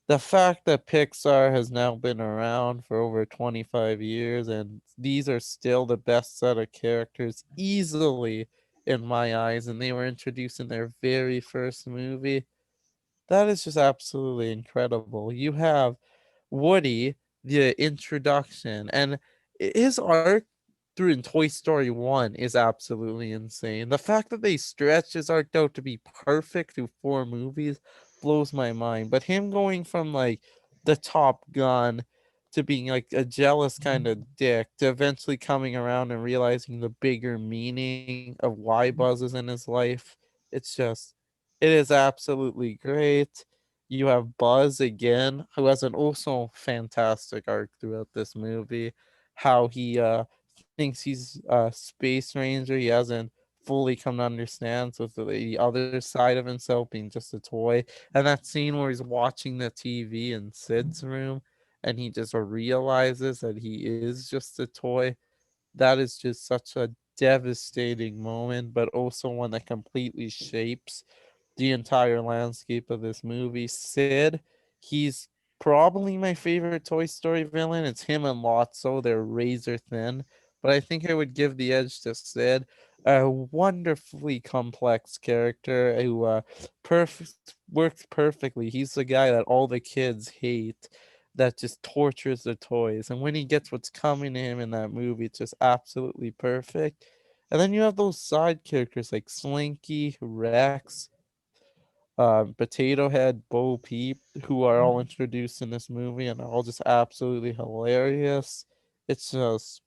the fact that Pixar has now been around for over 25 years and these are still the best set of characters easily in my eyes, and they were introduced in their very first movie, that is just absolutely incredible. You have Woody, the introduction, and his arc through in Toy Story 1 is absolutely insane. The fact that they stretched his arc out to be perfect through four movies blows my mind. But him going from like the Top Gun to being like a jealous kind of dick to eventually coming around and realizing the bigger meaning of why Buzz is in his life, it's just It is absolutely great. You have Buzz again, who has an also fantastic arc throughout this movie. How he thinks he's a space ranger. He hasn't fully come to understand. So it's the other side of himself being just a toy. And that scene where he's watching the TV in Sid's room and he just realizes that he is just a toy. That is just such a devastating moment, but also one that completely shapes the entire landscape of this movie. Sid, he's probably my favorite Toy Story villain. It's him and Lotso. They're razor thin, but I think I would give the edge to Sid, a wonderfully complex character who perfect works perfectly. He's the guy that all the kids hate. That just tortures the toys, and when he gets what's coming to him in that movie, it's just absolutely perfect. And then you have those side characters like Slinky, Rex, Potato Head, Bo Peep, who are all introduced in this movie and are all just absolutely hilarious. It's just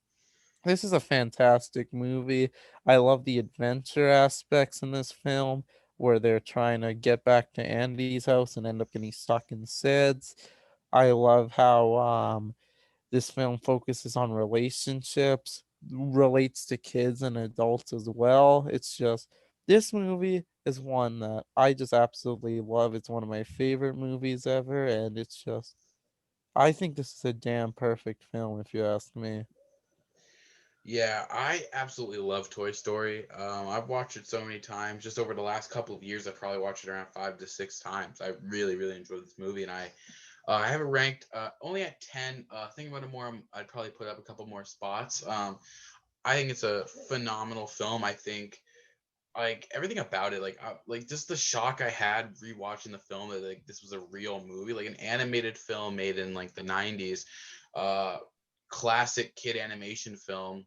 this is a fantastic movie. I love the adventure aspects in this film where they're trying to get back to Andy's house and end up getting stuck in Sid's. I love how this film focuses on relationships, relates to kids and adults as well. It's just this movie is one that I just absolutely love. It's one of my favorite movies ever, and it's just I think this is a damn perfect film if you ask me. Yeah, I absolutely love Toy Story. I've watched it so many times. Just over the last couple of years, I probably watched it around 5 to 6 times. I really, really enjoyed this movie, and I have it ranked only at 10. Thinking about it more, I'd probably put up a couple more spots. I think it's a phenomenal film. I think like everything about it, like just the shock I had rewatching the film that like this was a real movie, like an animated film made in like the 90s, uh, classic kid animation film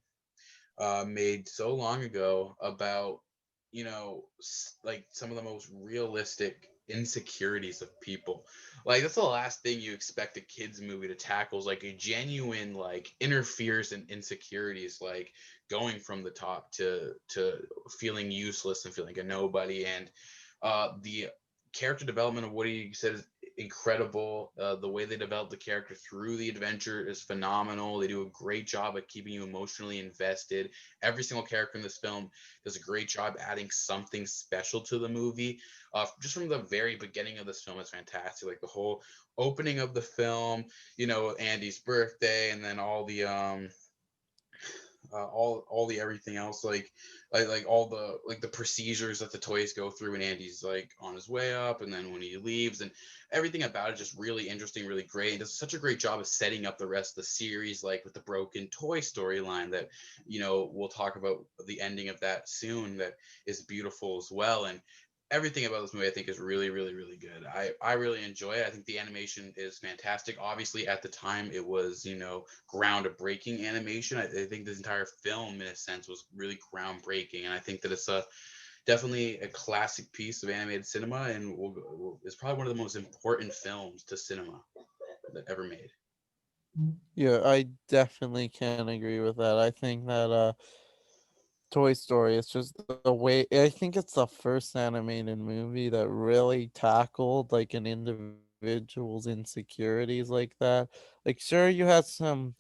made so long ago about like some of the most realistic insecurities of people. Like that's the last thing you expect a kids movie to tackle is like a genuine like interferes in insecurities, like going from the top to feeling useless and feeling like a nobody. And the character development of Woody, you said, is incredible. The way they develop the character through the adventure is phenomenal. They do a great job at keeping you emotionally invested. Every single character in this film does a great job adding something special to the movie. Just from the very beginning of this film is fantastic. Like the whole opening of the film, Andy's birthday, and then all the everything else, like all the like the procedures that the toys go through, and Andy's like on his way up, and then when he leaves, and everything about it just really interesting, really great. It does such a great job of setting up the rest of the series, like with the broken toy storyline that we'll talk about the ending of that soon. That is beautiful as well, and everything about this movie I think is really, really, really good. I really enjoy it. I think the animation is fantastic. Obviously, at the time, it was groundbreaking animation. I think this entire film, in a sense, was really groundbreaking, and I think that it's a definitely a classic piece of animated cinema, and it's probably one of the most important films to cinema that ever made. Yeah, I definitely can agree with that. I think that Toy Story, it's just the way I think it's the first animated movie that really tackled like an individual's insecurities like that. Like sure you had some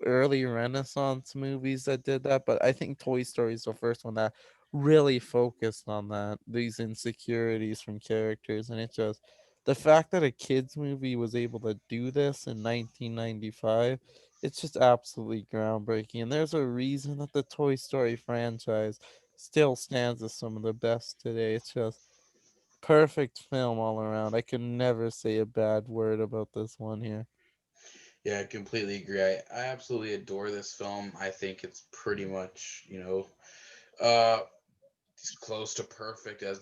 early Renaissance movies that did that, but I think Toy Story is the first one that really focused on that, these insecurities from characters. And it just the fact that a kids movie was able to do this in 1995, it's just absolutely groundbreaking. And there's a reason that the Toy Story franchise still stands as some of the best today. It's just perfect film all around. I can never say a bad word about this one here. Yeah, I completely agree. I absolutely adore this film. I think it's pretty much, uh as close to perfect as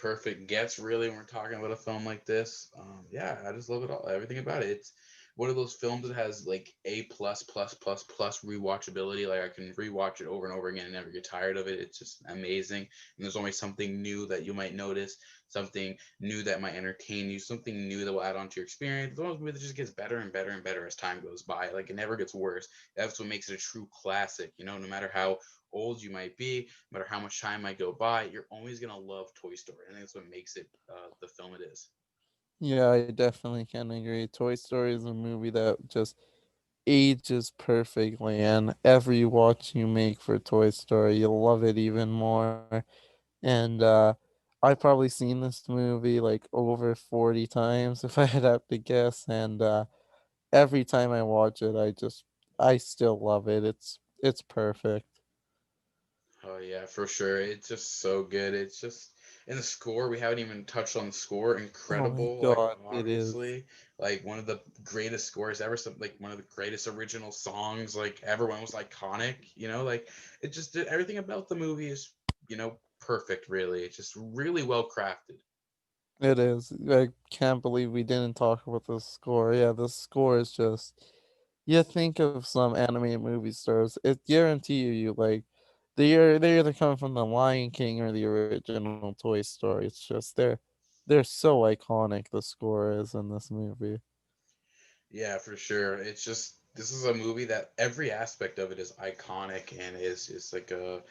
perfect gets, really, when we're talking about a film like this. Yeah, I just love it all, everything about it. It's one of those films that has like A plus rewatchability. Like I can rewatch it over and over again and never get tired of it. It's just amazing. And there's always something new that you might notice, something new that might entertain you, something new that will add on to your experience. It's one of those movies that just gets better and better and better as time goes by. Like it never gets worse. That's what makes it a true classic. You know, no matter how old you might be, no matter how much time might go by, you're always gonna love Toy Story. I think that's what makes it the film it is. Yeah, I definitely can agree. Toy Story is a movie that just ages perfectly, and every watch you make for Toy Story, you'll love it even more. And I've probably seen this movie like over 40 times if I had have to guess, and every time I watch it, I still love it. It's perfect. Oh yeah, for sure. It's just so good. It's just in the score, we haven't even touched on the score. Oh my Incredible, like god, it is. obviously, like one of the greatest scores ever. Some like one of the greatest original songs like ever. One was iconic. You know, like it just did everything about the movie is perfect. Really, it's just really well crafted. It is. I can't believe we didn't talk about the score. Yeah, the score is just you think of some animated movie stars, it guarantee like they're either coming from the Lion King or the original Toy Story. It's just they're so iconic the score is in this movie. Yeah, for sure. It's just this is a movie that every aspect of it is iconic and is like a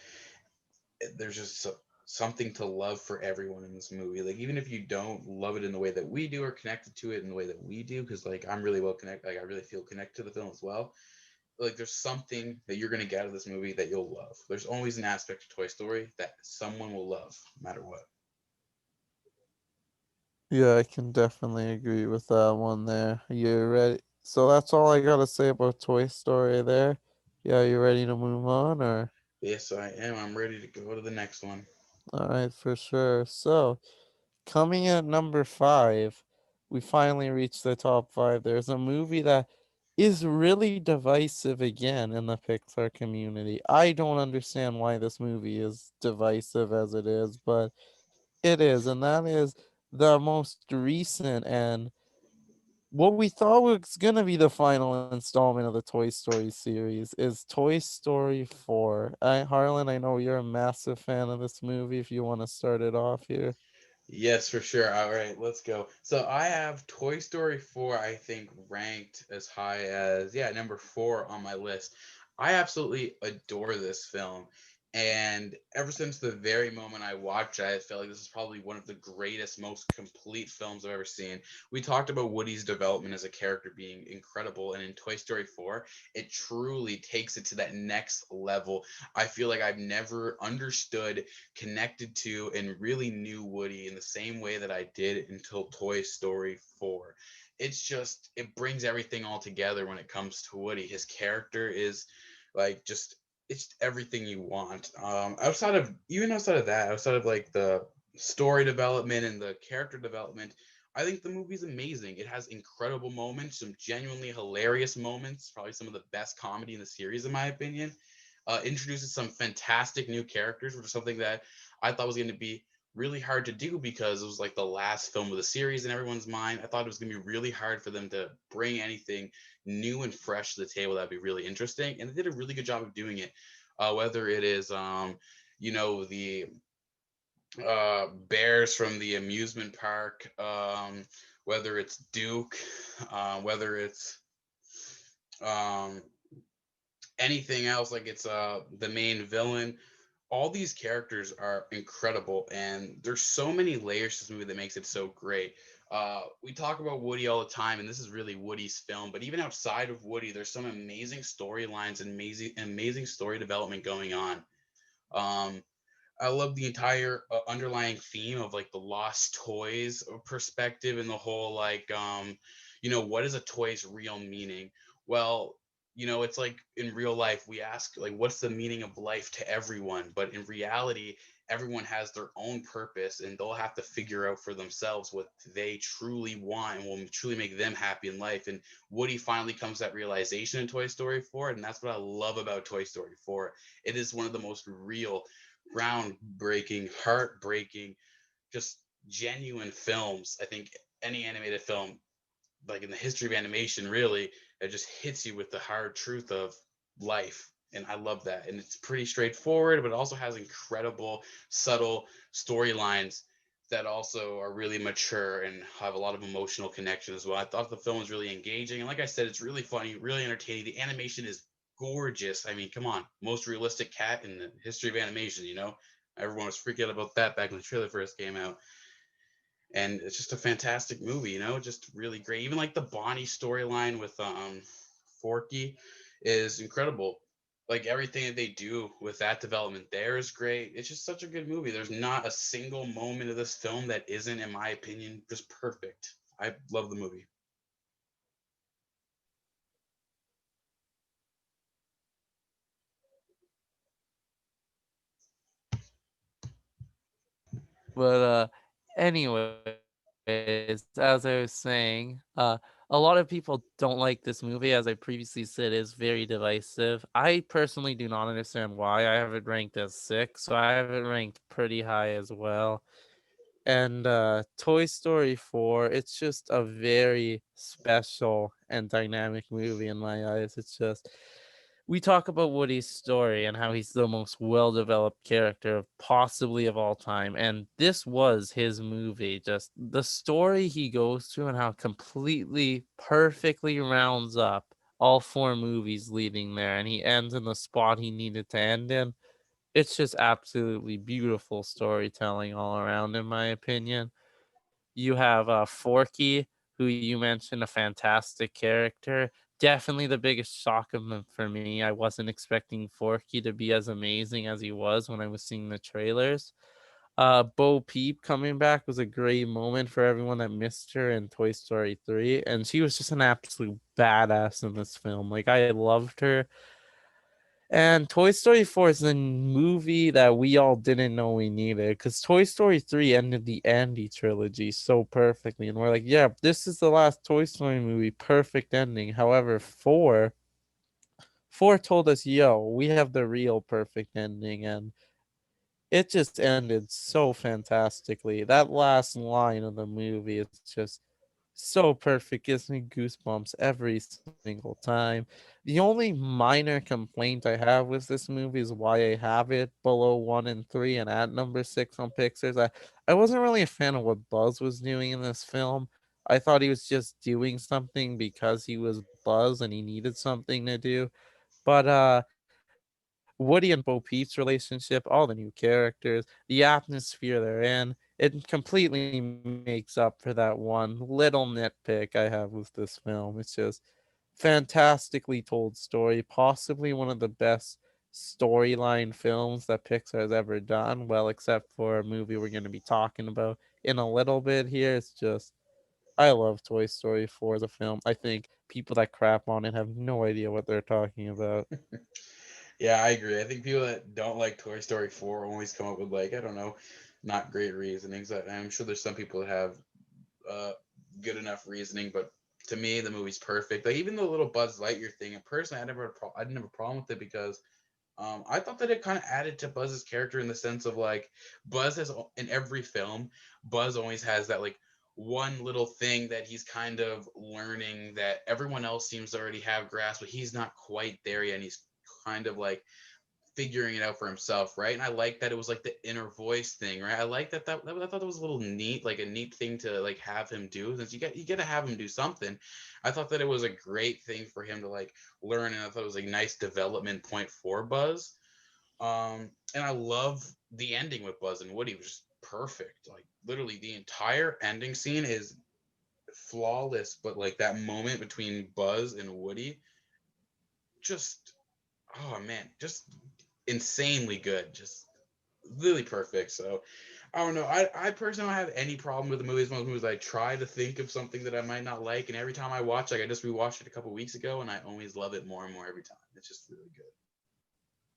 there's just something to love for everyone in this movie. Like even if you don't love it in the way that we do or connected to it in the way that we do, because like I'm really well connected, like I really feel connected to the film as well. Like there's something that you're gonna get out of this movie that you'll love. There's always an aspect of Toy Story that someone will love, no matter what. Yeah, I can definitely agree with that one there. You ready? So that's all I gotta say about Toy Story there. Yeah, you ready to move on or? Yes, I am. I'm ready to go to the next one. All right, for sure. So, coming at number five, we finally reached the top five. There's a movie that is really divisive again in the Pixar community. I don't understand why this movie is divisive as it is, but it is, and that is the most recent and what we thought was gonna be the final installment of the Toy Story series is Toy Story 4. Harlan, I know you're a massive fan of this movie. If you want to start it off here. Yes, for sure. All right, let's go. So I have Toy Story 4, I think, ranked as high as, yeah, number 4 on my list. I absolutely adore this film. And ever since the very moment I watched it, I felt like this is probably one of the greatest, most complete films I've ever seen. We talked about Woody's development as a character being incredible, and in Toy Story 4, it truly takes it to that next level. I feel like I've never understood, connected to, and really knew Woody in the same way that I did until Toy Story 4. It's just, it brings everything all together when it comes to Woody. His character is like just, it's everything you want. Outside of that, outside of like the story development and the character development, I think the movie's amazing. It has incredible moments, some genuinely hilarious moments, probably some of the best comedy in the series, in my opinion. Introduces some fantastic new characters, which is something that I thought was going to be really hard to do because it was like the last film of the series in everyone's mind. I thought it was going to be really hard for them to bring anything new and fresh to the table that'd be really interesting, and they did a really good job of doing it. Whether it is, the bears from the amusement park, whether it's Duke, whether it's um, anything else, like it's the main villain. All these characters are incredible, and there's so many layers to this movie that makes it so great. We talk about Woody all the time, and this is really Woody's film. But even outside of Woody, there's some amazing storylines and amazing story development going on. Um, I love the entire underlying theme of like the lost toys perspective and the whole like what is a toy's real meaning? Well, it's like in real life we ask like what's the meaning of life to everyone, but in reality everyone has their own purpose and they'll have to figure out for themselves what they truly want and will truly make them happy in life. And Woody finally comes to that realization in Toy Story 4, and that's what I love about Toy Story 4. It is one of the most real, groundbreaking, heartbreaking, just genuine films I think any animated film like in the history of animation, really, it just hits you with the hard truth of life. And I love that. And it's pretty straightforward, but it also has incredible, subtle storylines that also are really mature and have a lot of emotional connection as well. I thought the film was really engaging. And like I said, it's really funny, really entertaining. The animation is gorgeous. I mean, come on, most realistic cat in the history of animation, you know? Everyone was freaking out about that back when the trailer first came out. And it's just a fantastic movie, you know, just really great. Even like the Bonnie storyline with Forky is incredible. Like everything that they do with that development there is great. It's just such a good movie. There's not a single moment of this film that isn't, in my opinion, just perfect. I love the movie. But anyways, as I was saying, a lot of people don't like this movie. As I previously said, is very divisive. I personally do not understand why. I have it ranked as 6, so I have it ranked pretty high as well. And Toy Story 4, it's just a very special and dynamic movie in my eyes. It's just we talk about Woody's story and how he's the most well-developed character possibly of all time, and this was his movie. Just the story he goes through and how it completely perfectly rounds up all 4 movies leading there, and he ends in the spot he needed to end in. It's just absolutely beautiful storytelling all around, in my opinion. You have Forky, who you mentioned, a fantastic character. Definitely the biggest shock of them for me. I wasn't expecting Forky to be as amazing as he was when I was seeing the trailers. Bo Peep coming back was a great moment for everyone that missed her in Toy Story 3, and she was just an absolute badass in this film. Like I loved her, and Toy Story 4 is the movie that we all didn't know we needed because Toy Story 3 ended the Andy trilogy so perfectly. And we're like, yeah, this is the last Toy Story movie. Perfect ending. However, 4 told us, yo, we have the real perfect ending. And it just ended so fantastically. That last line of the movie is just so perfect, gives me goosebumps every single time. The only minor complaint I have with this movie is why I have it below 1 and 3 and at number 6 on Pixar's. I wasn't really a fan of what Buzz was doing in this film. I thought he was just doing something because he was Buzz and he needed something to do. But Woody and Bo Peep's relationship, all the new characters, the atmosphere they're in, it completely makes up for that one little nitpick I have with this film. It's just fantastically told story, possibly one of the best storyline films that Pixar has ever done. Well, except for a movie we're going to be talking about in a little bit here. It's just I love Toy Story 4 as a film. I think people that crap on it have no idea what they're talking about. Yeah, I agree. I think people that don't like Toy Story 4 always come up with, like, I don't know, not great reasonings. I'm sure there's some people that have uh, good enough reasoning, but to me, the movie's perfect. Like even the little Buzz Lightyear thing, and personally, I didn't have a problem with it because I thought that it kind of added to Buzz's character in the sense of like Buzz has in every film, Buzz always has that like one little thing that he's kind of learning that everyone else seems to already have grasp, but he's not quite there yet. And he's kind of like figuring it out for himself, right? And I like that it was like the inner voice thing, right? I like that I thought that was a little neat, like a neat thing to like have him do. Since you get to have him do something. I thought that it was a great thing for him to like learn, and I thought it was a nice development point for Buzz. And I love the ending with Buzz and Woody, which is perfect. Like literally, the entire ending scene is flawless, but like that moment between Buzz and Woody, just oh man, just insanely good. Just really perfect. So I don't know. I personally don't have any problem with the movies. Most movies I try to think of something that I might not like, and every time I watch, like I just rewatched it a couple weeks ago, and I always love it more and more every time. It's just really good.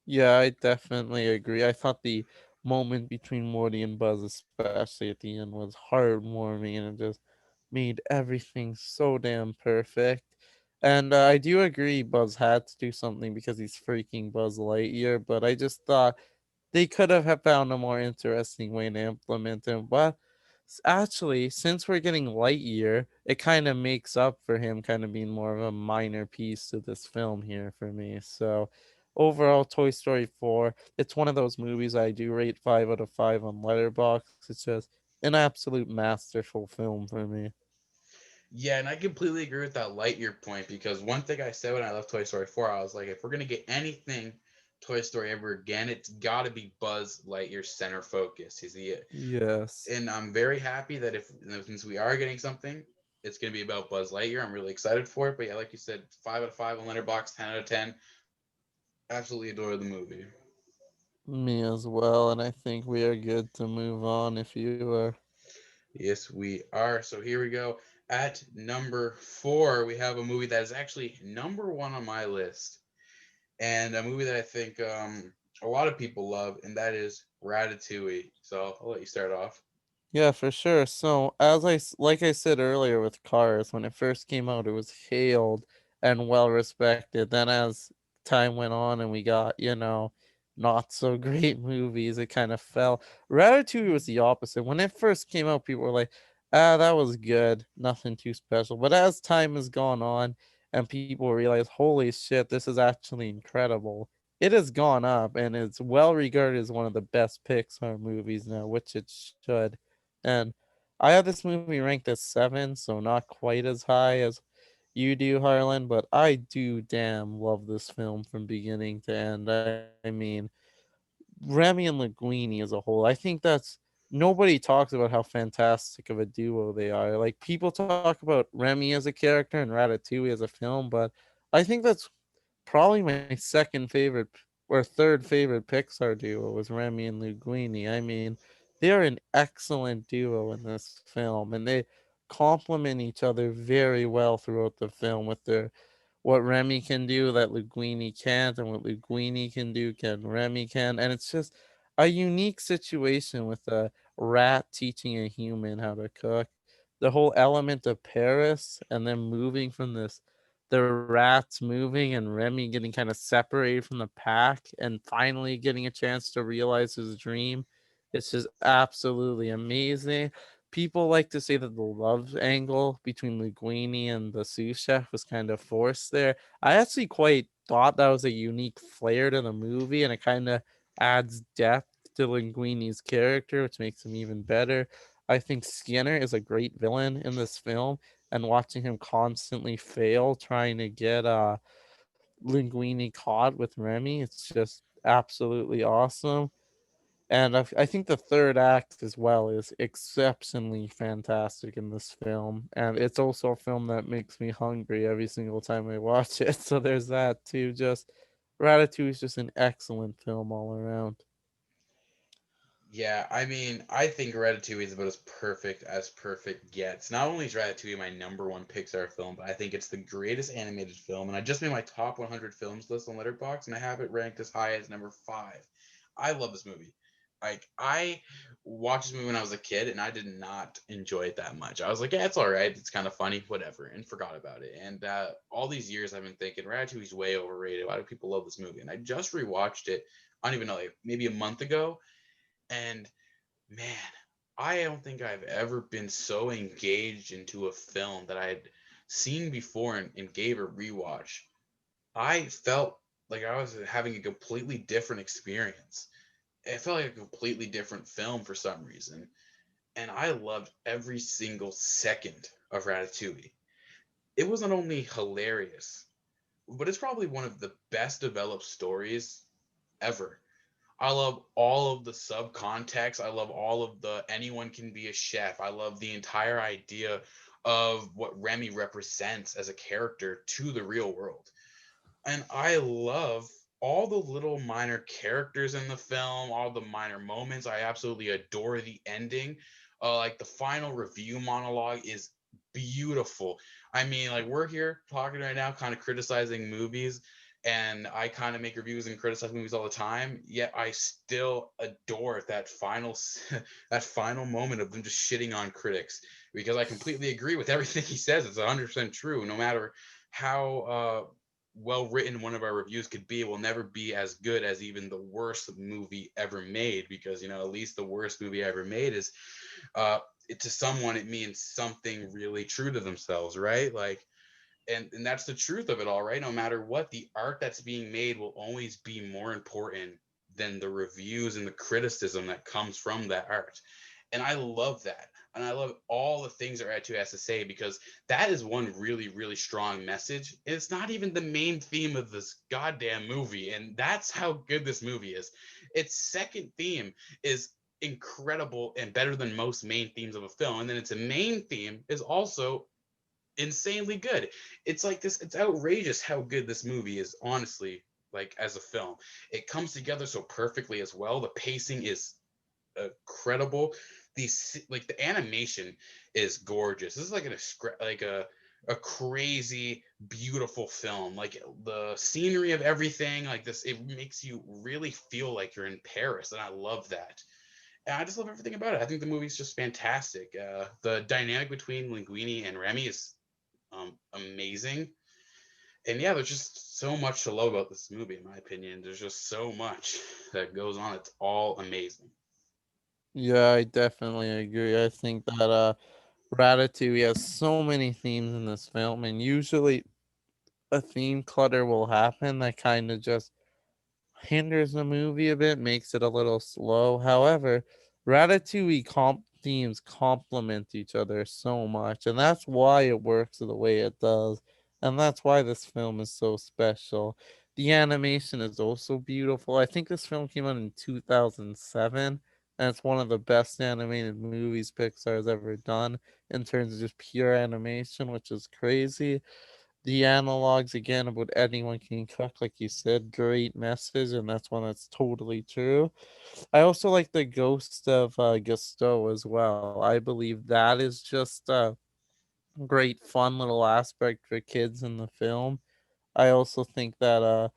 Yeah, I definitely agree. I thought the moment between Morty and Buzz, especially at the end, was heartwarming and it just made everything so damn perfect. And I do agree Buzz had to do something because he's freaking Buzz Lightyear, but I just thought they could have found a more interesting way to implement him. But Actually, since we're getting Lightyear, it kind of makes up for him kind of being more of a minor piece to this film here for me. So, overall, Toy Story 4, it's one of those movies I do rate 5 out of 5 on Letterboxd. It's just an absolute masterful film for me. Yeah, and I completely agree with that Lightyear point because one thing I said when I left Toy Story 4, I was like, if we're gonna get anything Toy Story ever again, it's got to be Buzz Lightyear's center focus. He's the, Yes. and I'm very happy that if since we are getting something, it's gonna be about Buzz Lightyear. I'm really excited for it. But yeah, like you said, 5 out of 5 on Letterboxd, 10 out of 10. Absolutely adore the movie. Me as well, and I think we are good to move on if you are. Yes, we are. So here we go. At number 4, we have a movie that is actually number 1 on my list, and a movie that I think a lot of people love, and that is Ratatouille. So I'll let you start off. Yeah, for sure. So, like I said earlier with Cars, when it first came out, it was hailed and well respected. Then, as time went on and we got, not so great movies, it kind of fell. Ratatouille was the opposite. When it first came out, people were like, that was good, nothing too special. But as time has gone on and people realize, holy shit, this is actually incredible, it has gone up and it's well regarded as one of the best Pixar movies now, which it should. And I have this movie ranked as 7, so not quite as high as you do, Harlan, but I do damn love this film from beginning to end. I mean, Remy and Linguini as a whole, I think that's nobody talks about how fantastic of a duo they are. Like people talk about Remy as a character and Ratatouille as a film, but I think that's probably my second favorite or third favorite Pixar duo was Remy and Linguini. I mean, they are an excellent duo in this film, and they complement each other very well throughout the film with their what Remy can do that Linguini can't, and what Linguini can do can Remy can, and it's just a unique situation with a rat teaching a human how to cook. The whole element of Paris and then moving from the rats moving and Remy getting kind of separated from the pack and finally getting a chance to realize his dream. It's just absolutely amazing. People like to say that the love angle between Linguini and the sous chef was kind of forced there. I actually quite thought that was a unique flair to the movie, and it kind of adds depth to Linguini's character, which makes him even better. I think Skinner is a great villain in this film, and watching him constantly fail trying to get Linguini caught with Remy, it's just absolutely awesome. And I think the third act as well is exceptionally fantastic in this film. And it's also a film that makes me hungry every single time I watch it. So there's that too. Just Ratatouille is just an excellent film all around. Yeah, I mean, I think Ratatouille is about as perfect gets. Not only is Ratatouille my number 1 Pixar film, but I think it's the greatest animated film. And I just made my top 100 films list on Letterboxd, and I have it ranked as high as number 5. I love this movie. Like, I watched this movie when I was a kid, and I did not enjoy it that much. I was like, yeah, it's all right. It's kind of funny, whatever, and forgot about it. And all these years, I've been thinking Ratatouille's way overrated. Why do people love this movie? And I just rewatched it. I don't even know, like maybe a month ago, and man, I don't think I've ever been so engaged into a film that I had seen before and gave a rewatch. I felt like I was having a completely different experience. It felt like a completely different film for some reason. And I loved every single second of Ratatouille. It was not only hilarious, but it's probably one of the best developed stories ever. I love all of the subcontext. I love all of the anyone can be a chef. I love the entire idea of what Remy represents as a character to the real world. And I love all the little minor characters in the film, all the minor moments. I absolutely adore the ending. Like the final review monologue is beautiful. I mean, like we're here talking right now, kind of criticizing movies, and I kind of make reviews and criticize movies all the time. Yet I still adore that final that final moment of them just shitting on critics because I completely agree with everything he says. It's 100% true. No matter how well written one of our reviews could be, it will never be as good as even the worst movie ever made, because at least the worst movie ever made is to someone it means something really true to themselves, right? Like, and that's the truth of it all, right? No matter what, the art that's being made will always be more important than the reviews and the criticism that comes from that art. And I love that. And I love all the things that Red 2 has to say, because that is one really, really strong message. It's not even the main theme of this goddamn movie. And that's how good this movie is. Its second theme is incredible and better than most main themes of a film. And then its main theme is also insanely good. It's like this, it's outrageous how good this movie is, honestly, like as a film. It comes together so perfectly as well. The pacing is incredible. Like the animation is gorgeous. This is like a crazy beautiful film. Like the scenery of everything, like this, it makes you really feel like you're in Paris, and I love that. And I just love everything about it. I think the movie's just fantastic. The dynamic between Linguini and Remy is amazing. And yeah, there's just so much to love about this movie, in my opinion. There's just so much that goes on. It's all amazing. Yeah, I definitely agree. I think that Ratatouille has so many themes in this film, and usually a theme clutter will happen that kind of just hinders the movie a bit, makes it a little slow. However, Ratatouille themes complement each other so much, and that's why it works the way it does, and that's why this film is so special. The animation is also beautiful. I think this film came out in 2007, and it's one of the best animated movies Pixar has ever done in terms of just pure animation, which is crazy. The analogs again about anyone can cook, like you said, great message, and that's one that's totally true. I also like the ghost of Gusteau as well. I believe that is just a great, fun little aspect for kids in the film. I also think that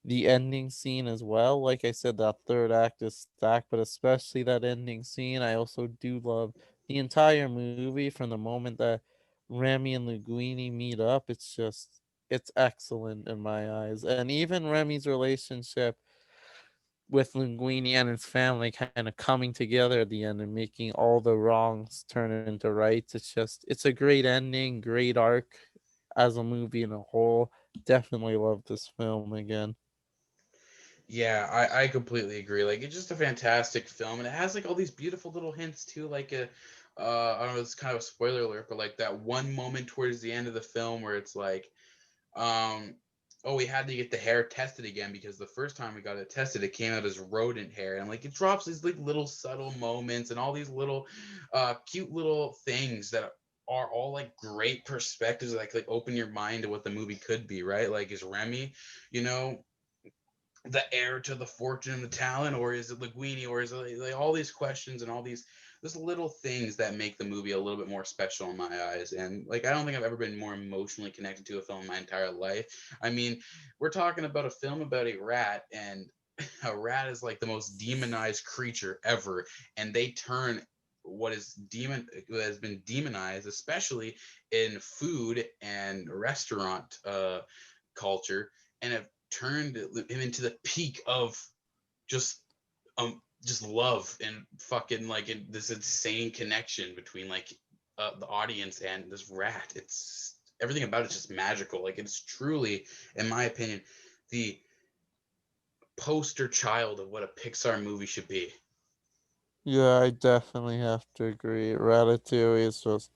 the ending scene as well. Like I said, that third act is stacked, but especially that ending scene. I also do love the entire movie from the moment that Remy and Linguini meet up. It's excellent in my eyes. And even Remy's relationship with Linguini and his family kind of coming together at the end and making all the wrongs turn into rights. It's a great ending, great arc as a movie in a whole. Definitely love this film again. Yeah, I completely agree. Like it's just a fantastic film, and it has like all these beautiful little hints too. Like I don't know, it's kind of a spoiler alert, but like that one moment towards the end of the film where it's like, um, oh, we had to get the hair tested again because the first time we got it tested, it came out as rodent hair, and like it drops these like little subtle moments and all these little, cute little things that are all like great perspectives, like open your mind to what the movie could be, right? Like is Remy, you know, the heir to the fortune and the talent, or is it Linguini, or is it like all these questions and all these just little things that make the movie a little bit more special in my eyes. And like I don't think I've ever been more emotionally connected to a film in my entire life. I mean, we're talking about a film about a rat, and a rat is like the most demonized creature ever, and they turn what has been demonized, especially in food and restaurant culture, and have turned him into the peak of just just love and fucking like this insane connection between like the audience and this rat. It's everything about it's just magical. Like it's truly, in my opinion, the poster child of what a Pixar movie should be. Yeah, I definitely have to agree. Ratatouille is just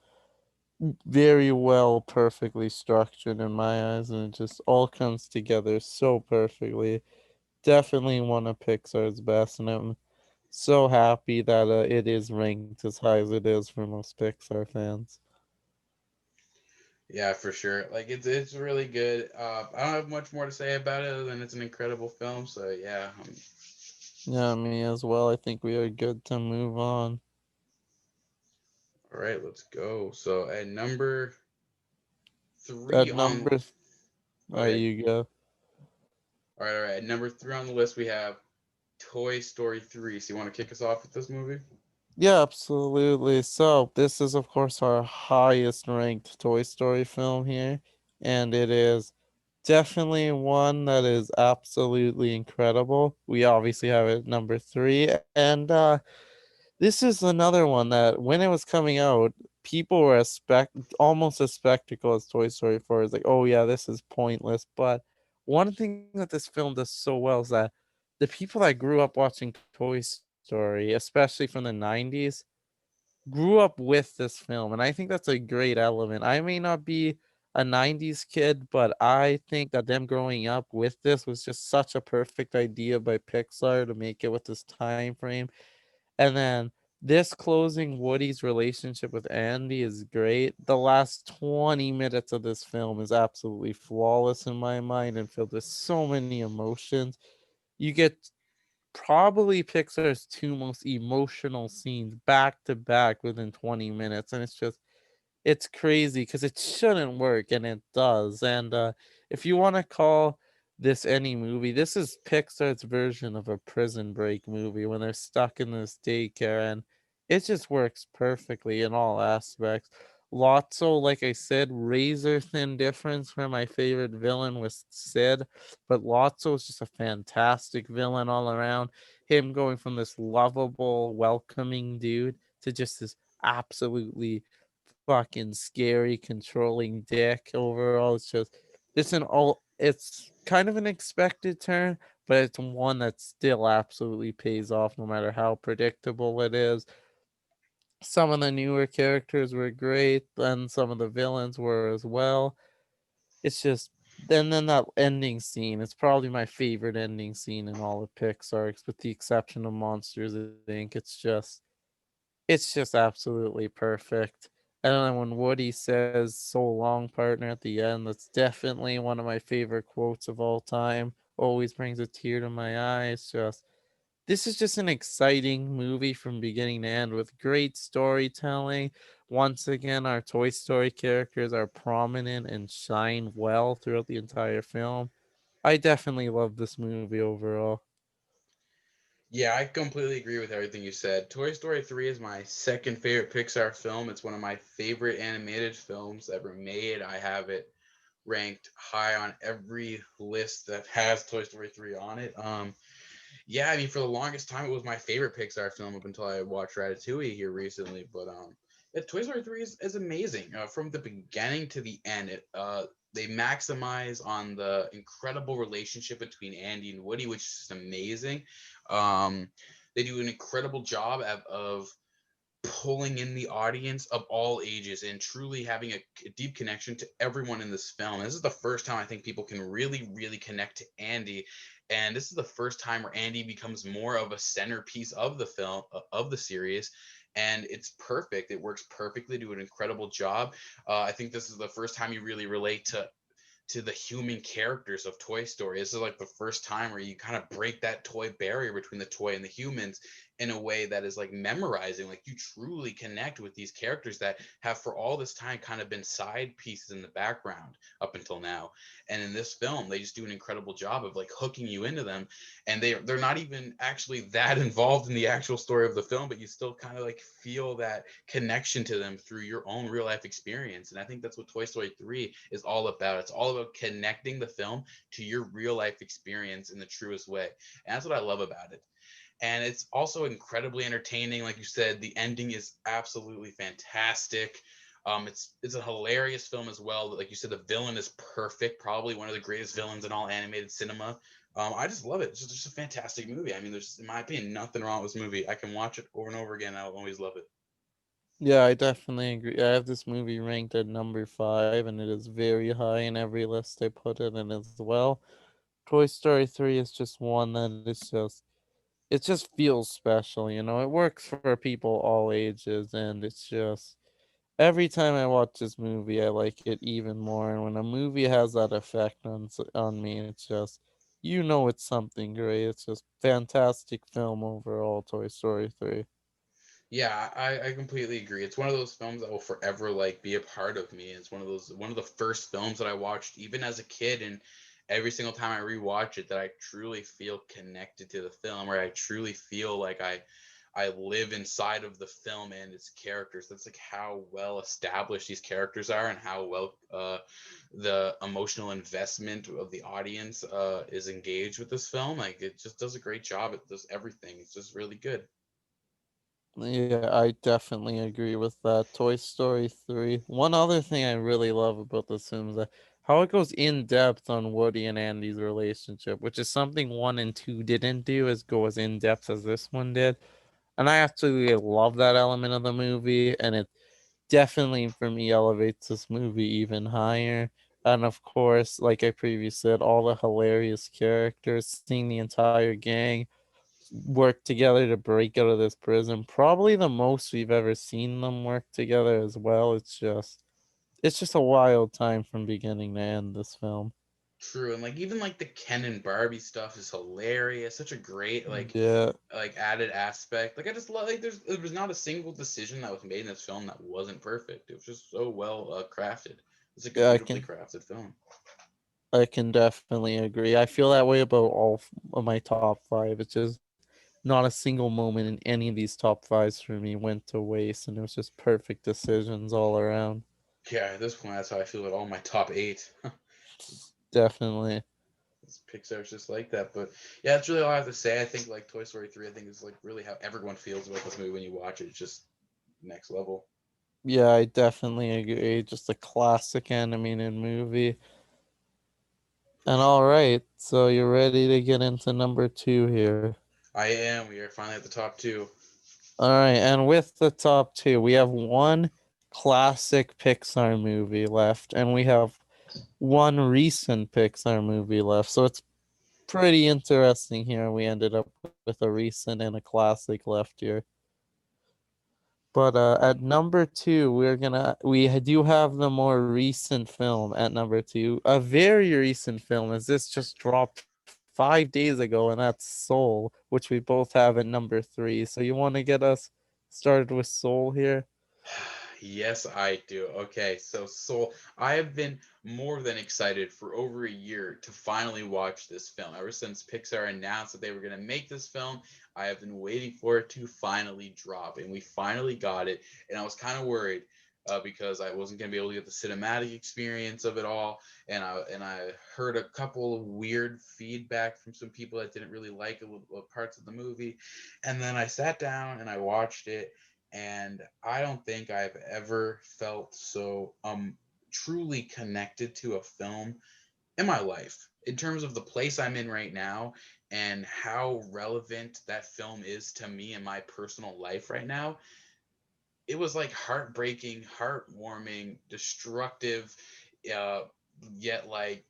very well, perfectly structured in my eyes, and it just all comes together so perfectly. Definitely one of Pixar's best, and I'm so happy that it is ranked as high as it is for most Pixar fans. Yeah, for sure. Like it's really good. I don't have much more to say about it other than it's an incredible film. So yeah. Yeah, me as well. I think we are good to move on. All right, let's go. So at number At three on. number, all right, Okay. you go. All right. At number three on the list, we have Toy Story 3. So you want to kick us off with this movie? Yeah, absolutely. So, this is, of course, our highest ranked Toy Story film here, and it is definitely one that is absolutely incredible. We obviously have it at number three, and this is another one that when it was coming out, people were almost as spectacle as Toy Story 4. It's like, oh yeah, this is pointless. But one thing that this film does so well is that the people that grew up watching Toy Story, especially from the 90s, grew up with this film. And I think that's a great element. I may not be a 90s kid, but I think that them growing up with this was just such a perfect idea by Pixar to make it with this time frame. And then this closing Woody's relationship with Andy is great. The last 20 minutes of this film is absolutely flawless in my mind and filled with so many emotions. You get probably Pixar's two most emotional scenes back to back within 20 minutes. And it's crazy because it shouldn't work and it does. And if you want to call this any movie, this is Pixar's version of a prison break movie when they're stuck in this daycare, and it just works perfectly in all aspects. Lotso, like I said, razor thin difference from my favorite villain was Sid, but Lotso is just a fantastic villain all around. Him going from this lovable, welcoming dude to just this absolutely fucking scary, controlling dick overall. It's kind of an expected turn, but it's one that still absolutely pays off no matter how predictable it is. Some of the newer characters were great, and some of the villains were as well. It's just then that ending scene, it's probably my favorite ending scene in all of Pixar, with the exception of Monsters Inc. It's just absolutely perfect. And then when Woody says "so long, partner" at the end, that's definitely one of my favorite quotes of all time. Always brings a tear to my eye. It's just this is just an exciting movie from beginning to end with great storytelling. Once again, our Toy Story characters are prominent and shine well throughout the entire film. I definitely love this movie overall. Yeah, I completely agree with everything you said. Toy Story 3 is my second favorite Pixar film. It's one of my favorite animated films ever made. I have it ranked high on every list that has Toy Story 3 on it. Yeah, I mean, for the longest time, it was my favorite Pixar film up until I watched Ratatouille here recently. But yeah, Toy Story 3 is amazing from the beginning to the end. They maximize on the incredible relationship between Andy and Woody, which is amazing. Um, they do an incredible job of pulling in the audience of all ages and truly having a deep connection to everyone in this film. This is the first time I think people can really connect to Andy, and this is the first time where Andy becomes more of a centerpiece of the film, of the series. And it's perfect. It works perfectly. Do an incredible job. I think this is the first time you really relate to the human characters of Toy Story. This is like the first time where you kind of break that toy barrier between the toy and the humans in a way that is like memorizing. Like you truly connect with these characters that have for all this time kind of been side pieces in the background up until now. And in this film, they just do an incredible job of like hooking you into them. And they're not even actually that involved in the actual story of the film, but you still kind of like feel that connection to them through your own real life experience. And I think that's what Toy Story 3 is all about. It's all about connecting the film to your real life experience in the truest way. And that's what I love about it. And it's also incredibly entertaining. Like you said, the ending is absolutely fantastic. It's a hilarious film as well. Like you said, the villain is perfect, probably one of the greatest villains in all animated cinema. I just love it. It's just a fantastic movie. I mean, there's, in my opinion, nothing wrong with this movie. I can watch it over and over again. I'll always love it. Yeah, I definitely agree. I have this movie ranked at number 5, and it is very high in every list I put it in as well. Toy Story 3 is just one that is just it just feels special, you know. It works for people all ages, and it's just every time I watch this movie, I like it even more. And when a movie has that effect on me, it's just you know it's something great. It's just fantastic film overall. Toy Story 3. Yeah, I completely agree. It's one of those films that will forever like be a part of me. It's one of the first films that I watched even as a kid, and every single time I rewatch it that I truly feel connected to the film, where I truly feel like I live inside of the film and its characters. That's like how well established these characters are and how well the emotional investment of the audience is engaged with this film. Like it just does a great job. It does everything. It's just really good. Yeah, I definitely agree with that. Toy Story 3. One other thing I really love about this film is that how it goes in depth on Woody and Andy's relationship, which is something 1 and 2 didn't do as go as in depth as this one did. And I absolutely love that element of the movie, and it definitely for me elevates this movie even higher. And of course, like I previously said, all the hilarious characters, seeing the entire gang work together to break out of this prison. Probably the most we've ever seen them work together as well. It's just a wild time from beginning to end, this film. True, and like even like the Ken and Barbie stuff is hilarious. Such a great Yeah, added aspect. Like I just love like there was not a single decision that was made in this film that wasn't perfect. It was just so well crafted. It's like a yeah, I beautifully can crafted film. I can definitely agree. I feel that way about all of my top five. It's just not a single moment in any of these top fives for me went to waste, and it was just perfect decisions all around. Yeah, at this point, that's how I feel about all my top eight. Definitely. Pixar's just like that. But yeah, that's really all I have to say. I think like Toy Story 3, I think is like really how everyone feels about this movie when you watch it. It's just next level. Yeah, I definitely agree. Just a classic animated movie. For And sure. all right, so you're ready to get into number two here. I am. We are finally at the top two. All right, and with the top two, we have one classic Pixar movie left, and we have one recent Pixar movie left. So it's pretty interesting here. We ended up with a recent and a classic left here. But at number two, we do have the more recent film at number two, a very recent film, as this just dropped 5 days ago, and that's Soul, which we both have at number three. So you want to get us started with Soul here? Yes, I do. Okay, so Soul, I have been more than excited for over a year to finally watch this film. Ever since Pixar announced that they were going to make this film, I have been waiting for it to finally drop, and we finally got it. And I was kind of worried because I wasn't going to be able to get the cinematic experience of it all, and I heard a couple of weird feedback from some people that didn't really like parts of the movie, and then I sat down and I watched it, and I don't think I've ever felt so truly connected to a film in my life in terms of the place I'm in right now and how relevant that film is to me in my personal life right now. It was like heartbreaking, heartwarming, destructive, uh, yet like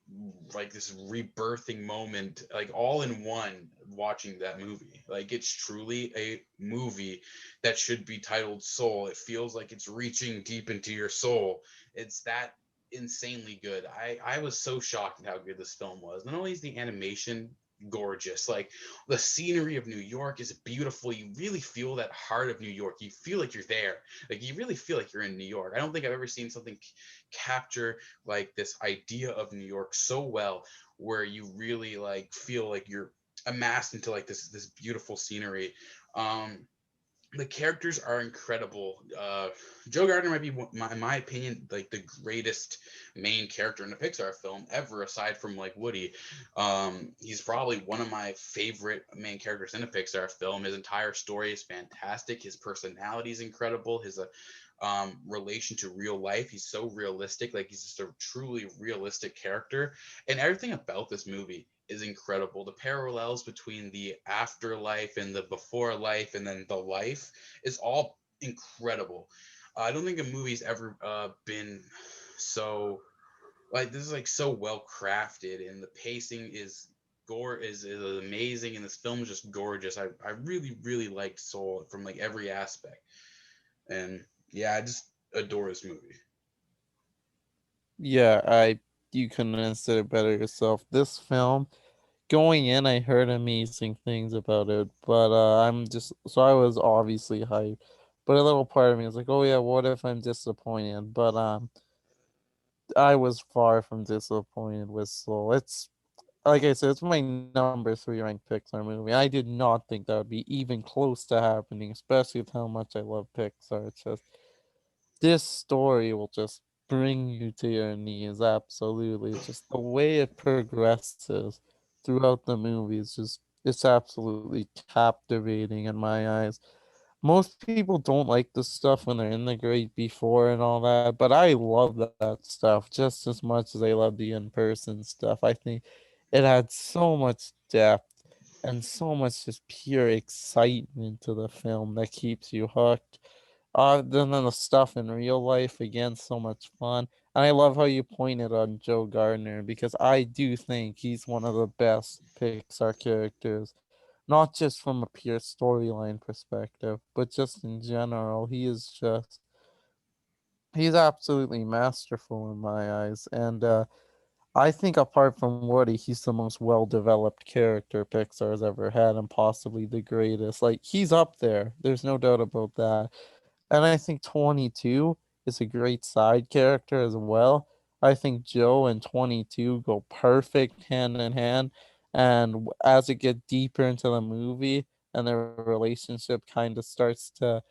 this rebirthing moment, like all in one. Watching that movie, like it's truly a movie that should be titled Soul. It feels like it's reaching deep into your soul. It's that insanely good. I was so shocked at how good this film was. Not only is the animation gorgeous, like the scenery of New York is beautiful. You really feel that heart of New York. You feel like you're there. Like you really feel like you're in New York. I don't think I've ever seen something capture like this idea of New York so well, where you really like feel like you're amassed into like this beautiful scenery. Um, the characters are incredible. Joe Gardner might be, in my opinion, like the greatest main character in a Pixar film ever, aside from like Woody. He's probably one of my favorite main characters in a Pixar film. His entire story is fantastic. His personality is incredible. His relation to real life, he's so realistic. Like he's just a truly realistic character, and everything about this movie is incredible. The parallels between the afterlife and the before life and then the life is all incredible. I don't think a movie's ever been so like this is like so well crafted, and the pacing is is amazing, and this film is just gorgeous. I really liked Soul from like every aspect, and yeah, I just adore this movie. Yeah, I you couldn't have said it better yourself. This film, going in, I heard amazing things about it, but I'm just so I was obviously hyped, but a little part of me was like, oh yeah, what if I'm disappointed? But I was far from disappointed with Soul. It's like I said, it's my number three ranked Pixar movie. I did not think that would be even close to happening, especially with how much I love Pixar. It's just this story will just bring you to your knees. Absolutely, it's just the way it progresses throughout the movie is just it's absolutely captivating in my eyes. most people don't like the stuff when they're in the great before and all that, but I love that stuff just as much as I love the in-person stuff. I think it had so much depth and so much just pure excitement to the film that keeps you hooked. Then the stuff in real life, again, so much fun. And I love how you pointed on Joe Gardner because I do think he's one of the best Pixar characters, not just from a pure storyline perspective, but just in general. He's absolutely masterful in my eyes. And I think apart from Woody, he's the most well-developed character Pixar's ever had and possibly the greatest. Like he's up there. There's no doubt about that. And I think 22 is a great side character as well. I think Joe and 22 go perfect hand in hand. And as it gets deeper into the movie and their relationship kind of starts to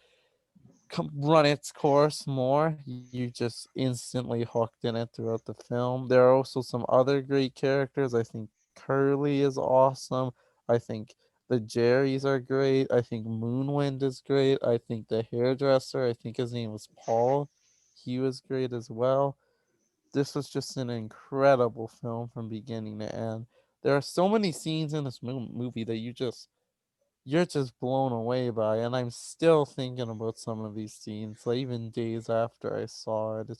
run its course more, you just instantly hooked in it throughout the film. There are also some other great characters. I think Curly is awesome. I think the Jerrys are great. I think Moonwind is great. I think the hairdresser, I think his name was Paul. He was great as well. This was just an incredible film from beginning to end. There are so many scenes in this movie that you're just blown away by, and I'm still thinking about some of these scenes, like even days after I saw it.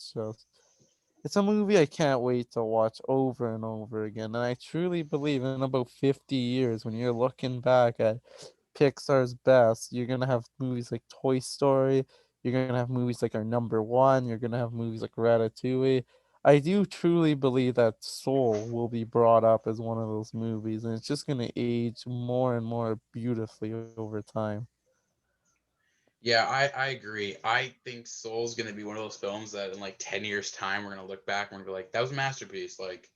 It's a movie I can't wait to watch over and over again. And I truly believe in about 50 years, when you're looking back at Pixar's best, you're gonna have movies like Toy Story, you're gonna have movies like our number one, you're gonna have movies like Ratatouille. I do truly believe that Soul will be brought up as one of those movies, and it's just gonna age more and more beautifully over time. Yeah, I agree. I think Soul's gonna be one of those films that in like 10 years time we're gonna look back and we're gonna be like, that was a masterpiece. Like,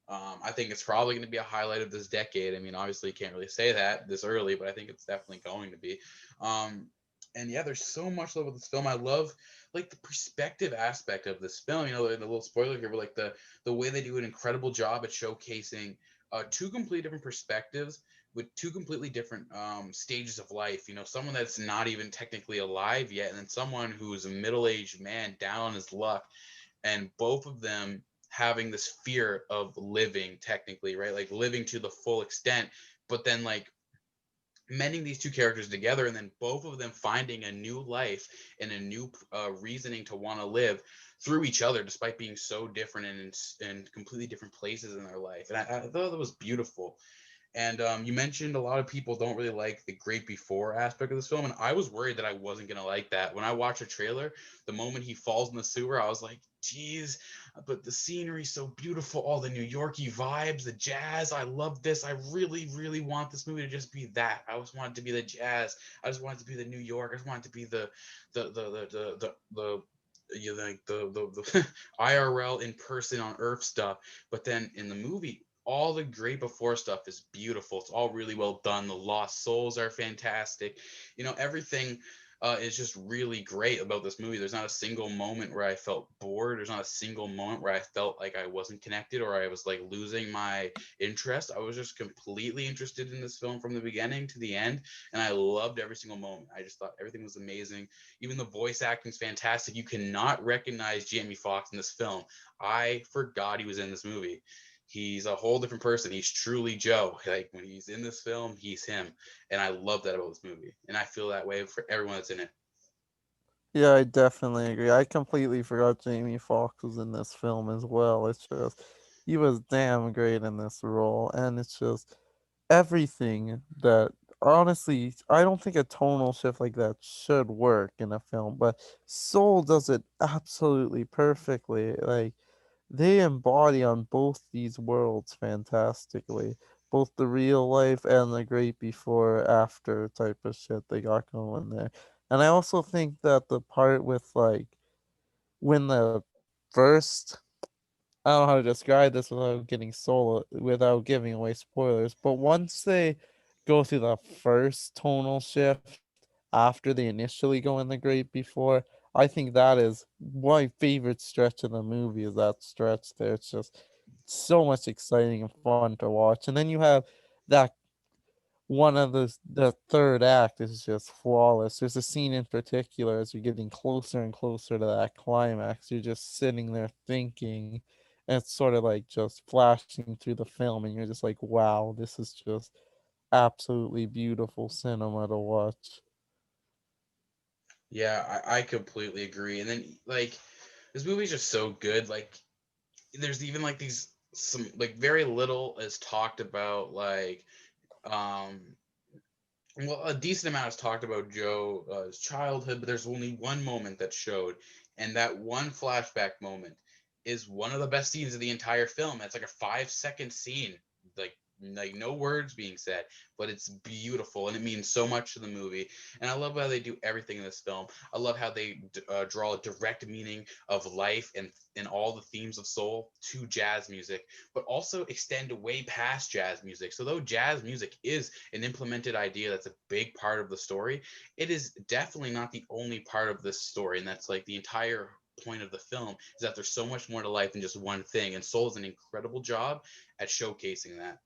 I think it's probably going to be a highlight of this decade. I mean, obviously, you can't really say that this early, but I think it's definitely going to be. Um, and yeah, there's so much love with this film. I love like the perspective aspect of this film. You know, and a little spoiler here, but like the way they do an incredible job at showcasing two completely different perspectives with two completely different stages of life. You know, someone that's not even technically alive yet, and then someone who's a middle-aged man down on his luck, and both of them having this fear of living technically, right? Like living to the full extent, but then like mending these two characters together and then both of them finding a new life and a new reasoning to want to live through each other despite being so different and in completely different places in their life. And I thought that was beautiful. And you mentioned a lot of people don't really like the great before aspect of this film, and I was worried that I wasn't gonna like that. When I watched the trailer, the moment he falls in the sewer, I was like, "Geez," but the scenery so beautiful, all the New Yorky vibes, the jazz. I love this. I really, really want this movie to just be that. I just want it to be the jazz. I just want it to be the New York. I just want it to be the you know, like the IRL in person on Earth stuff. But then in the movie, all the great before stuff is beautiful. It's all really well done. The lost souls are fantastic. You know, everything is just really great about this movie. There's not a single moment where I felt bored. There's not a single moment where I felt like I wasn't connected or I was like losing my interest. I was just completely interested in this film from the beginning to the end, and I loved every single moment. I just thought everything was amazing. Even the voice acting is fantastic. You cannot recognize Jamie Foxx in this film. I forgot he was in this movie. He's a whole different person. He's truly Joe. Like when he's in this film, he's him, and I love that about this movie. And I feel that way for everyone that's in it. Yeah, I definitely agree. I completely forgot Jamie Foxx was in this film as well. It's just he was damn great in this role, and it's just everything that honestly I don't think a tonal shift like that should work in a film, but Soul does it absolutely perfectly. Like they embody on both these worlds fantastically, both the real life and the great before after type of shit they got going there. And I also think that the part with like when the first, I don't know how to describe this without getting solo without giving away spoilers, but once they go through the first tonal shift after they initially go in the great before, I think that is my favorite stretch of the movie is that stretch there. It's just so much exciting and fun to watch. And then you have that one of the third act is just flawless. There's a scene in particular as you're getting closer and closer to that climax. You're just sitting there thinking, and it's sort of like just flashing through the film, and you're just like, wow, this is just absolutely beautiful cinema to watch. Yeah, I completely agree. And then like this movie's just so good. Like there's even like these some like very little is talked about um well, a decent amount is talked about Joe's childhood, but there's only one moment that showed, and that one flashback moment is one of the best scenes of the entire film. It's like a 5 second scene, like no words being said, but it's beautiful and it means so much to the movie. And I love how they do everything in this film. I love how they draw a direct meaning of life and all the themes of soul to jazz music, but also extend way past jazz music. So though jazz music is an implemented idea that's a big part of the story, it is definitely not the only part of this story. And that's like the entire point of the film is that there's so much more to life than just one thing. And Soul does an incredible job at showcasing that.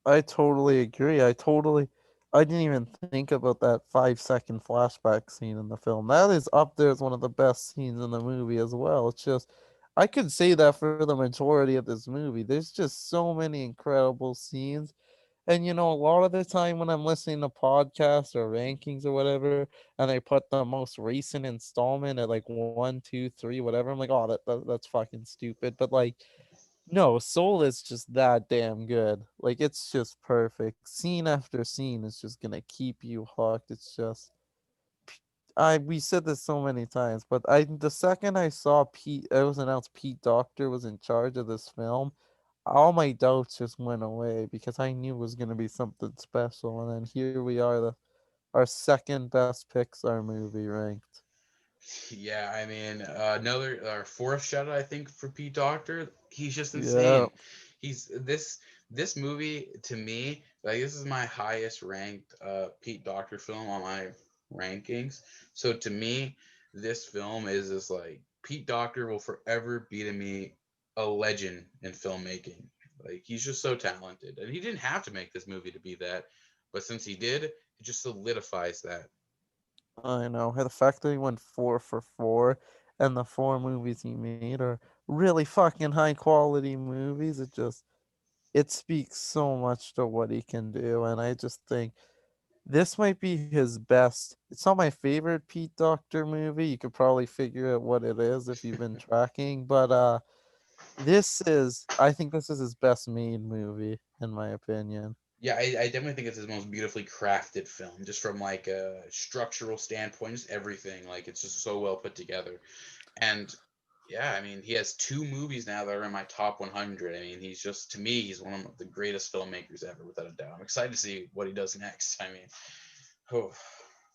I totally agree. I didn't even think about that 5 second flashback scene in the film. That is up there as one of the best scenes in the movie as well. It's just, I could say that for the majority of this movie. There's just so many incredible scenes. And a lot of the time when I'm listening to podcasts or rankings or whatever, and they put the most recent installment at like one, two, three, whatever, I'm like, oh, that's fucking stupid. But like, no, Soul is just that damn good. Like it's just perfect. Scene after scene is just gonna keep you hooked. It's just I we said this so many times, but I the second I saw Pete it was announced Pete Doctor was in charge of this film, all my doubts just went away because I knew it was gonna be something special. And then here we are, our second best Pixar movie ranked. Yeah, I mean, another fourth shout out I think for Pete Doctor. He's just Yeah, insane. He's this movie to me, like this is my highest ranked Pete Doctor film on my rankings. So to me, this film is just like Pete Doctor will forever be to me a legend in filmmaking. Like he's just so talented, and he didn't have to make this movie to be that, but since he did, it just solidifies that. I know. The fact that he went 4 for 4 and the four movies he made are really fucking high quality movies, it speaks so much to what he can do. And I just think this might be his best. It's not my favorite Pete Doctor movie. You could probably figure out what it is if you've been tracking, but I think this is his best made movie in my opinion. Yeah, I definitely think it's his most beautifully crafted film, just from like a structural standpoint, just everything. Like it's just so well put together. And yeah, I mean, he has two movies now that are in my top 100. I mean, he's just to me, he's one of the greatest filmmakers ever, without a doubt. I'm excited to see what he does next. I mean, oh,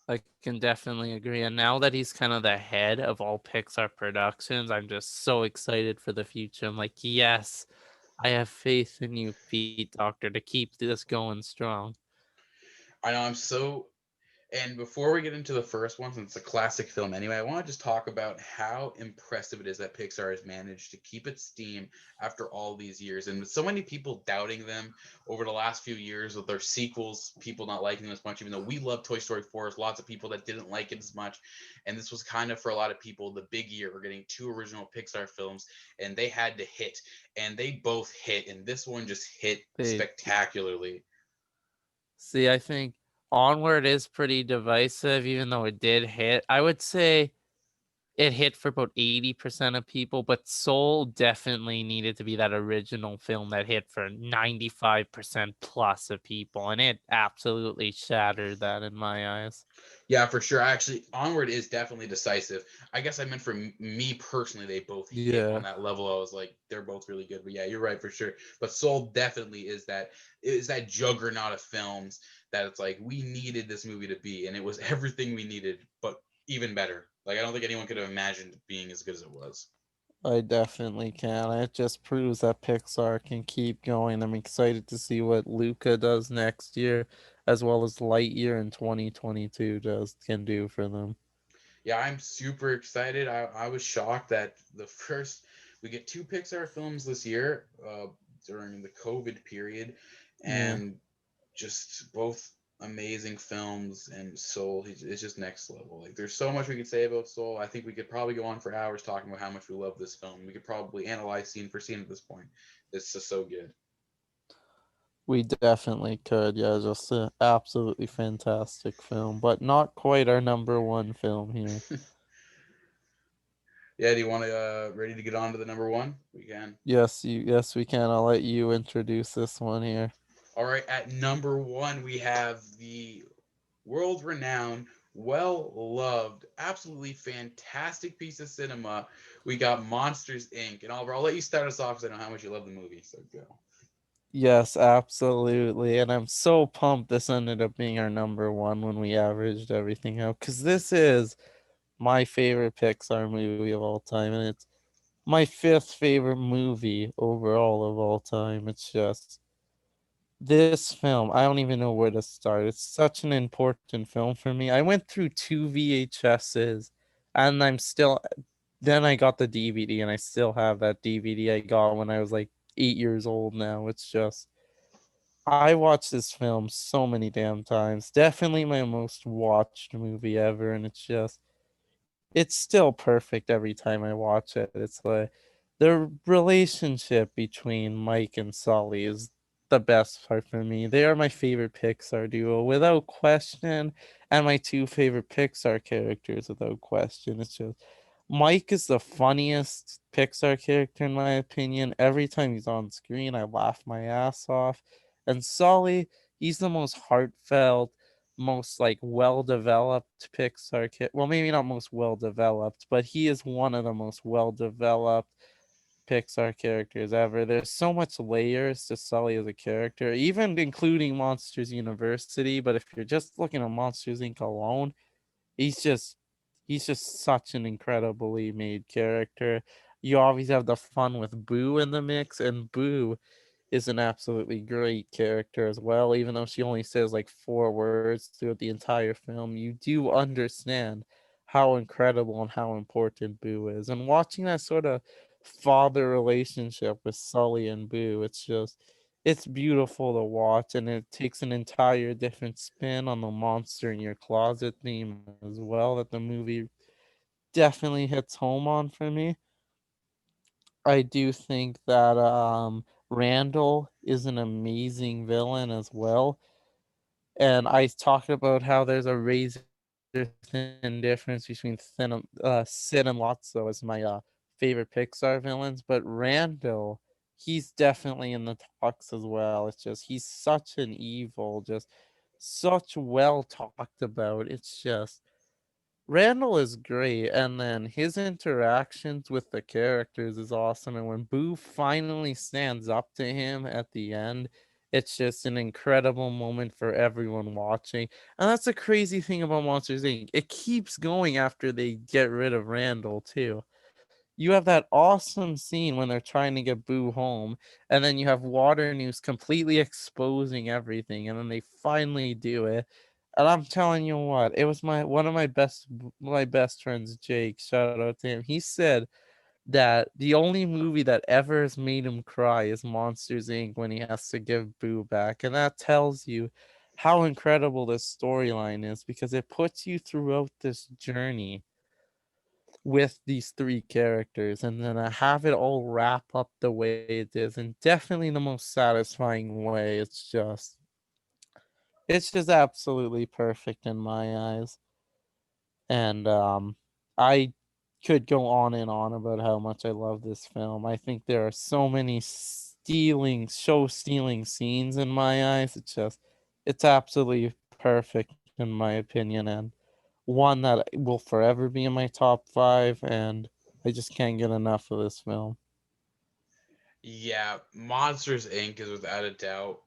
I can definitely agree. And now that he's kind of the head of all Pixar productions, I'm just so excited for the future. I'm like, yes, I have faith in you, Pete Doctor, to keep this going strong. I know I'm so. And before we get into the first one, since it's a classic film anyway, I want to just talk about how impressive it is that Pixar has managed to keep its steam after all these years. And with so many people doubting them over the last few years with their sequels, people not liking them as much, even though we love Toy Story 4, there's lots of people that didn't like it as much. And this was kind of, for a lot of people, the big year. We're getting two original Pixar films, and they had to hit. And they both hit, and this one just hit They spectacularly. See, I think Onward is pretty divisive, even though it did hit. I would say it hit for about 80% of people, but Soul definitely needed to be that original film that hit for 95% plus of people, and it absolutely shattered that in my eyes. Yeah, for sure. Actually, Onward is definitely decisive. I guess I meant for me personally, they both hit Yeah, on that level. I was like, they're both really good. But yeah, you're right for sure. But Soul definitely is that juggernaut of films that it's like we needed this movie to be, and it was everything we needed, but even better. Like I don't think anyone could have imagined it being as good as it was. I definitely can. It just proves that Pixar can keep going. I'm excited to see what Luca does next year, as well as Lightyear in 2022 does can do for them. Yeah, I'm super excited. I was shocked that the first we get two Pixar films this year during the COVID period, Yeah. and just both amazing films, and Soul, it's just next level. Like there's so much we could say about Soul. I think we could probably go on for hours talking about how much we love this film. We could probably analyze scene for scene at this point. It's just so good. We definitely could. Yeah, just an absolutely fantastic film, but not quite our number one film here. Yeah, do you want to ready to get on to the number one? We can. Yes, we can. I'll let you introduce this one here. All right, at number one we have the world renowned, well loved, absolutely fantastic piece of cinema. We got Monsters Inc. And Oliver, I'll let you start us off because I know how much you love the movie. So go. Yes, absolutely. And I'm so pumped this ended up being our number one when we averaged everything out. Because this is my favorite Pixar movie of all time. And it's my fifth favorite movie overall of all time. It's just this film. I don't even know where to start. It's such an important film for me. I went through two VHSs and I'm still, then I got the DVD and I still have that DVD I got when I was like 8 years old now. It's just, I watched this film so many damn times. Definitely my most watched movie ever. And it's still perfect every time I watch it. It's like the relationship between Mike and Sully is the best part for me. They are my favorite Pixar duo without question, and my two favorite Pixar characters without question. It's just Mike is the funniest Pixar character in my opinion. Every time he's on screen, I laugh my ass off. And Sully, he's the most heartfelt, most like well developed Pixar kid. Well, maybe not most well developed, but he is one of the most well developed Pixar characters ever. There's so much layers to Sully as a character, even including Monsters University. But if you're just looking at Monsters Inc. alone, he's just he's just such an incredibly made character. You always have the fun with Boo in the mix, and Boo is an absolutely great character as well. Even though she only says like 4 words throughout the entire film, you do understand how incredible and how important Boo is. And watching that sort of father relationship with Sully and Boo, it's beautiful to watch, and it takes an entire different spin on the monster in your closet theme as well that the movie definitely hits home on for me. I do think that Randall is an amazing villain as well. And I talked about how there's a razor thin difference between Sid and Lotso as my favorite Pixar villains, but Randall, he's definitely in the talks as well. It's just he's such an evil, just such well talked about. It's just Randall is great, and then his interactions with the characters is awesome. And when Boo finally stands up to him at the end, it's just an incredible moment for everyone watching. And that's the crazy thing about Monsters Inc. It keeps going after they get rid of Randall too. You have that awesome scene when they're trying to get Boo home, and then you have Water News completely exposing everything, and then they finally do it. And I'm telling you what, it was my one of my best friends, Jake. Shout out to him. He said that the only movie that ever has made him cry is Monsters Inc. when he has to give Boo back, and that tells you how incredible this storyline is because it puts you throughout this journey with these three characters, and then I have it all wrap up the way it is, and definitely the most satisfying way. It's just absolutely perfect in my eyes. And I could go on and on about how much I love this film. I think there are so many show stealing scenes in my eyes. It's absolutely perfect in my opinion, and one that will forever be in my top five. And I just can't get enough of this film. Yeah, Monsters Inc. is without a doubt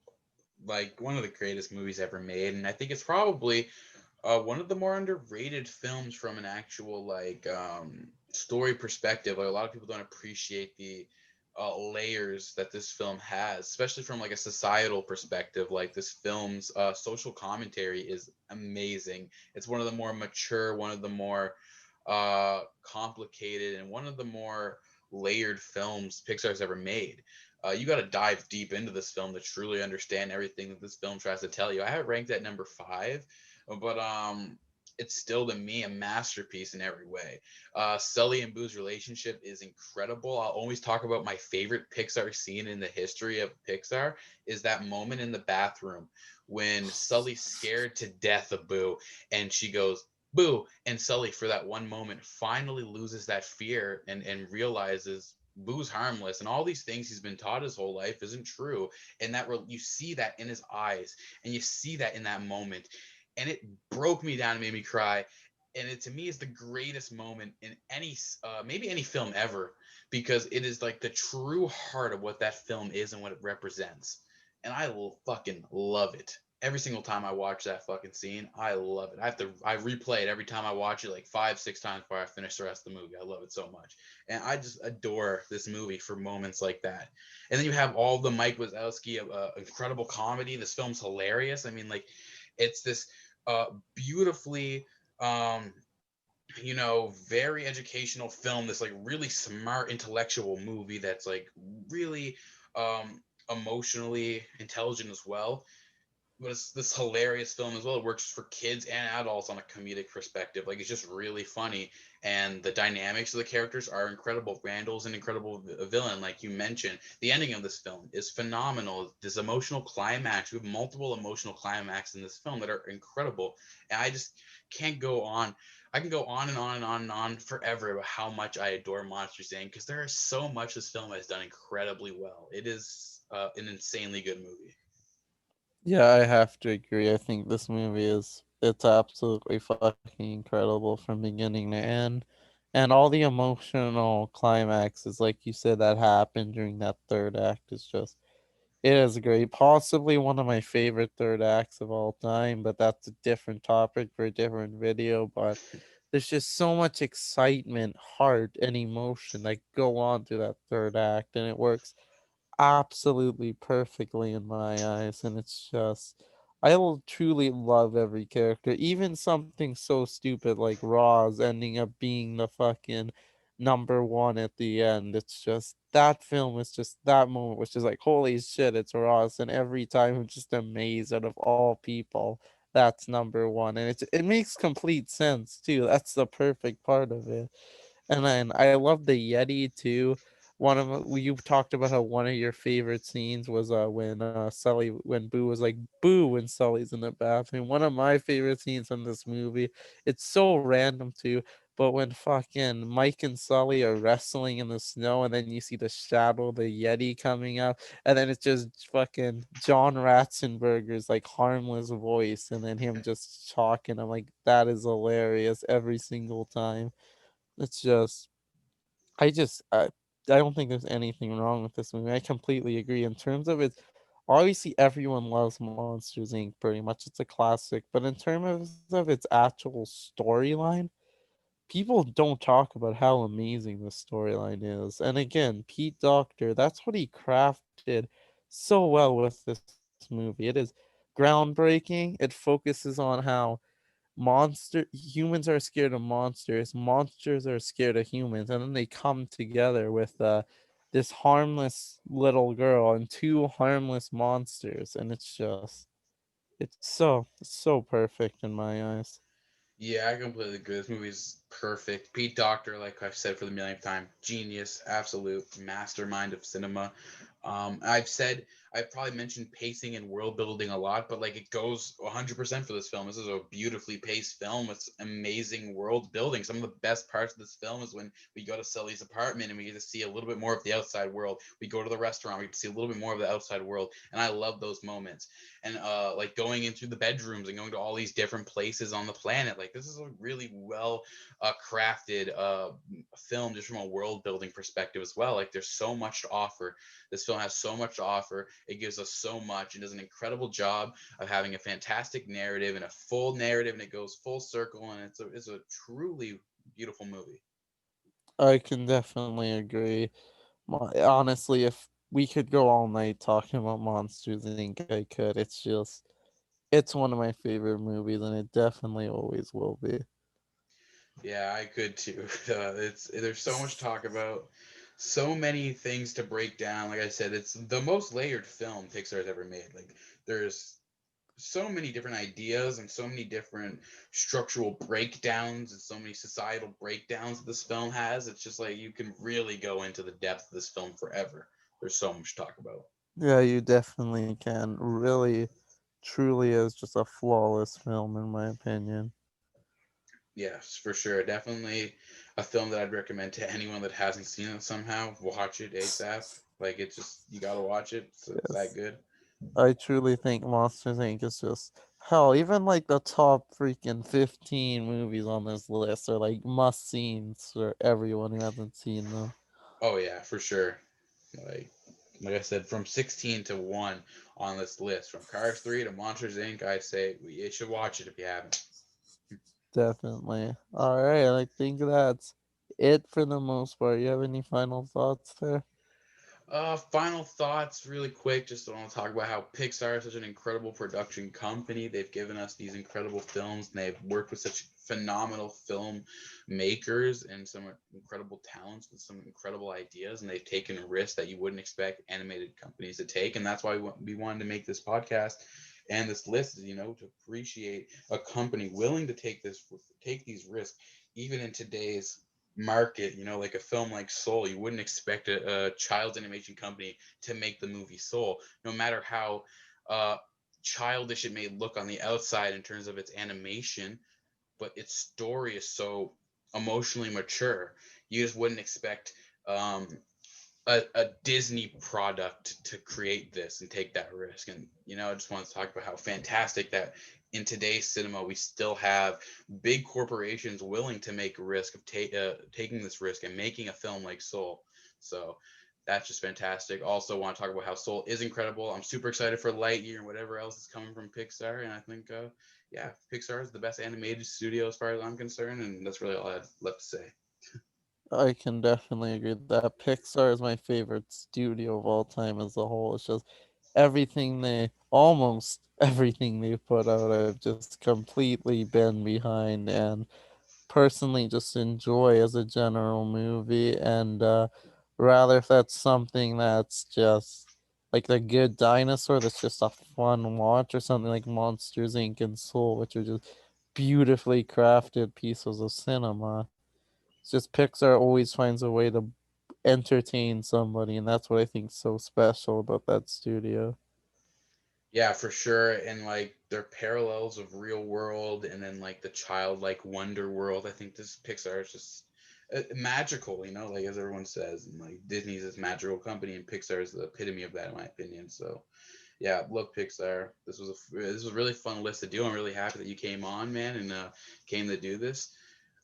like one of the greatest movies ever made, and I think it's probably one of the more underrated films from an actual story perspective. Like a lot of people don't appreciate the layers that this film has, especially from like a societal perspective. Like this film's social commentary is amazing. It's one of the more mature, one of the more complicated, and one of the more layered films Pixar's ever made. You got to dive deep into this film to truly understand everything that this film tries to tell you. I have it ranked at number 5, but it's still to me a masterpiece in every way. Sully and Boo's relationship is incredible. I'll always talk about my favorite Pixar scene in the history of Pixar is that moment in the bathroom when Sully's scared to death of Boo and she goes, Boo, and Sully for that one moment finally loses that fear and realizes Boo's harmless and all these things he's been taught his whole life isn't true. And that you see that in his eyes and you see that in that moment. And it broke me down and made me cry. And it to me is the greatest moment in any maybe any film ever, because it is like the true heart of what that film is and what it represents. And I fucking love it. Every single time I watch that fucking scene, I love it. I replay it every time I watch it like 5 6 times before I finish the rest of the movie. I love it so much. And I just adore this movie for moments like that. And then you have all the Mike Wazowski incredible comedy. This film's hilarious. I mean, like, it's this beautifully um, very educational film. This like really smart intellectual movie that's like really emotionally intelligent as well, but it's this hilarious film as well. It works for kids and adults on a comedic perspective. Like, it's just really funny, and the dynamics of the characters are incredible. Randall's an incredible villain, like you mentioned. The ending of this film is phenomenal. This emotional climax. We have multiple emotional climaxes in this film that are incredible, and I just can't go on. I can go on and on and on and on forever about how much I adore Monsters Inc. because there is so much this film has done incredibly well. It is an insanely good movie. Yeah, I have to agree. I think this movie it's absolutely fucking incredible from beginning to end. And all the emotional climaxes, like you said, that happened during that third act is just it is great. Possibly one of my favorite third acts of all time, but that's a different topic for a different video. But there's just so much excitement, heart, and emotion that go on through that third act, and it works absolutely perfectly in my eyes. And it's just, I will truly love every character, even something so stupid like Roz ending up being the fucking number one at the end. It's just that film is just that moment was just like, holy shit, it's Roz. And every time I'm just amazed out of all people, that's number one. And it makes complete sense too. That's the perfect part of it. And then I love the Yeti too. You talked about how one of your favorite scenes was when Boo was like Boo when Sully's in the bathroom. One of my favorite scenes in this movie. It's so random too, but when fucking Mike and Sully are wrestling in the snow, and then you see the shadow, the Yeti coming out, and then it's just fucking John Ratzenberger's like harmless voice, and then him just talking. I'm like, that is hilarious every single time. It's just, I just, I don't think there's anything wrong with this movie. I completely agree. In terms of its, obviously everyone loves Monsters Inc. Pretty much, it's a classic. But in terms of its actual storyline, people don't talk about how amazing the storyline is. And again, Pete Docter, that's what he crafted so well with this movie. It is groundbreaking. It focuses on how humans are scared of monsters are scared of humans, and then they come together with this harmless little girl and two harmless monsters, and it's so perfect in my eyes. Yeah, I completely agree. This movie's perfect. Pete Docter, like I've said for the millionth time, genius, absolute mastermind of cinema. I've probably mentioned pacing and world building a lot, but like it goes 100% for this film. This is a beautifully paced film with amazing world building. Some of the best parts of this film is when we go to Sully's apartment and we get to see a little bit more of the outside world. We go to the restaurant, we get to see a little bit more of the outside world, and I love those moments. And like going into the bedrooms and going to all these different places on the planet, like this is a really well crafted film just from a world building perspective as well. Like there's so much to offer. This film has so much to offer. It gives us so much and does an incredible job of having a fantastic narrative and a full narrative, and it goes full circle, and it's a truly beautiful movie. I can definitely agree. Honestly, if we could go all night talking about Monsters Inc., I could. It's one of my favorite movies, and it definitely always will be. Yeah, I could too. It's there's so much to talk about. so many things to break down. Like I said, it's the most layered film Pixar's ever made. Like there's so many different ideas and so many different structural breakdowns and so many societal breakdowns that this film has. It's just like you can really go into the depth of this film forever. There's so much to talk about. Yeah, you definitely can. Really, truly is just a flawless film, in my opinion. Yes, for sure. Definitely a film that I'd recommend to anyone that hasn't seen it somehow. Watch it ASAP. Like it's just you gotta watch it. It's that Yes. good. I truly think Monsters Inc. is just hell, even like the top freaking 15 movies on this list are like must seens for everyone who hasn't seen them. Oh yeah, for sure. Like like I said, from 16 to 1 on this list, from Cars 3 to Monsters Inc. I say you should watch it if you haven't. Definitely. Alright, I think that's it for the most part. You have any final thoughts there? Final thoughts, really quick. Just want to talk about how Pixar is such an incredible production company. They've given us these incredible films, and they've worked with such phenomenal film makers and some incredible talents with some incredible ideas, and they've taken risks that you wouldn't expect animated companies to take. And that's why we wanted to make this podcast and this list, to appreciate a company willing to take these risks, even in today's market, like a film like Soul, you wouldn't expect a child's animation company to make the movie Soul, no matter how uh, childish it may look on the outside in terms of its animation, but its story is so emotionally mature. You just wouldn't expect um, a Disney product to create this and take that risk. And I just want to talk about how fantastic that in today's cinema we still have big corporations willing to make a risk of taking this risk and making a film like Soul. So that's just fantastic. Also, want to talk about how Soul is incredible. I'm super excited for Lightyear and whatever else is coming from Pixar. And I think, yeah, Pixar is the best animated studio as far as I'm concerned. And that's really all I'd left to say. I can definitely agree with that. Pixar is my favorite studio of all time as a whole. It's just almost everything they put out, I've just completely been behind and personally just enjoy as a general movie. And rather if that's something that's just like The Good Dinosaur, that's just a fun watch, or something like Monsters Inc. and Soul, which are just beautifully crafted pieces of cinema. It's just Pixar always finds a way to entertain somebody, and that's what I think so special about that studio. Yeah, for sure. And like their parallels of real world and then like the childlike wonder world. I think this Pixar is just magical, like as everyone says. And like Disney's this magical company, and Pixar is the epitome of that, in my opinion. So yeah, look, Pixar. This was a really fun list to do. I'm really happy that you came on, man, and came to do this.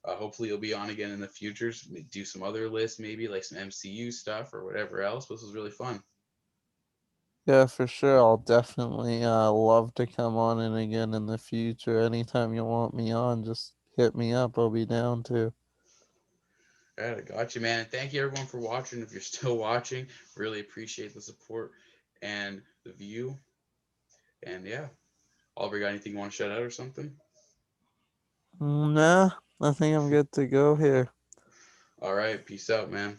Hopefully you'll be on again in the future. Do some other lists, maybe like some MCU stuff or whatever else. But this was really fun. Yeah, for sure. I'll definitely love to come on in again in the future. Anytime you want me on, just hit me up. I'll be down to. All right, I got you, man. And thank you, everyone, for watching. If you're still watching, really appreciate the support and the view. And yeah, Oliver, got anything you want to shout out or something? Nah, I think I'm good to go here. All right, peace out, man.